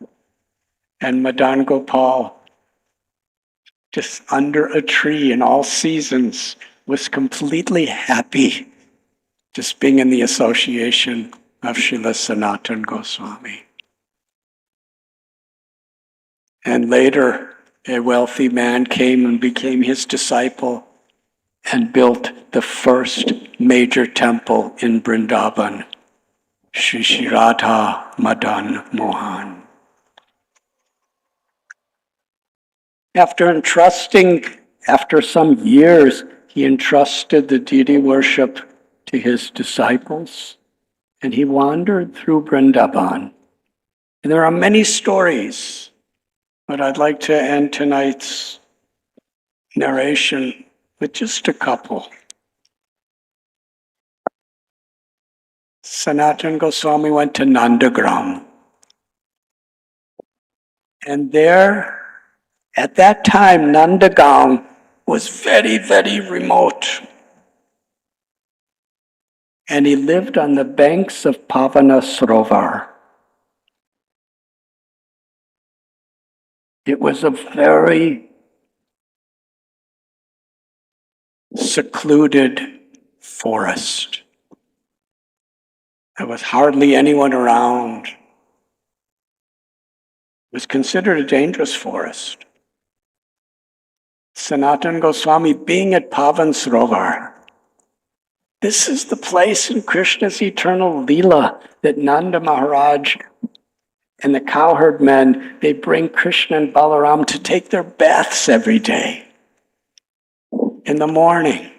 And Madan Gopal, just under a tree in all seasons, was completely happy just being in the association of Srila Sanatan Goswami. And later, a wealthy man came and became his disciple and built the first major temple in Vrindavan, Shri Radha Madan Mohan. After some years, he entrusted the deity worship to his disciples, and he wandered through Vrindavan. And there are many stories, but I'd like to end tonight's narration with just a couple. Sanatan Goswami went to Nandagram. And there, at that time, Nandagaon was very, very remote. And he lived on the banks of Pavana Sarovar. It was a very secluded forest. There was hardly anyone around. It was considered a dangerous forest. Sanatan Goswami, being at Pavan Sarovar, this is the place in Krishna's eternal Leela that Nanda Maharaj and the cowherd men, they bring Krishna and Balaram to take their baths every day in the morning.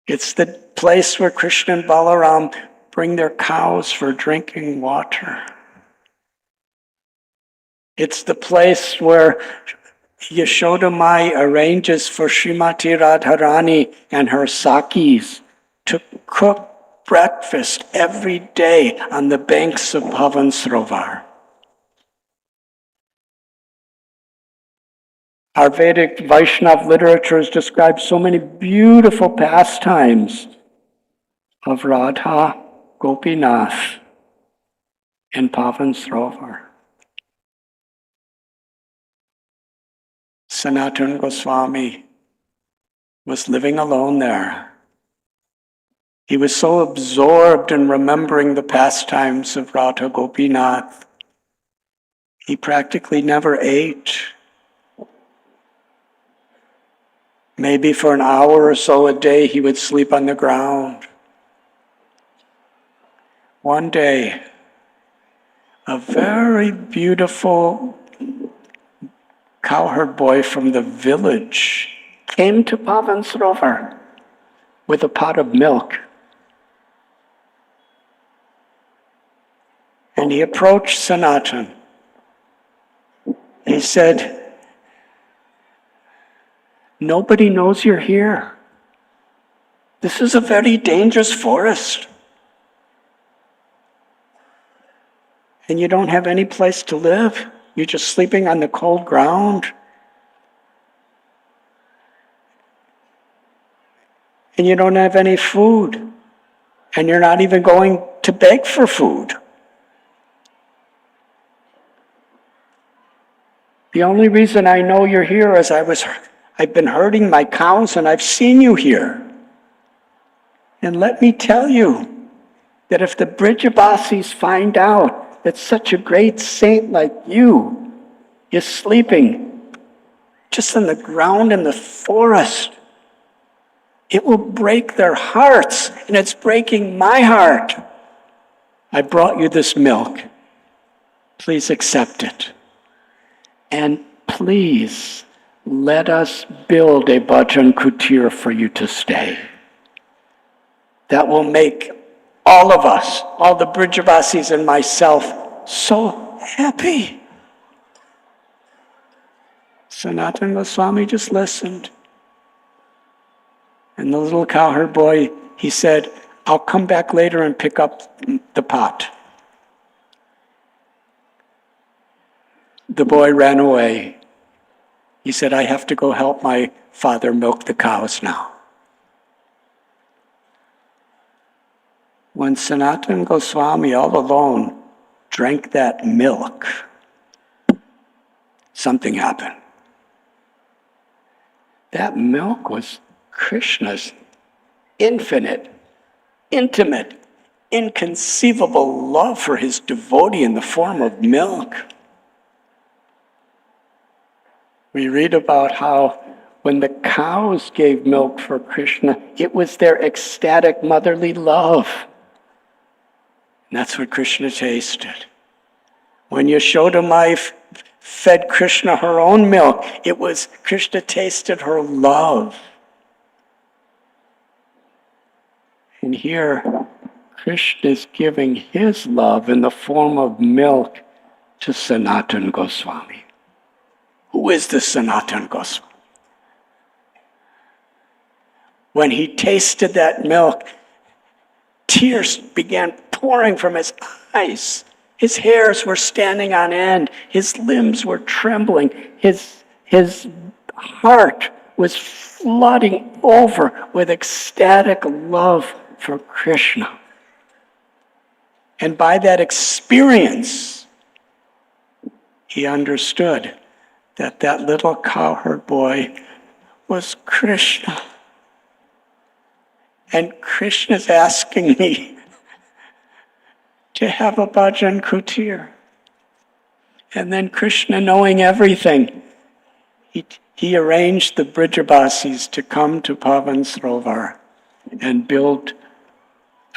It's the place where Krishna and Balaram bring their cows for drinking water. It's the place where Yashoda Mai arranges for Srimati Radharani and her Sakis to cook breakfast every day on the banks of Pavan Sarovar. Our Vedic Vaishnav literature has described so many beautiful pastimes of Radha, Gopinath, and Pavan Sarovar. Sanatan Goswami was living alone there. He was so absorbed in remembering the pastimes of Radha Gopinath, he practically never ate. Maybe for an hour or so a day he would sleep on the ground. One day, a very beautiful cowherd boy from the village came to Pavan Sarovar with a pot of milk. And he approached Sanatan. He said, "Nobody knows you're here. This is a very dangerous forest. And you don't have any place to live. You're just sleeping on the cold ground. And you don't have any food. And you're not even going to beg for food. The only reason I know you're here is I've been herding my cows and I've seen you here. And let me tell you that if the Brijabasis find out that such a great saint like you is sleeping just on the ground in the forest, it will break their hearts, and it's breaking my heart. I brought you this milk. Please accept it. And please let us build a bhajan kutir for you to stay. That will make all of us, all the Brijabasis and myself, so happy." Sanatan Goswami just listened. And the little cowherd boy, he said, "I'll come back later and pick up the pot." The boy ran away. He said, "I have to go help my father milk the cows now." When Sanatan Goswami, all alone, drank that milk, something happened. That milk was Krishna's infinite, intimate, inconceivable love for his devotee in the form of milk. We read about how when the cows gave milk for Krishna, it was their ecstatic motherly love. And that's what Krishna tasted. When Yashoda Mai fed Krishna her own milk, it was Krishna tasted her love. And here, Krishna is giving his love in the form of milk to Sanatan Goswami. Who is this Sanatan Goswami? When he tasted that milk, tears began pouring from his eyes. His hairs were standing on end. His limbs were trembling. His heart was flooding over with ecstatic love for Krishna. And by that experience, he understood that that little cowherd boy was Krishna. And Krishna's asking me to have a bhajan kutir. And then Krishna, knowing everything, he arranged the Brijabasis to come to Pavan Sarovar and build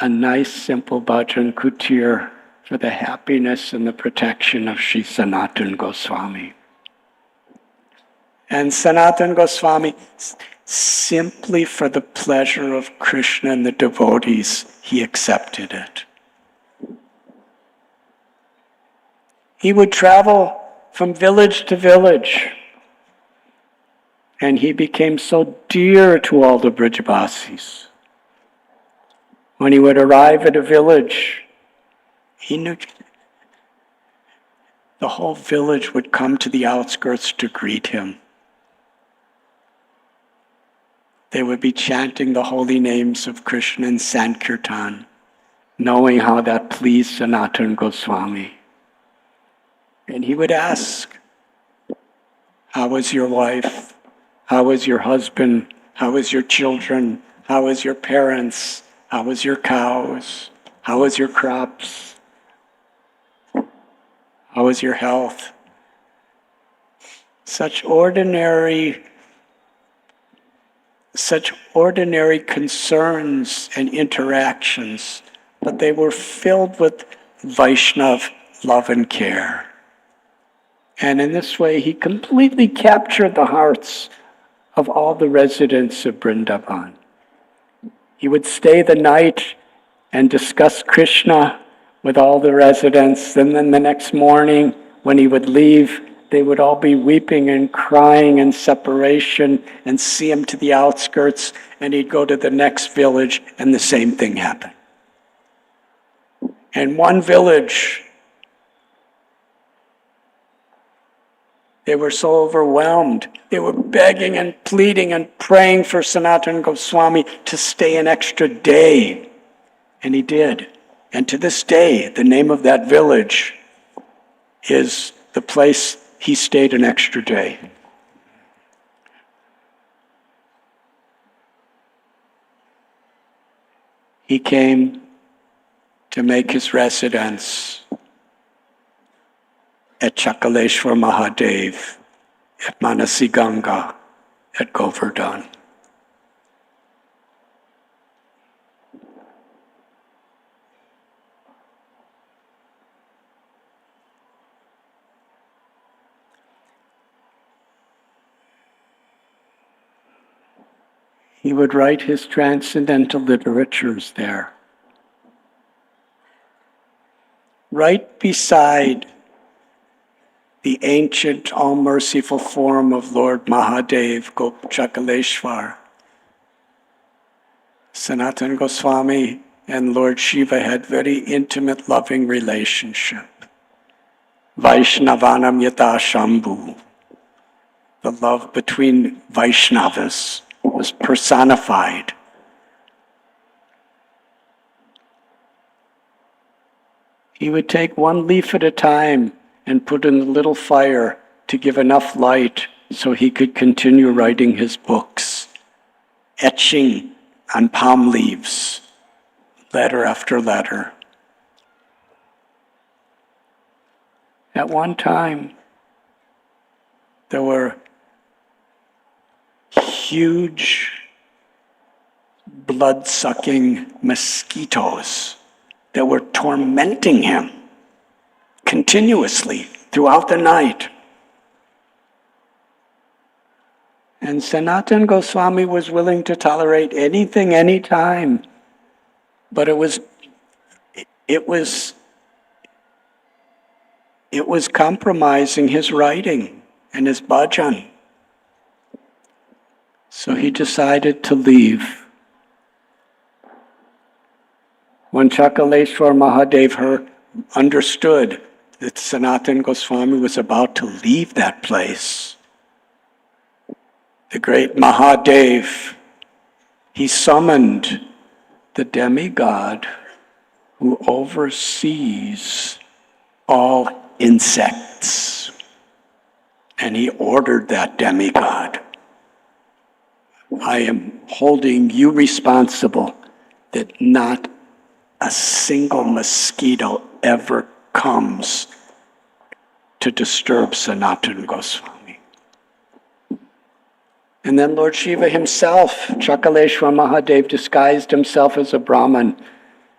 a nice, simple bhajan kutir for the happiness and the protection of Sri Sanatan Goswami. And Sanatan Goswami, simply for the pleasure of Krishna and the devotees, he accepted it. He would travel from village to village. And he became so dear to all the Brajavasis. When he would arrive at a village, he knew the whole village would come to the outskirts to greet him. They would be chanting the holy names of Krishna in Sankirtan, knowing how that pleased Sanatan Goswami. And he would ask, how is your wife? How is your husband? How is your children? How is your parents? How is your cows? How is your crops? How is your health? Such ordinary concerns and interactions, but they were filled with Vaishnav love and care. And in this way, he completely captured the hearts of all the residents of Vrindavan. He would stay the night and discuss Krishna with all the residents, and then the next morning, when he would leave, they would all be weeping and crying in separation and see him to the outskirts, and he'd go to the next village, and the same thing happened. And one village, they were so overwhelmed. They were begging and pleading and praying for Sanatan Goswami to stay an extra day. And he did. And to this day, the name of that village is the place he stayed an extra day. He came to make his residence at Chakaleshwar Mahadev, at Manasi Ganga, at Govardhan. He would write his transcendental literatures there. Right beside the ancient, all-merciful form of Lord Mahadev, Chakaleshwar, Sanatan Goswami and Lord Shiva had very intimate, loving relationship. Vaishnavanam yata Shambhu. The love between Vaishnavas was personified. He would take one leaf at a time and put in a little fire to give enough light so he could continue writing his books, etching on palm leaves, letter after letter. At one time, there were huge blood-sucking mosquitoes that were tormenting him continuously throughout the night. And Sanatan Goswami was willing to tolerate anything, anytime, but it was compromising his writing and his bhajan. So he decided to leave. When Chakaleshwar Mahadev understood that Sanatan Goswami was about to leave that place, the great Mahadev, he summoned the demigod who oversees all insects. And he ordered that demigod, I am holding you responsible that not a single mosquito ever comes to disturb Sanatan Goswami. And then Lord Shiva himself, Chakaleshwar Mahadev, disguised himself as a Brahmin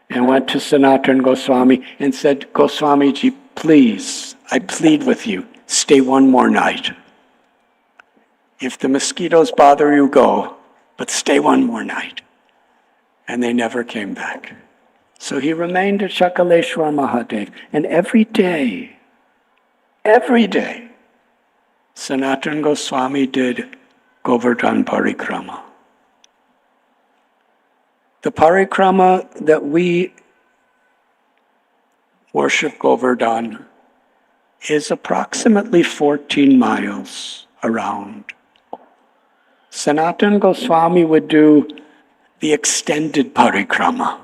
and went to Sanatan Goswami and said, Goswamiji, please, I plead with you, stay one more night. If the mosquitoes bother you, go, but stay one more night. And they never came back. So he remained at Chakaleshwar Mahadev, and every day Every day, Sanatan Goswami did Govardhan Parikrama. The Parikrama that we worship Govardhan is approximately 14 miles around. Sanatan Goswami would do the extended Parikrama,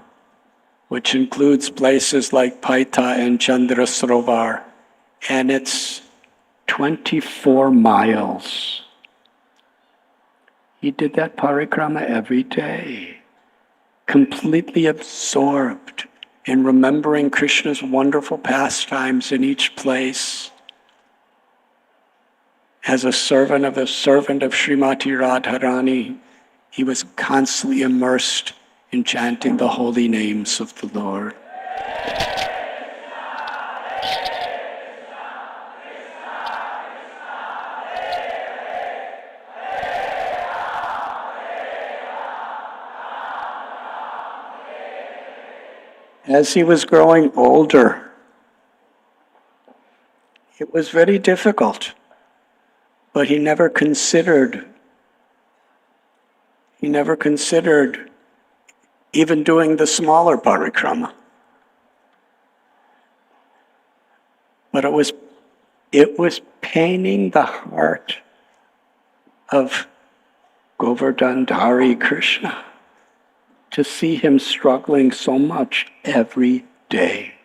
which includes places like Paita and Chandrasrovar, and it's 24 miles. He did that Parikrama every day, completely absorbed in remembering Krishna's wonderful pastimes in each place. As a servant of Srimati Radharani, he was constantly immersed in chanting the holy names of the Lord. As he was growing older, it was very difficult, but he never considered even doing the smaller parikrama. But it was paining the heart of Govardhandhari Krishna to see him struggling so much every day.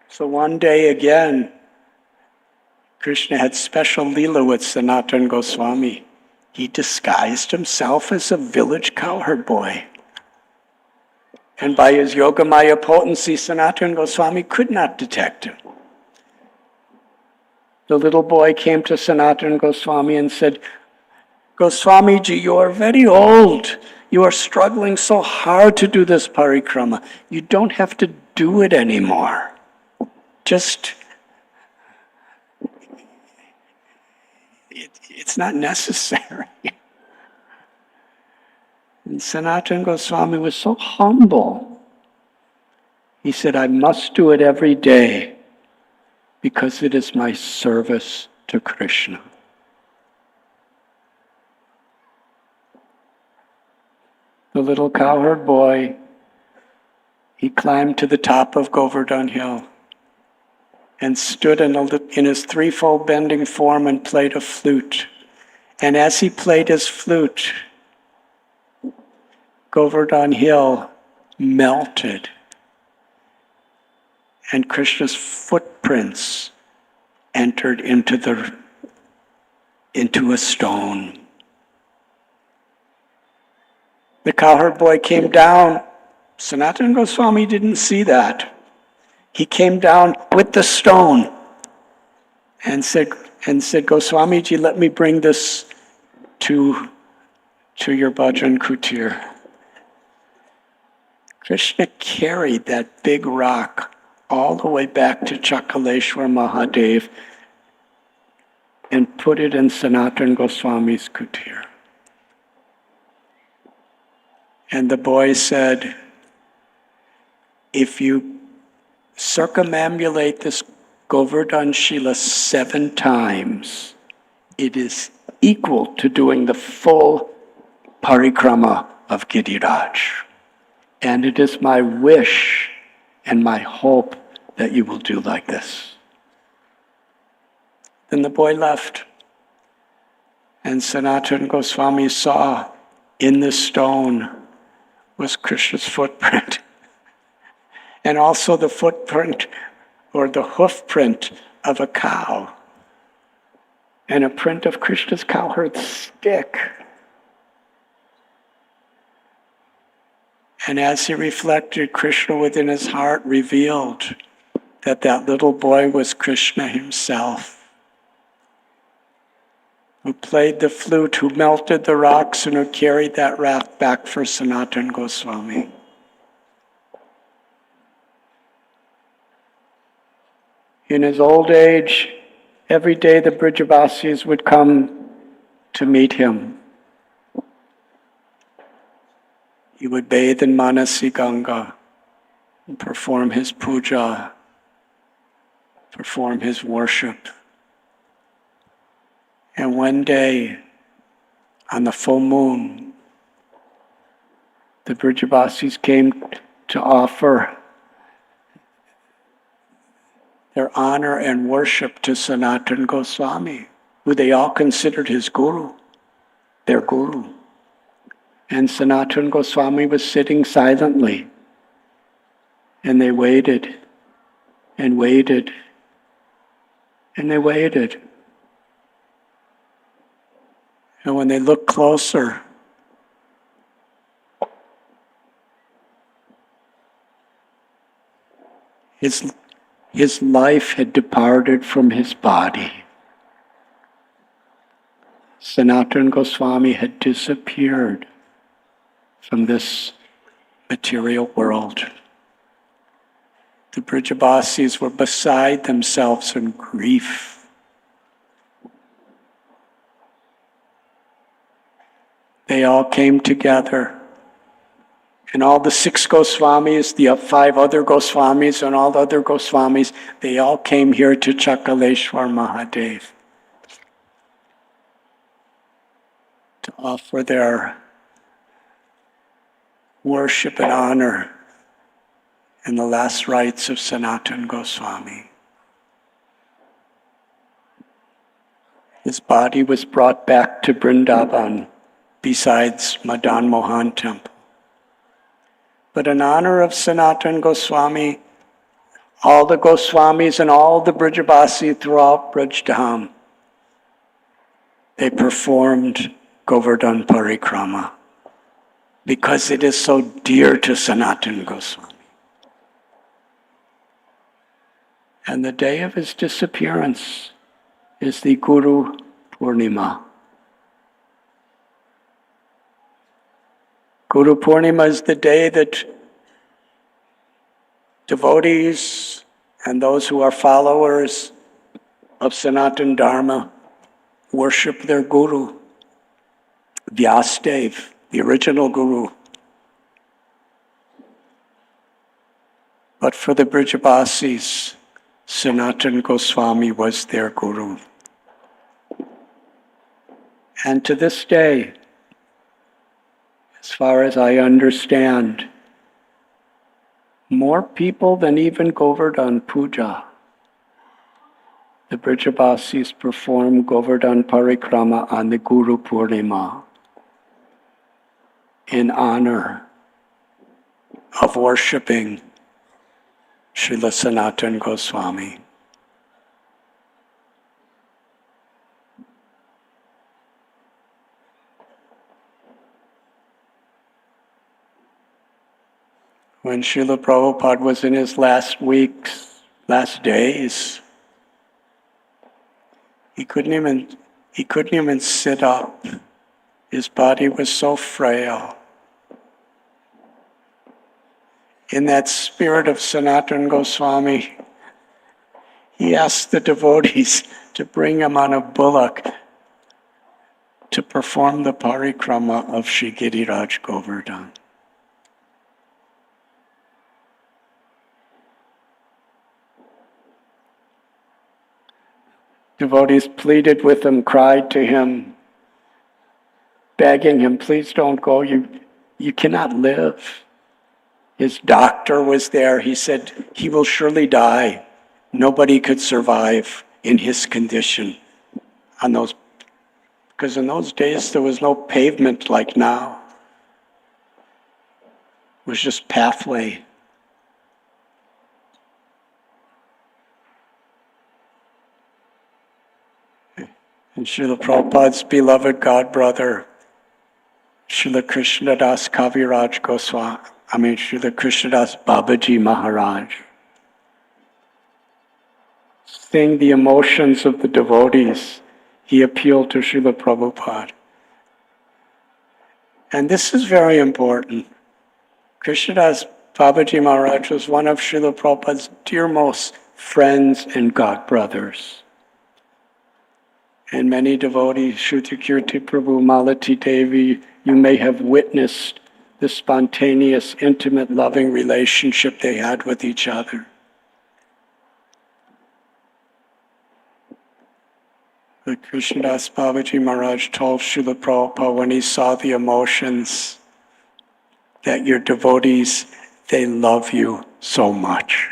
So one day again, Krishna had special leela with Sanatan Goswami. He disguised himself as a village cowherd boy. And by his Yogamaya potency, Sanatan Goswami could not detect him. The little boy came to Sanatan Goswami and said, Goswamiji, you are very old. You are struggling so hard to do this parikrama. You don't have to do it anymore. It's not necessary. And Sanatan Goswami was so humble. He said, I must do it every day because it is my service to Krishna. The little cowherd boy, he climbed to the top of Govardhan Hill and stood in his threefold bending form and played a flute. And as he played his flute, Govardhan Hill melted, and Krishna's footprints entered into a stone. The cowherd boy came down. Sanatan Goswami didn't see that. He came down with the stone and said, Goswamiji, let me bring this to your bhajan kutir. Krishna carried that big rock all the way back to Chakaleshwar Mahadev and put it in Sanatan Goswami's kutir. And the boy said, if you circumambulate this Govardhan Shila 7 times, it is equal to doing the full parikrama of Giriraj. And it is my wish and my hope that you will do like this. Then the boy left. And Sanatan Goswami saw in the stone was Krishna's footprint. And also the footprint or the hoof print of a cow. And a print of Krishna's cowherd stick. And as he reflected, Krishna within his heart revealed that little boy was Krishna himself, who played the flute, who melted the rocks, and who carried that rock back for Sanatan Goswami. In his old age, every day the Brijavasis would come to meet him. He would bathe in Manasi Ganga and perform his puja perform his worship. And one day, on the full moon, the Brajavasis came to offer their honor and worship to Sanatan Goswami, who they all considered his guru, their guru. And Sanatan Goswami was sitting silently, and they waited, and waited, and they waited. And when they looked closer, his life had departed from his body. Sanatan Goswami had disappeared from this material world. The Brajavasis were beside themselves in grief. They all came together, and all the 6 Goswamis, the 5 other Goswamis, and all the other Goswamis, they all came here to Chakaleshwar Mahadev to offer their worship and honor in the last rites of Sanatan Goswami. His body was brought back to Vrindavan besides Madan Mohan temple. But in honor of Sanatan Goswami, all the Goswamis and all the Brajavasi throughout Braj Dham, they performed Govardhan Parikrama because it is so dear to Sanatan Goswami. And the day of his disappearance is the Guru Purnima. Guru Purnima is the day that devotees and those who are followers of Sanatan Dharma worship their Guru, Vyasadev, the original Guru. But for the Brajavasis, Sanatan Goswami was their Guru. And to this day, as far as I understand, more people than even Govardhan Puja, the Brajavasis perform Govardhan Parikrama on the Guru Purnima in honor of worshipping Srila Sanatan Goswami. When Srila Prabhupada was in his last weeks, last days, he couldn't even sit up. His body was so frail. In that spirit of Sanatan Goswami, he asked the devotees to bring him on a bullock to perform the parikrama of Shri Giriraj Govardhan. Devotees pleaded with him, cried to him, begging him, please don't go, you cannot live. His doctor was there. He said, he will surely die. Nobody could survive in his condition because in those days there was no pavement like now. It was just pathway. And Srila Prabhupada's beloved godbrother, Srila Krishnadas Kaviraj Goswami, Srila Krishnadas Babaji Maharaj, seeing the emotions of the devotees, he appealed to Srila Prabhupada. And this is very important. Krishnadas Babaji Maharaj was one of Srila Prabhupada's dearmost friends and godbrothers. And many devotees, Shrutikirti Prabhu, Malati Devi, you may have witnessed the spontaneous, intimate, loving relationship they had with each other. But Krishnadas Babaji Maharaj told Srila Prabhupada when he saw the emotions that your devotees, they love you so much.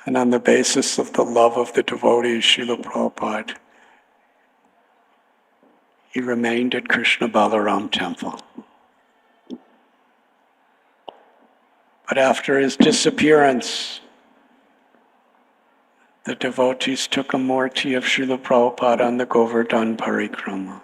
And on the basis of the love of the devotees, Srila Prabhupada, he remained at Krishna Balaram temple. But after his disappearance, the devotees took a murti of Srila Prabhupada on the Govardhan Parikrama.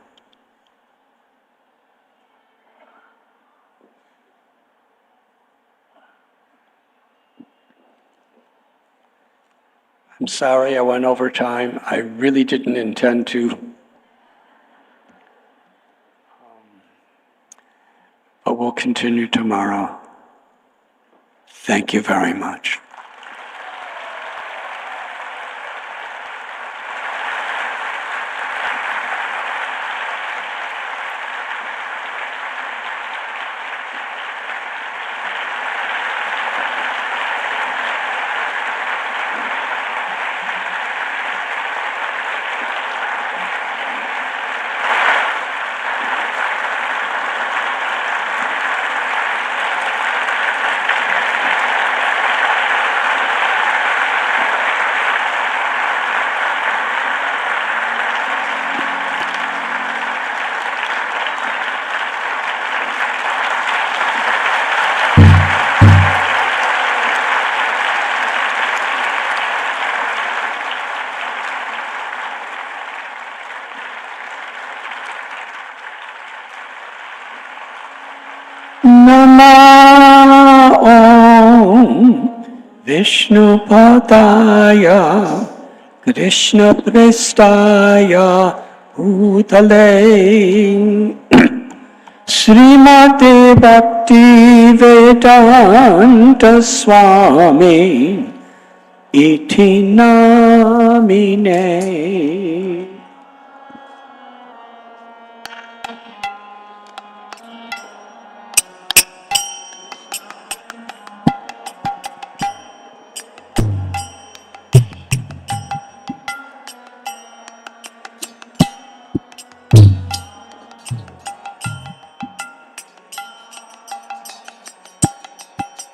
I'm sorry I went over time. I really didn't intend to. But we'll continue tomorrow. Thank you very much. Nama Om Vishnu Padaya Krishna Prestaya Bhutale Srimate Bhakti Vedanta Swami Iti Namine.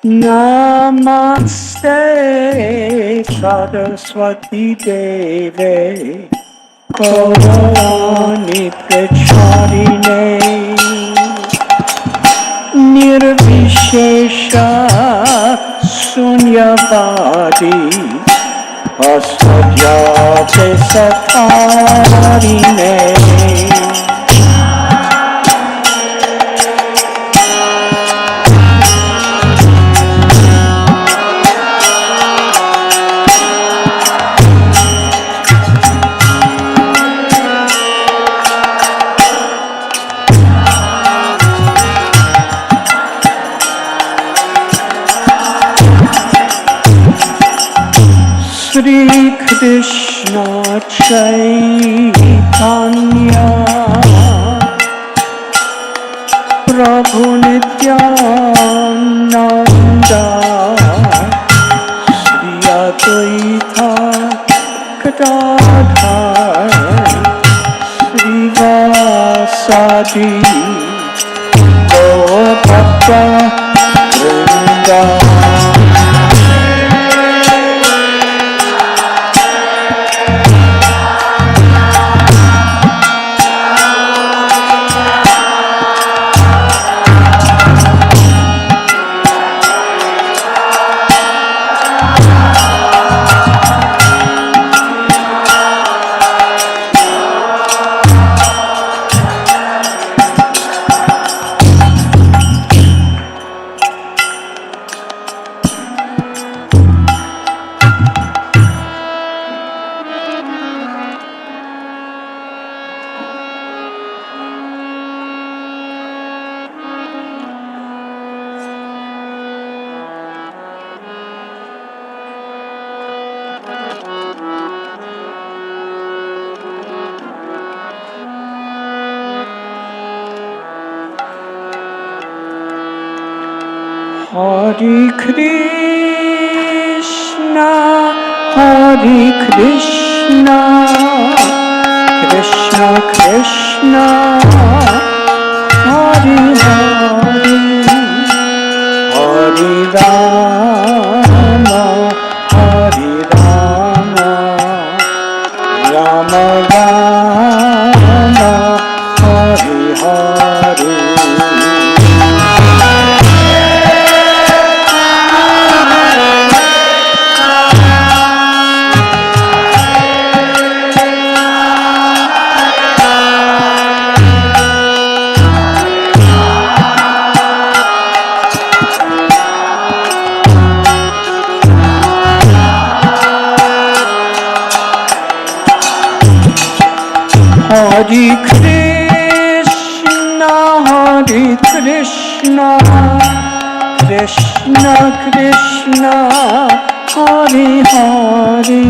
Namaste Saraswati Deve Gaurani Pracharine Nirvishesha Sunyavadi Asvadyate Satarine. Shri Krishna Chaitanya Prabhu Nityananda Shri Advaita Gadadhar Shri Vasadi Gaur Bhakta Vrinda. Hare Krishna, Hare Krishna, Krishna Krishna, Hare Hare, Hare Rama, Hare Rama, Rama Rama, Hare Hare. Hare Krishna, Hare Krishna, Krishna Krishna, Hare Hare,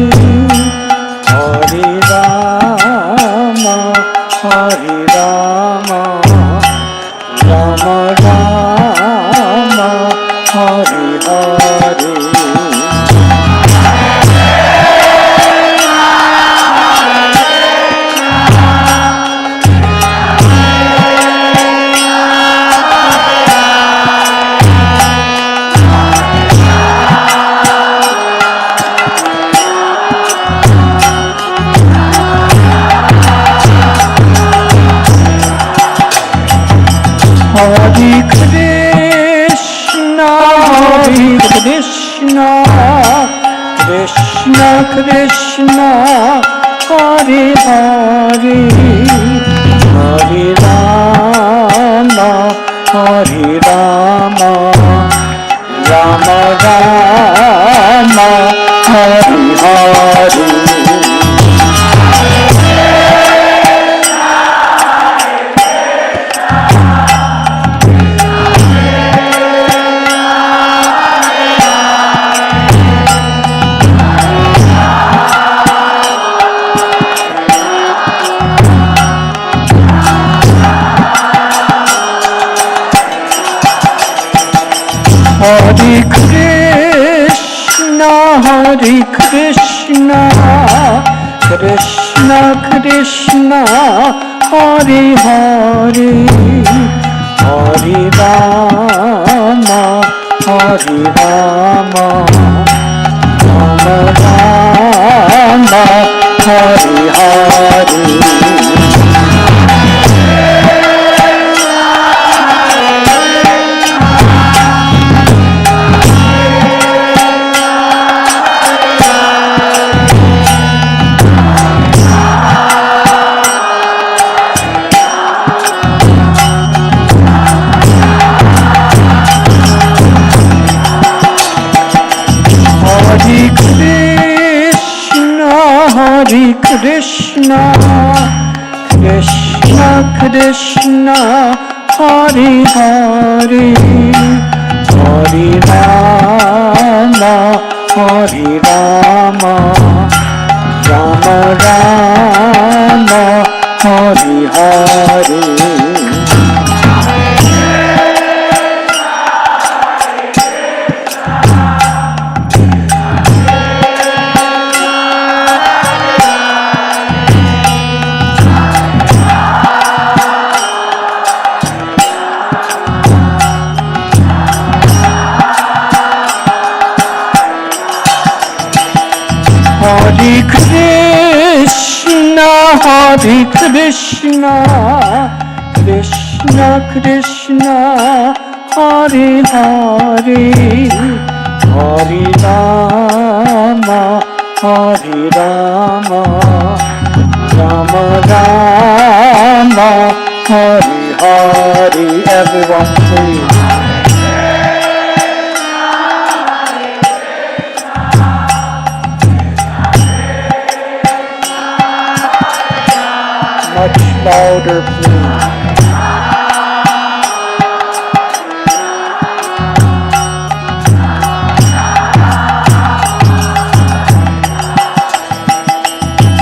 Hare Rama, Hare Rama, Rama Rama, Hare Hare. Hare Krishna, Hare Krishna, Krishna Krishna, Hare Hare, Hare Rama, Hare Rama, Rama Rama, Hare Hare. Hare Krishna, Hare Krishna, Krishna Krishna, Hare Hare, Hare Rama, Hare Rama, Rama Rama, Hare Hare. Hare Krishna, Krishna Krishna, Hare Hare, Hare Rama, Hare Rama, Rama Rama, Hare Hare. Hare Krishna, Hare Krishna, Krishna Krishna, Hare Hare, Hare Rama, Hare Rama, Rama Rama, Hare Hare. Everyone please. Much louder, please.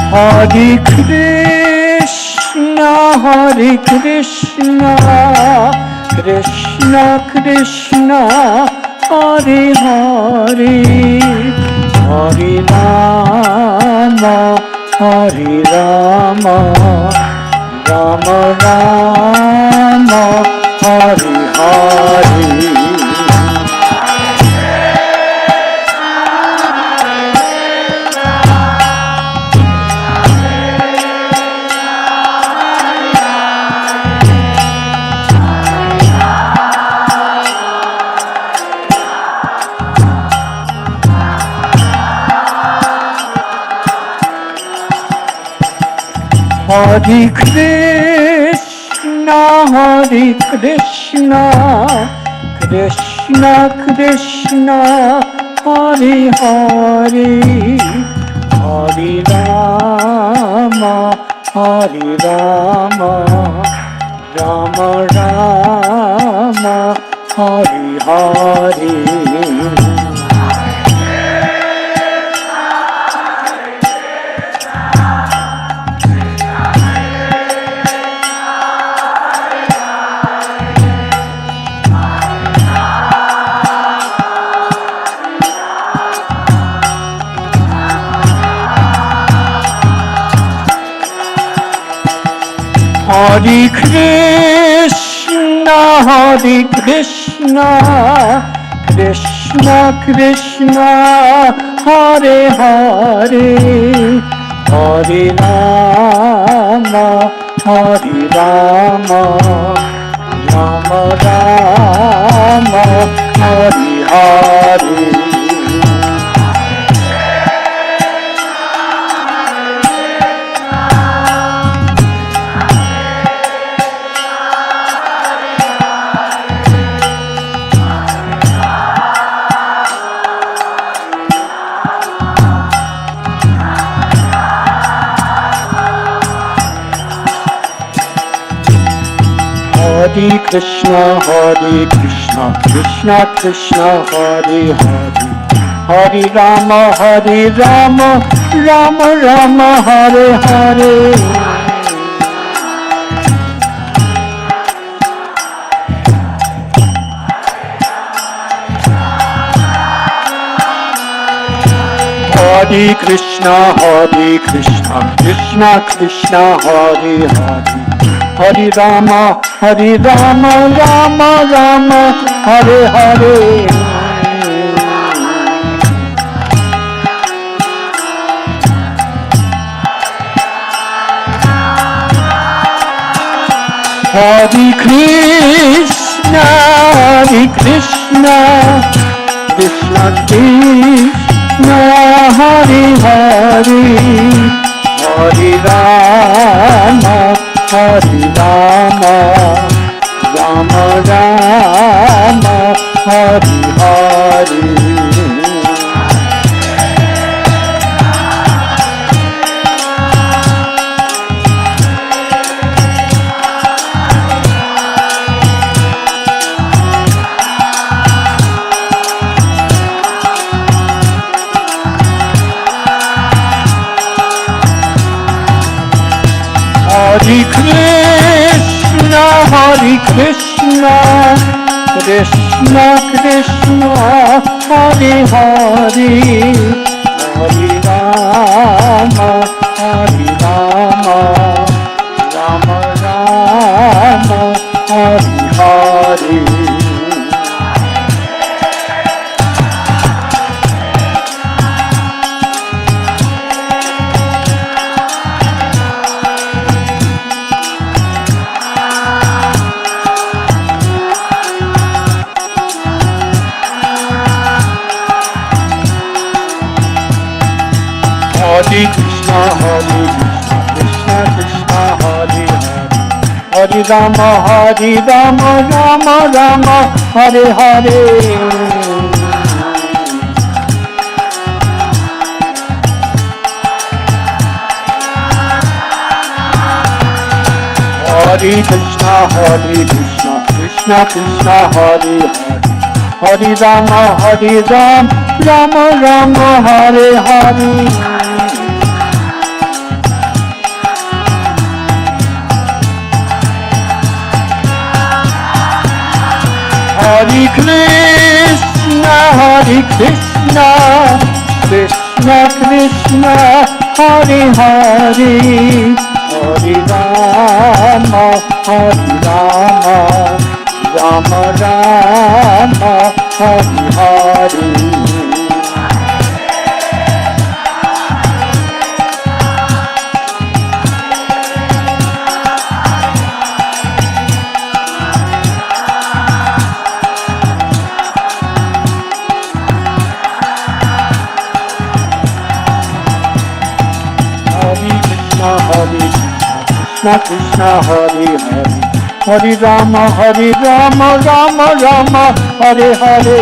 Hare Krishna, Hare Krishna, Krishna Krishna, Hare Hare, Hare Rama, Hare Rama, Rama Rama, Hare Hare. Hare Krishna, Hare Krishna, Krishna Krishna, Hare Hare, Hare Rama, Hare Rama, Rama Rama, Hare Hare. Hare Krishna, Hare Krishna, Krishna Krishna, Hare Hare, Hare Rama, Hare Rama, Rama Rama, Hare Hare. Hare Krishna, Hare Krishna, Krishna Krishna, Hare Hare, Hare Rama, Hare Rama, Rama Rama, Hare Hare. Hare Krishna, Hare Krishna, Krishna Krishna, Hare Hare, Hare Rama, Hare Rama, Rama Rama, Hare Hare. Hare Krishna, Hare Krishna, Krishna Krishna, Hare Hare, Hare Rama, Hare Rama, Rama Rama, Hare Hare. Hare Krishna, Hare Krishna, Krishna Krishna, Hare Hare, Hare Rama, Hare Rama, Rama Rama, Hare Hare. Hare Krishna, Hare Krishna, Krishna Krishna, Hare Hare, Hare Rama, Hare Rama, Rama Rama, Hare Hare. Hare Krishna, Hare Krishna, Krishna Krishna, Hare Hare, Hare Rama, Hare Rama, Rama Rama, Hare Hare. Hare Krishna, Hare Krishna, Krishna Krishna Krishna Hare Hare Hare Rama Hare Rama Rama Rama Hare Hare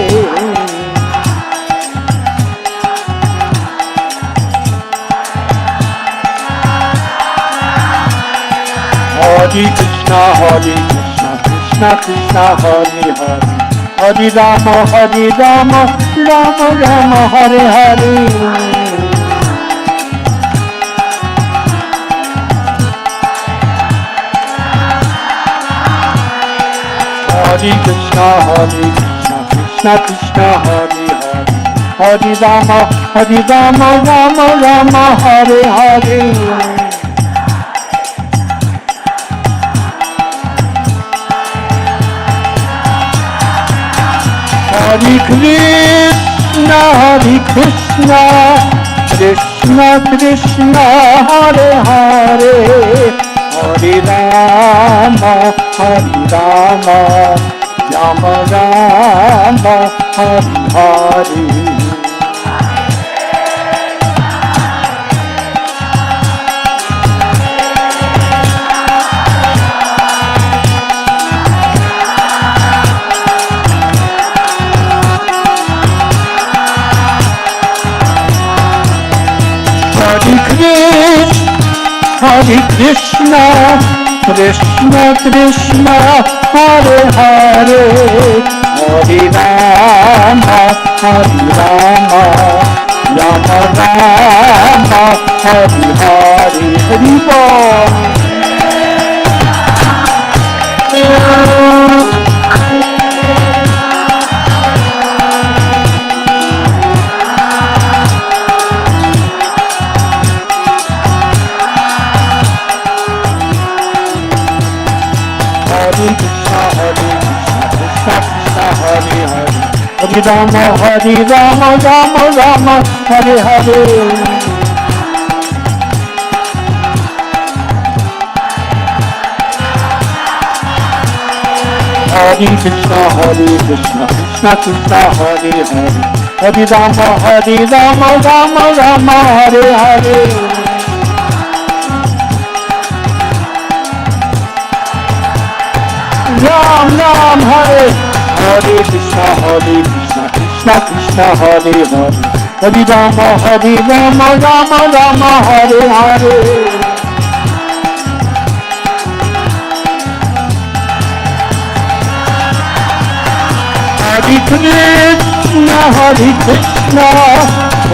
Krishna Krishna Hare Hare Hare Rama Rama Rama Hare Hare Hare Krishna Krishna Krishna Hare Hare Hare Rama Rama Rama Hare Hare Hare Krishna Krishna Krishna Hare Hare Hare Rama Rama Rama Hare Hare Hare Krishna Krishna Krishna Hare Hare Hare Rama Rama Rama Hare Hare Hare Krishna Krishna Krishna Hare Hare Hare Rama Rama Rama Hare Hare Hari Bol Hare Rama Rama Hare Hare Hare Krishna Krishna Krishna Hare Hare Hare Rama Rama Hare Hare Ram Ram Hare Hare Krishna Krishna Krishna Hare Hare Hare Rama Rama Hare Hare Hare Krishna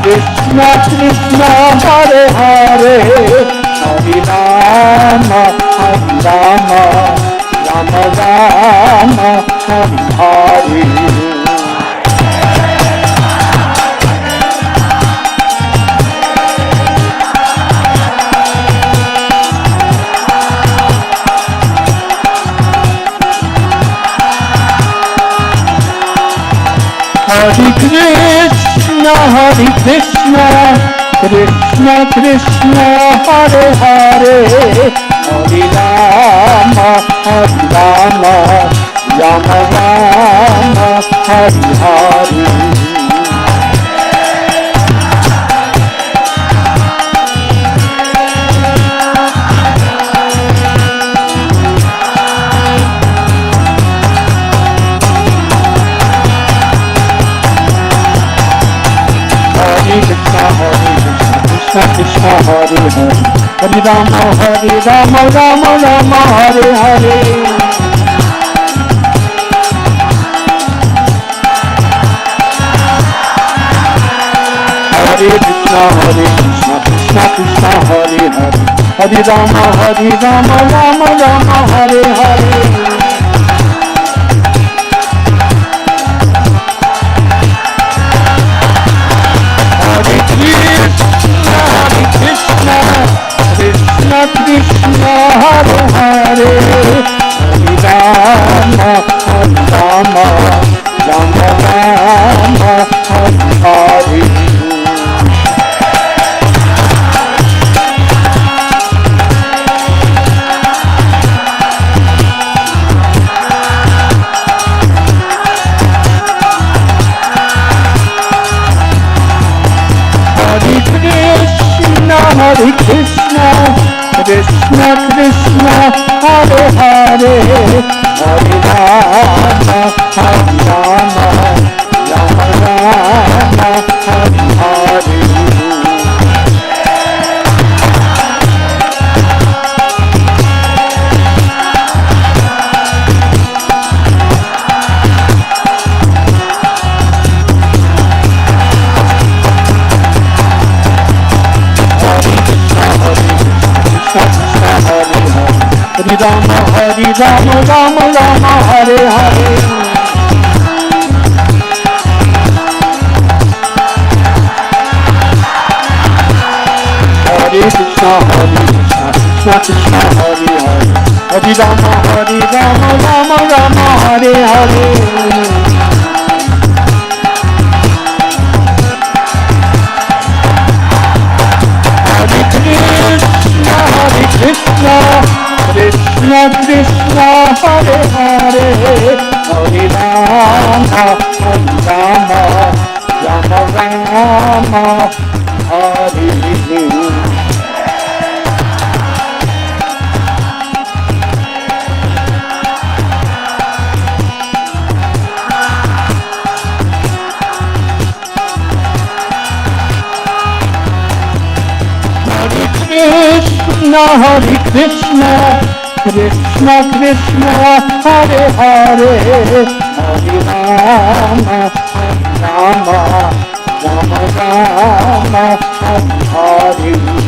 Krishna Krishna Hare Hare Hare Rama Rama Hare Hare Hare Krishna Krishna Krishna Hare Hare Hare Rama Rama Hare Hare Krishna Krishna Hare Hare Hare Rama Rama Hare Hare Hare Krishna Krishna Krishna Hare Hare Hare Rama Rama Hare Hare Hare Krishna Hare Krishna, Krishna Krishna, Hare Hare, Hare Rama, Hare Rama, Rama Rama, Hare Hare. Hare Rama, Hare Rama, Rama Rama, Hare Hare. Hare Krishna, Krishna Krishna, Hare Hare. Hare Rama, Rama Rama, Hare Hare. Krishna, Krishna Krishna, Hare Hare, Hare Rama, Rama Rama, Hare Hare. Krishna, Hare Krishna, Krishna Krishna, Hare Hare, Hare Rama, Rama Rama, Hare Hare.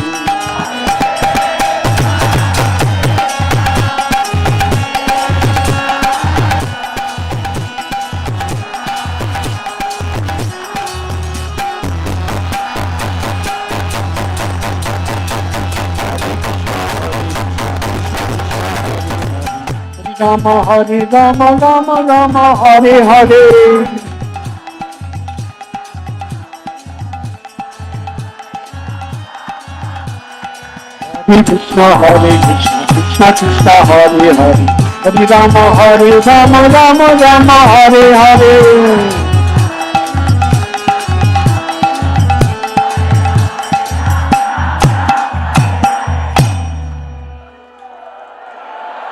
Rama, Hare Rama, Rama Rama, Hare Hare. Hare Krishna, Krishna Krishna, Hare Hare. Hare Rama, Rama Rama, Hare Hare.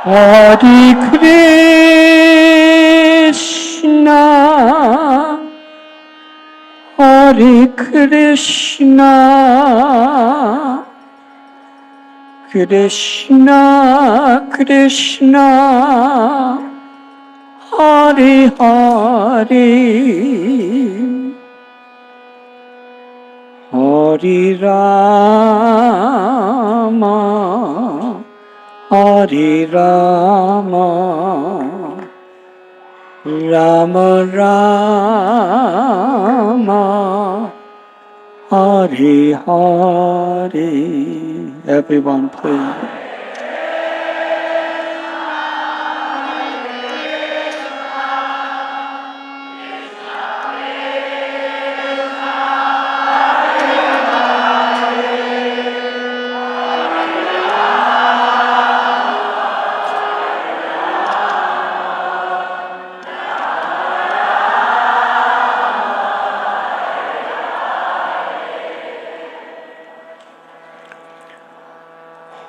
Hare Krishna, Hare Krishna, Krishna Krishna, Hare Hare, Hare Rama, Hare Rama, Rama Rama, Hare Hare. Everyone, please.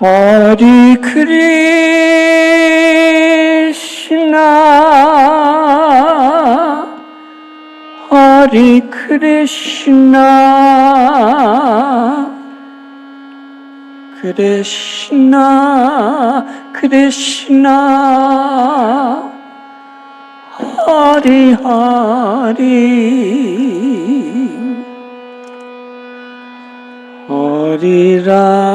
Hare Krishna, Hare Krishna, Krishna Krishna, Hare Hare, Hare Rama,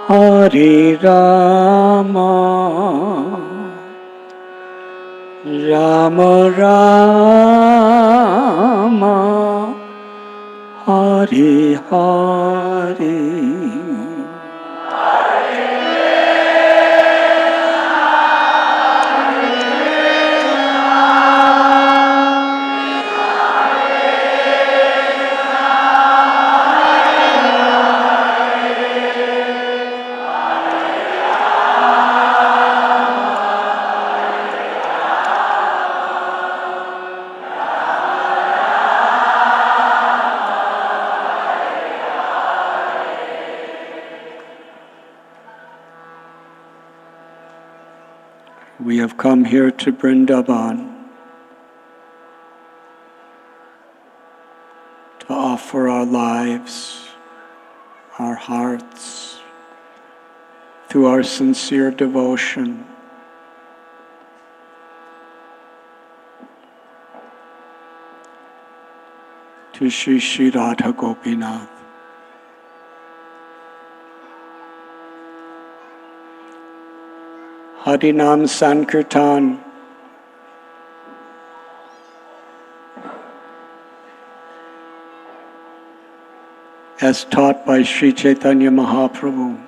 Hare Rama, Rama Rama, Hare Hare. have come here to Vrindavan to offer our lives, our hearts, through our sincere devotion to Shri Shri Radha Gopinath. Harinam Sankirtan as taught by Sri Chaitanya Mahaprabhu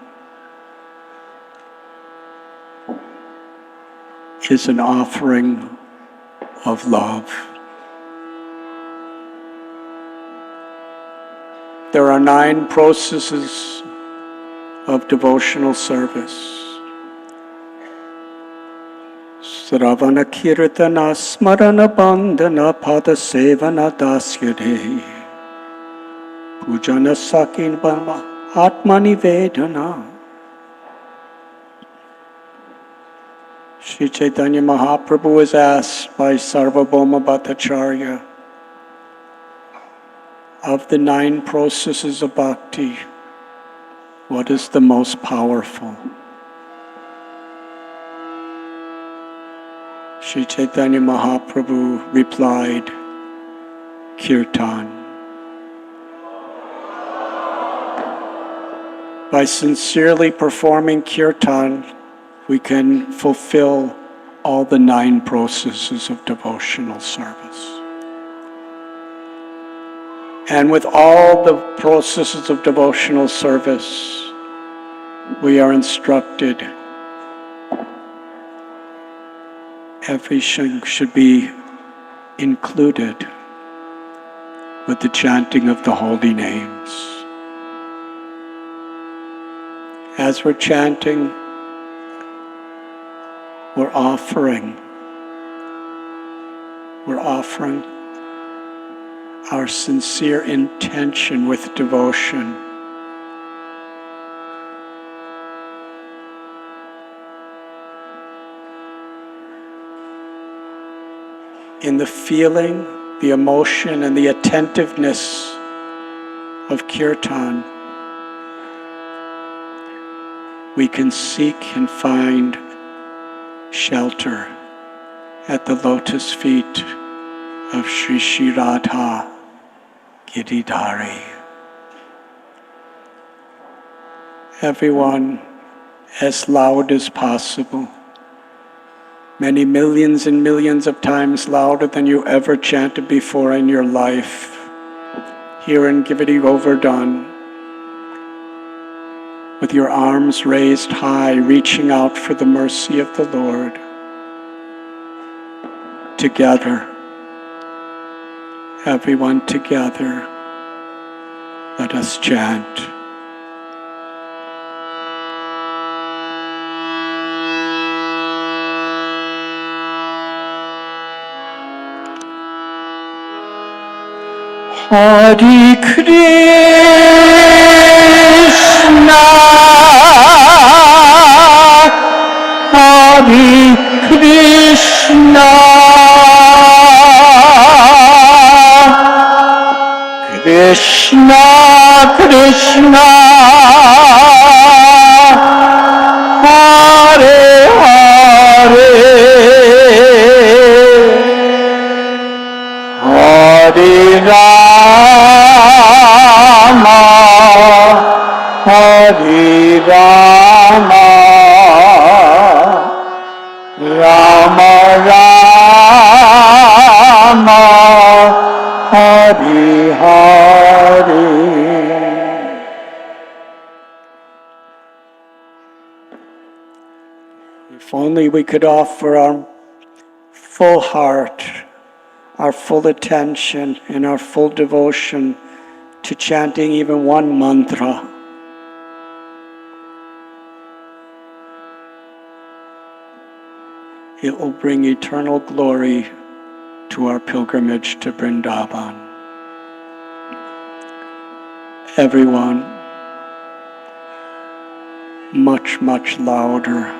is an offering of love. There are 9 processes of devotional service. Sravana kirtana smarana bandhana pada sevana dasya dehi pujana sakin bhama atmani vedana. Sri Chaitanya Mahaprabhu was asked by Sarvabhauma Bhattacharya, of the 9 processes of bhakti, what is the most powerful? Sri Chaitanya Mahaprabhu replied, kirtan. By sincerely performing kirtan, we can fulfill all the 9 processes of devotional service. And with all the processes of devotional service, we are instructed everything should be included with the chanting of the holy names. As we're chanting, we're offering our sincere intention with devotion. In the feeling, the emotion, and the attentiveness of kirtan, we can seek and find shelter at the lotus feet of Sri Shri Radha Giridhari. Everyone, as loud as possible, many millions and millions of times louder than you ever chanted before in your life, here in Govardhan, with your arms raised high, reaching out for the mercy of the Lord. Together, everyone together, let us chant. Hare Krishna, Hare Krishna, Krishna Krishna, Hare Hare, Hare Rama, Hare Rama, Rama Rama, Hare Hare. If only we could offer our full heart, our full attention, and our full devotion to chanting even one mantra. It will bring eternal glory to our pilgrimage to Vrindavan. Everyone, much, much louder.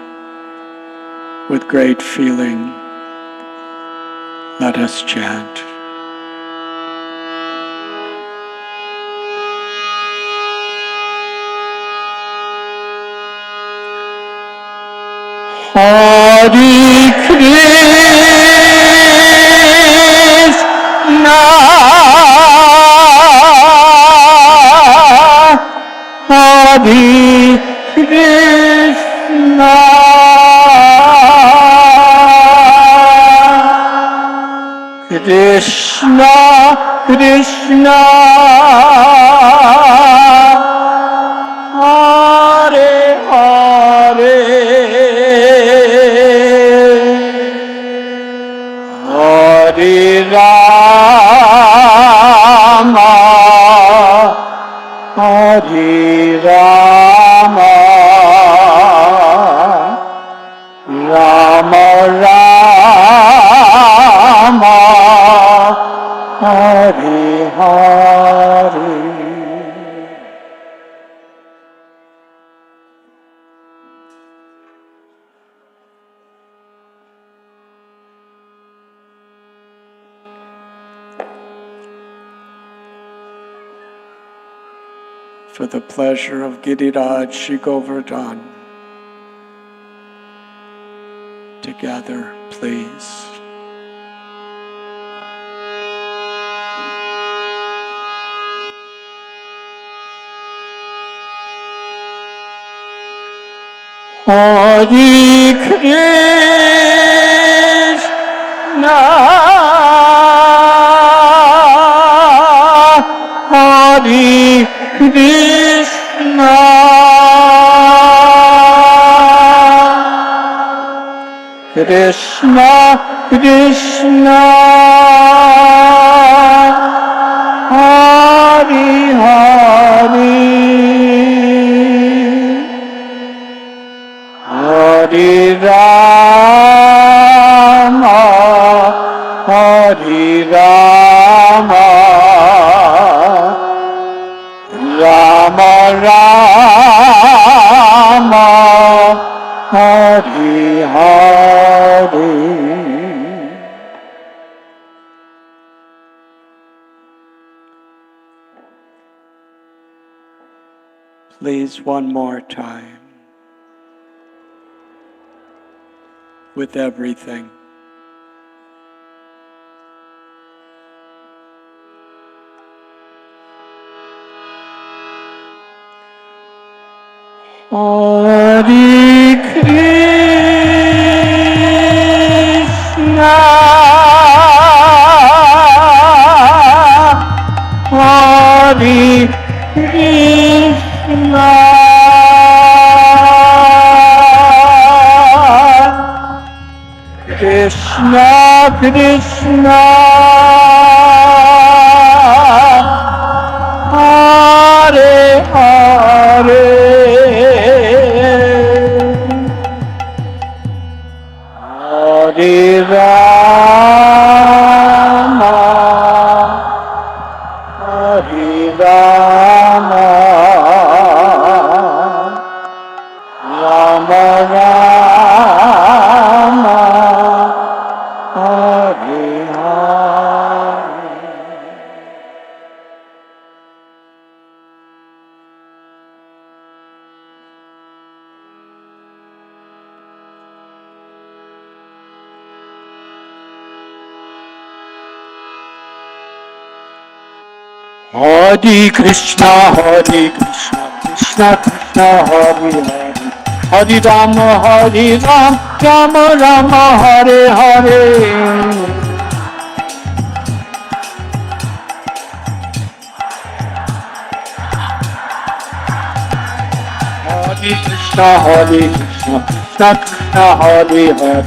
With great feeling, let us chant. Hare Krishna, Hare Krishna, Krishna Krishna, Hare Hare, Hare Rama, Hare Rama, Rama Rama, Hare Hare. For the pleasure of Giriraj Shri Govardhan, together, please. Hare Krishna, Hare Krishna, Krishna Krishna, Hare Hare, Hare Rama, Hare Rama, Rama Rama, Hare Hare. Please, one more time. With everything. Hare Krishna, Hare Krishna, Krishna Krishna, Hare Hare, Hare Rama, Hare Rama, Rama Rama, Hare Hare. Hare Krishna, Krishna Krishna, Hare Hare, Hare Rama, Rama Rama, Hare Hare. Hare Krishna, Krishna Krishna, Hare Hare,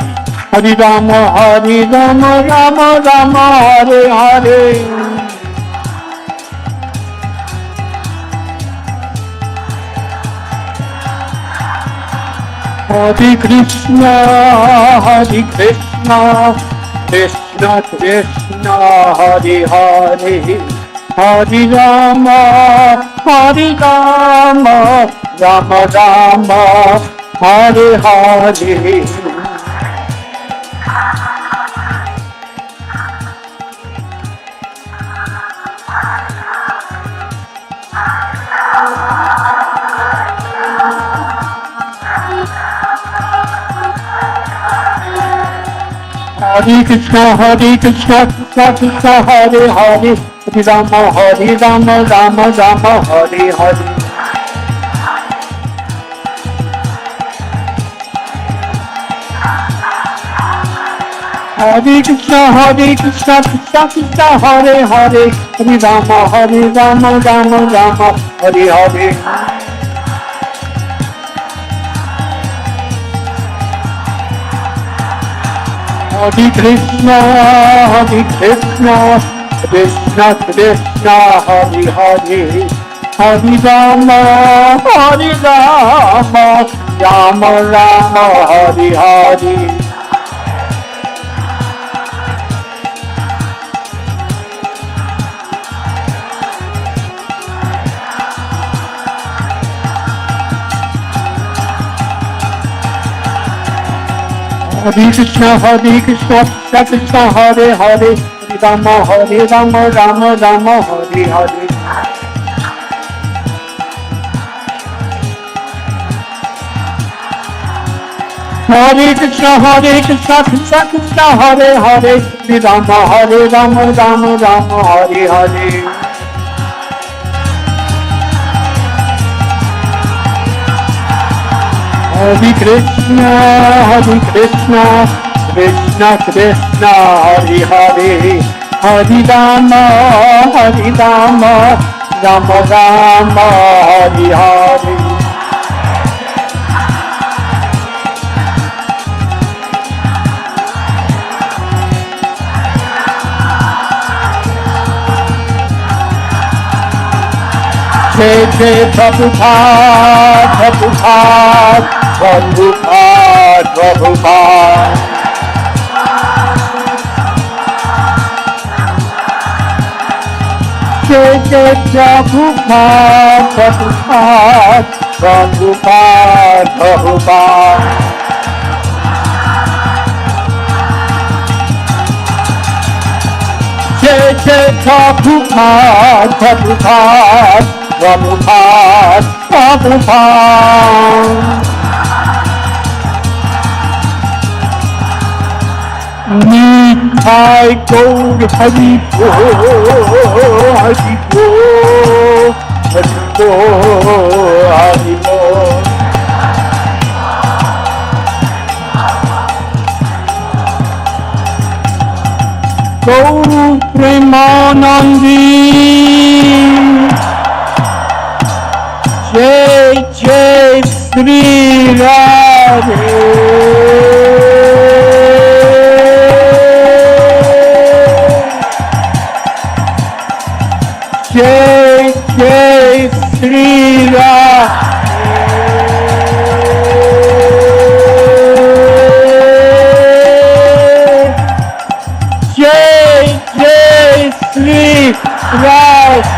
Hare Rama, Rama Rama, Hare Hare. Hare Krishna, Krishna Krishna, Hare Hare, Hare Rama, Rama Rama, Hare Hare. Hare Krishna, Krishna Krishna, Hare Hare, Hare Rama, Rama Rama, Hare Hare. Hare Krishna, Krishna Krishna, Hare Hare, Hare Rama, Rama Rama, Hare Hare. Hare Krishna, Krishna Krishna, Hare Hare, Hare Rama, Rama Rama, Hare Hare. Hare Krishna, Krishna Krishna, Hare Hare, Hare Rama, Rama Rama, Hare Hare. Hare Krishna, Krishna Krishna, Hare Hare, Hare Rama, Rama Rama, Hare Hare. Hare Krishna, Krishna Krishna, Hare Hare, Hare Rama, Rama Rama, Hare Hare. Jai Jai Prabhupada, Prabhupada, Prabhupada, Prabhupada. Jai Jai Prabhupada, Prabhupada, Prabhupada, Prabhupada. Jai Jai Prabhupada, Prabhupada, Prabhupada, Prabhupada. Nitai Gaur Hari Bol, Hari Bol, Hari Bol, Hari Bol. Gaur Premanandi, Jai Jai Sri Radhe. Jai Jai Sri Radhe. Jai Jai Sri Radhe.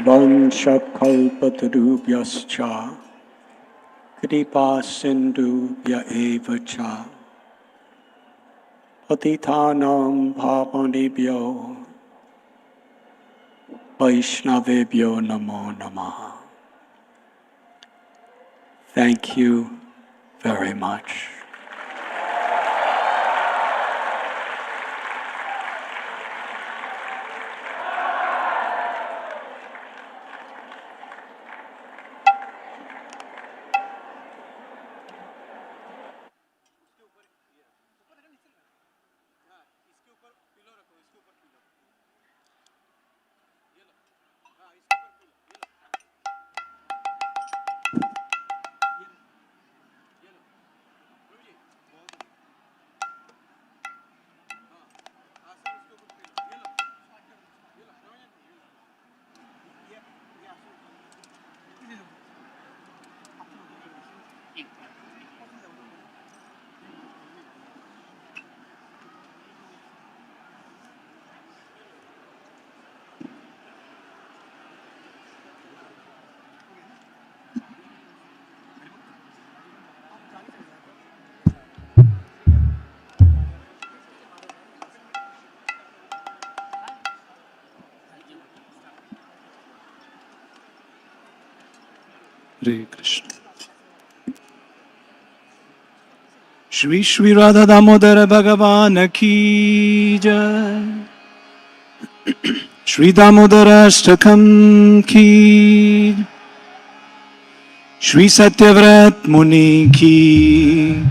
Vanchakalpatarubhyascha kripa sindhubhya eva cha patitanam pavanebhyo vaishnavebhyo namo namaha. Thank you very much. Hare Krishna. Shri Shri Radha Damodara Bhagavan ki jai. Shri Damodara Ashtakam ki. Shri Satyavrat Muni ki.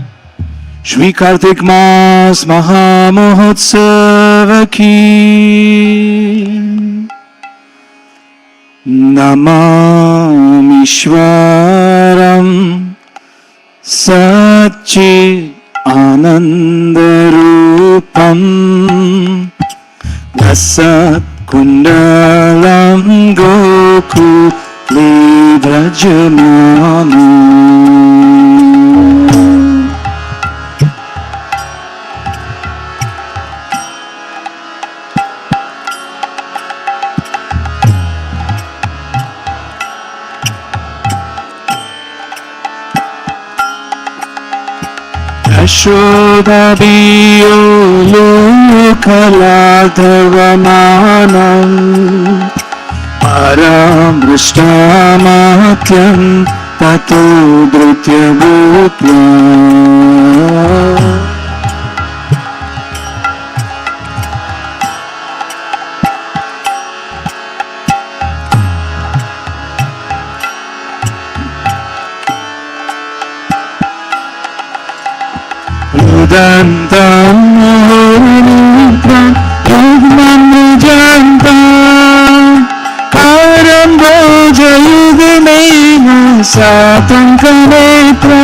Shri Kartik Mas Maha Mahotsav ki. Namam Ishwaram Satchit Anandarupam Dasat Kundalam Gokuli Brajamani. Yashoda Biyolo Kaladhavamanam Param Vrishtamaatyam Tato Dhrutya Bhutya. Udantam Muhuram Yugman Nijantam Param Bhoja Yugamena Satankanetra.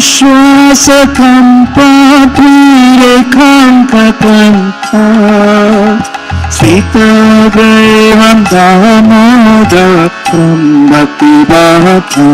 Shwasakam Patrirekhankakanta Sita Graivam Damodapram Bhakti-bhata.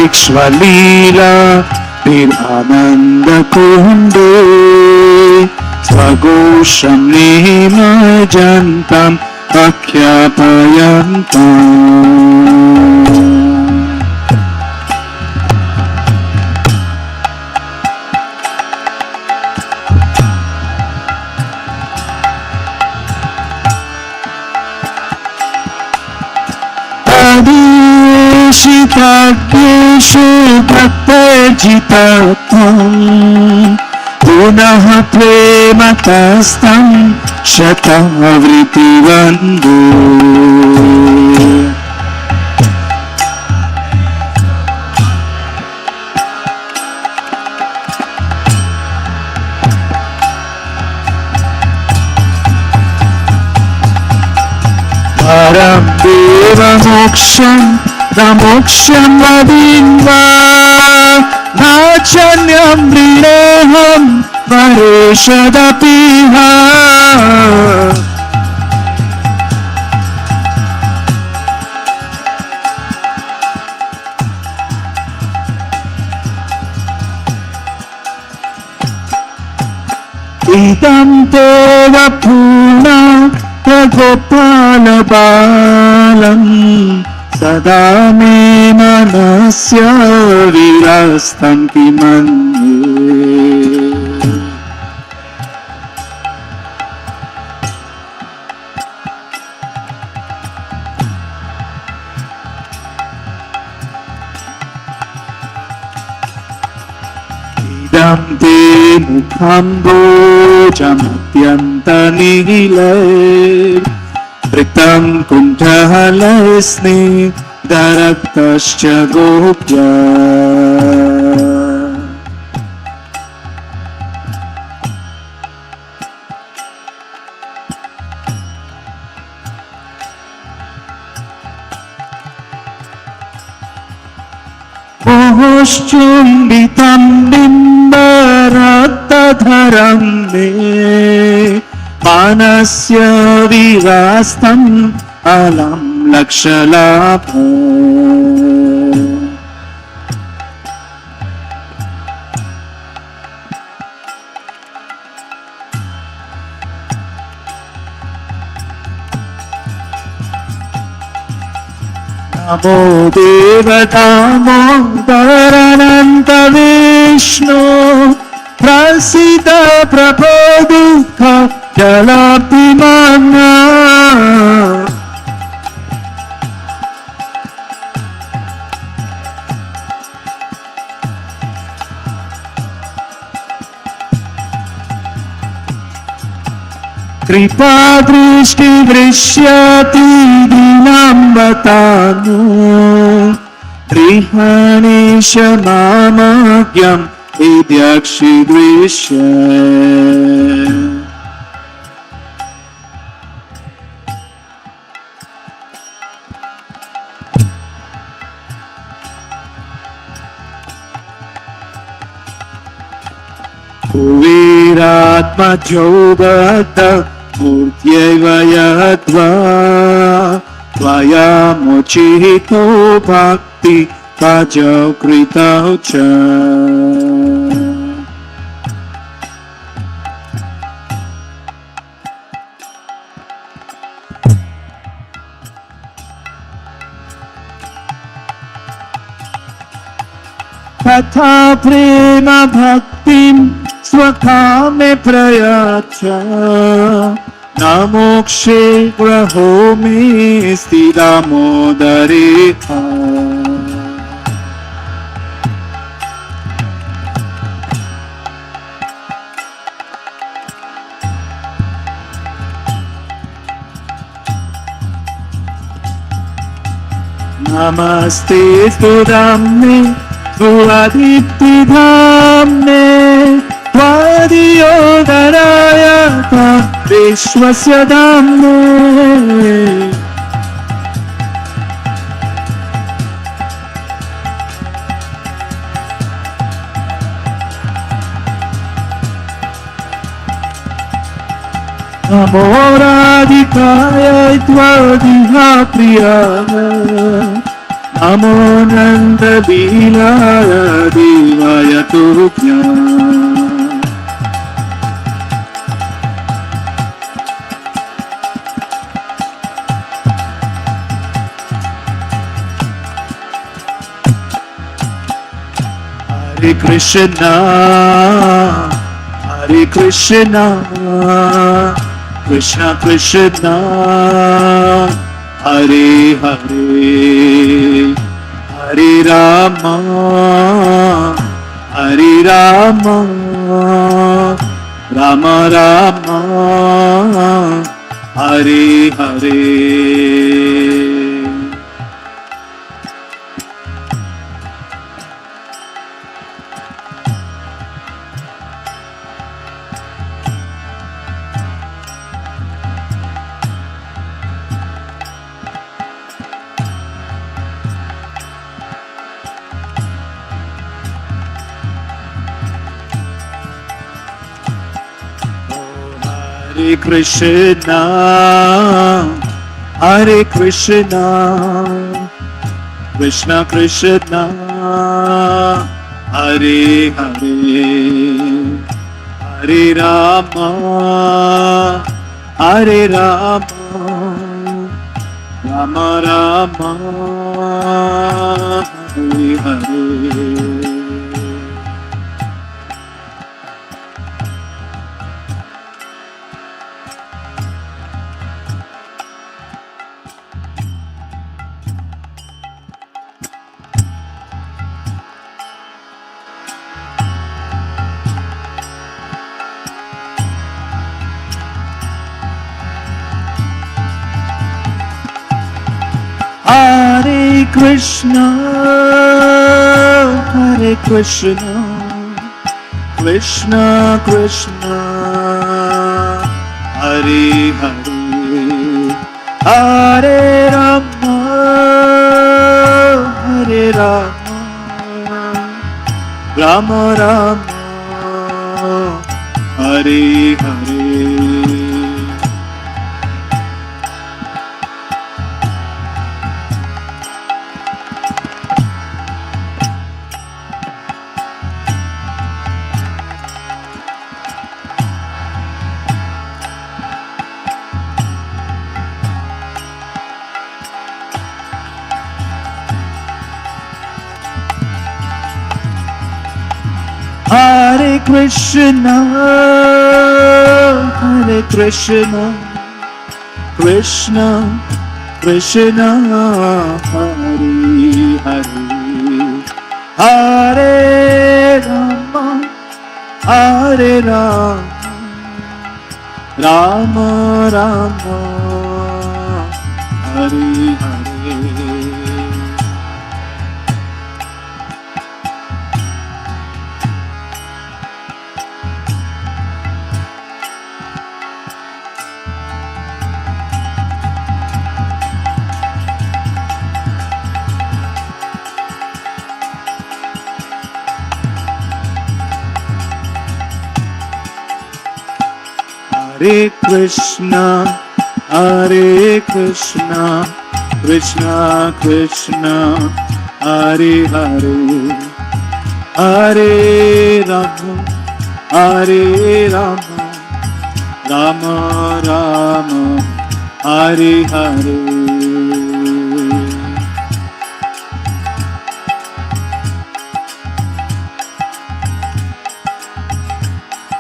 Dikshvalila Nirānanda Kunde Svagosham Nimajantam Akyapayantam. Shikakeshu bhaktajitatvam punaha prematastam shatavriti vandu. Param deva moksham Ramoksham vadinva Nachanyam vrineham vareshadapiha. Idam teva puna Gopala balam Sada me manasya virastanti manye. Idam te mukhambo jamatyanta nihile Pritam kuntahalasni daraktascha gopya. Mohoshchumbitam bimbarattadharam me Manasya virastam alam lakshalapo. Namo Deva Damodarananta Vishnu Prasida Prabodukha Jalapimana Kripa Drishti Drishyati Dinambatanu Drihanisha Mamagyam Vidyakshi Drishya Kuviratma Jogata Murtyeva Yadva Tvaya Mochito Bhakti Bhajo Kritaucha Tatha Prema Bhaktim Swakame Prayacha Namokshe Grahomi Stidamodareha Namaste Sudamne Suvadipti Dhamne Tvadiyodarayata Vishwasya Dhamne Namo Radhikaya Tvadiha Priyaya Namo Nanda Bilaya Divaya Turukya Hare Krishna Hare Krishna Krishna Krishna Hare Hare Hare Rama Hare Rama Rama Rama Hare Hare Hare Krishna, Hare Krishna, Krishna Krishna, Hare Hare, Hare Rama, Hare Rama, Rama Rama, Hare Hare. Hare Krishna, Hare Krishna, Krishna Krishna, Hare Hare, Hare Rama, Hare Rama, Rama Rama, Hare Hare. Krishna, Hare Krishna, Krishna Krishna, Hare Hare, Hare Rama, Hare Rama, Rama Rama, Hare Hare. Hare Krishna, Hare Krishna, Krishna Krishna, Hare Hare, Hare Rama, Hare Rama, Rama Rama, Hare Hare.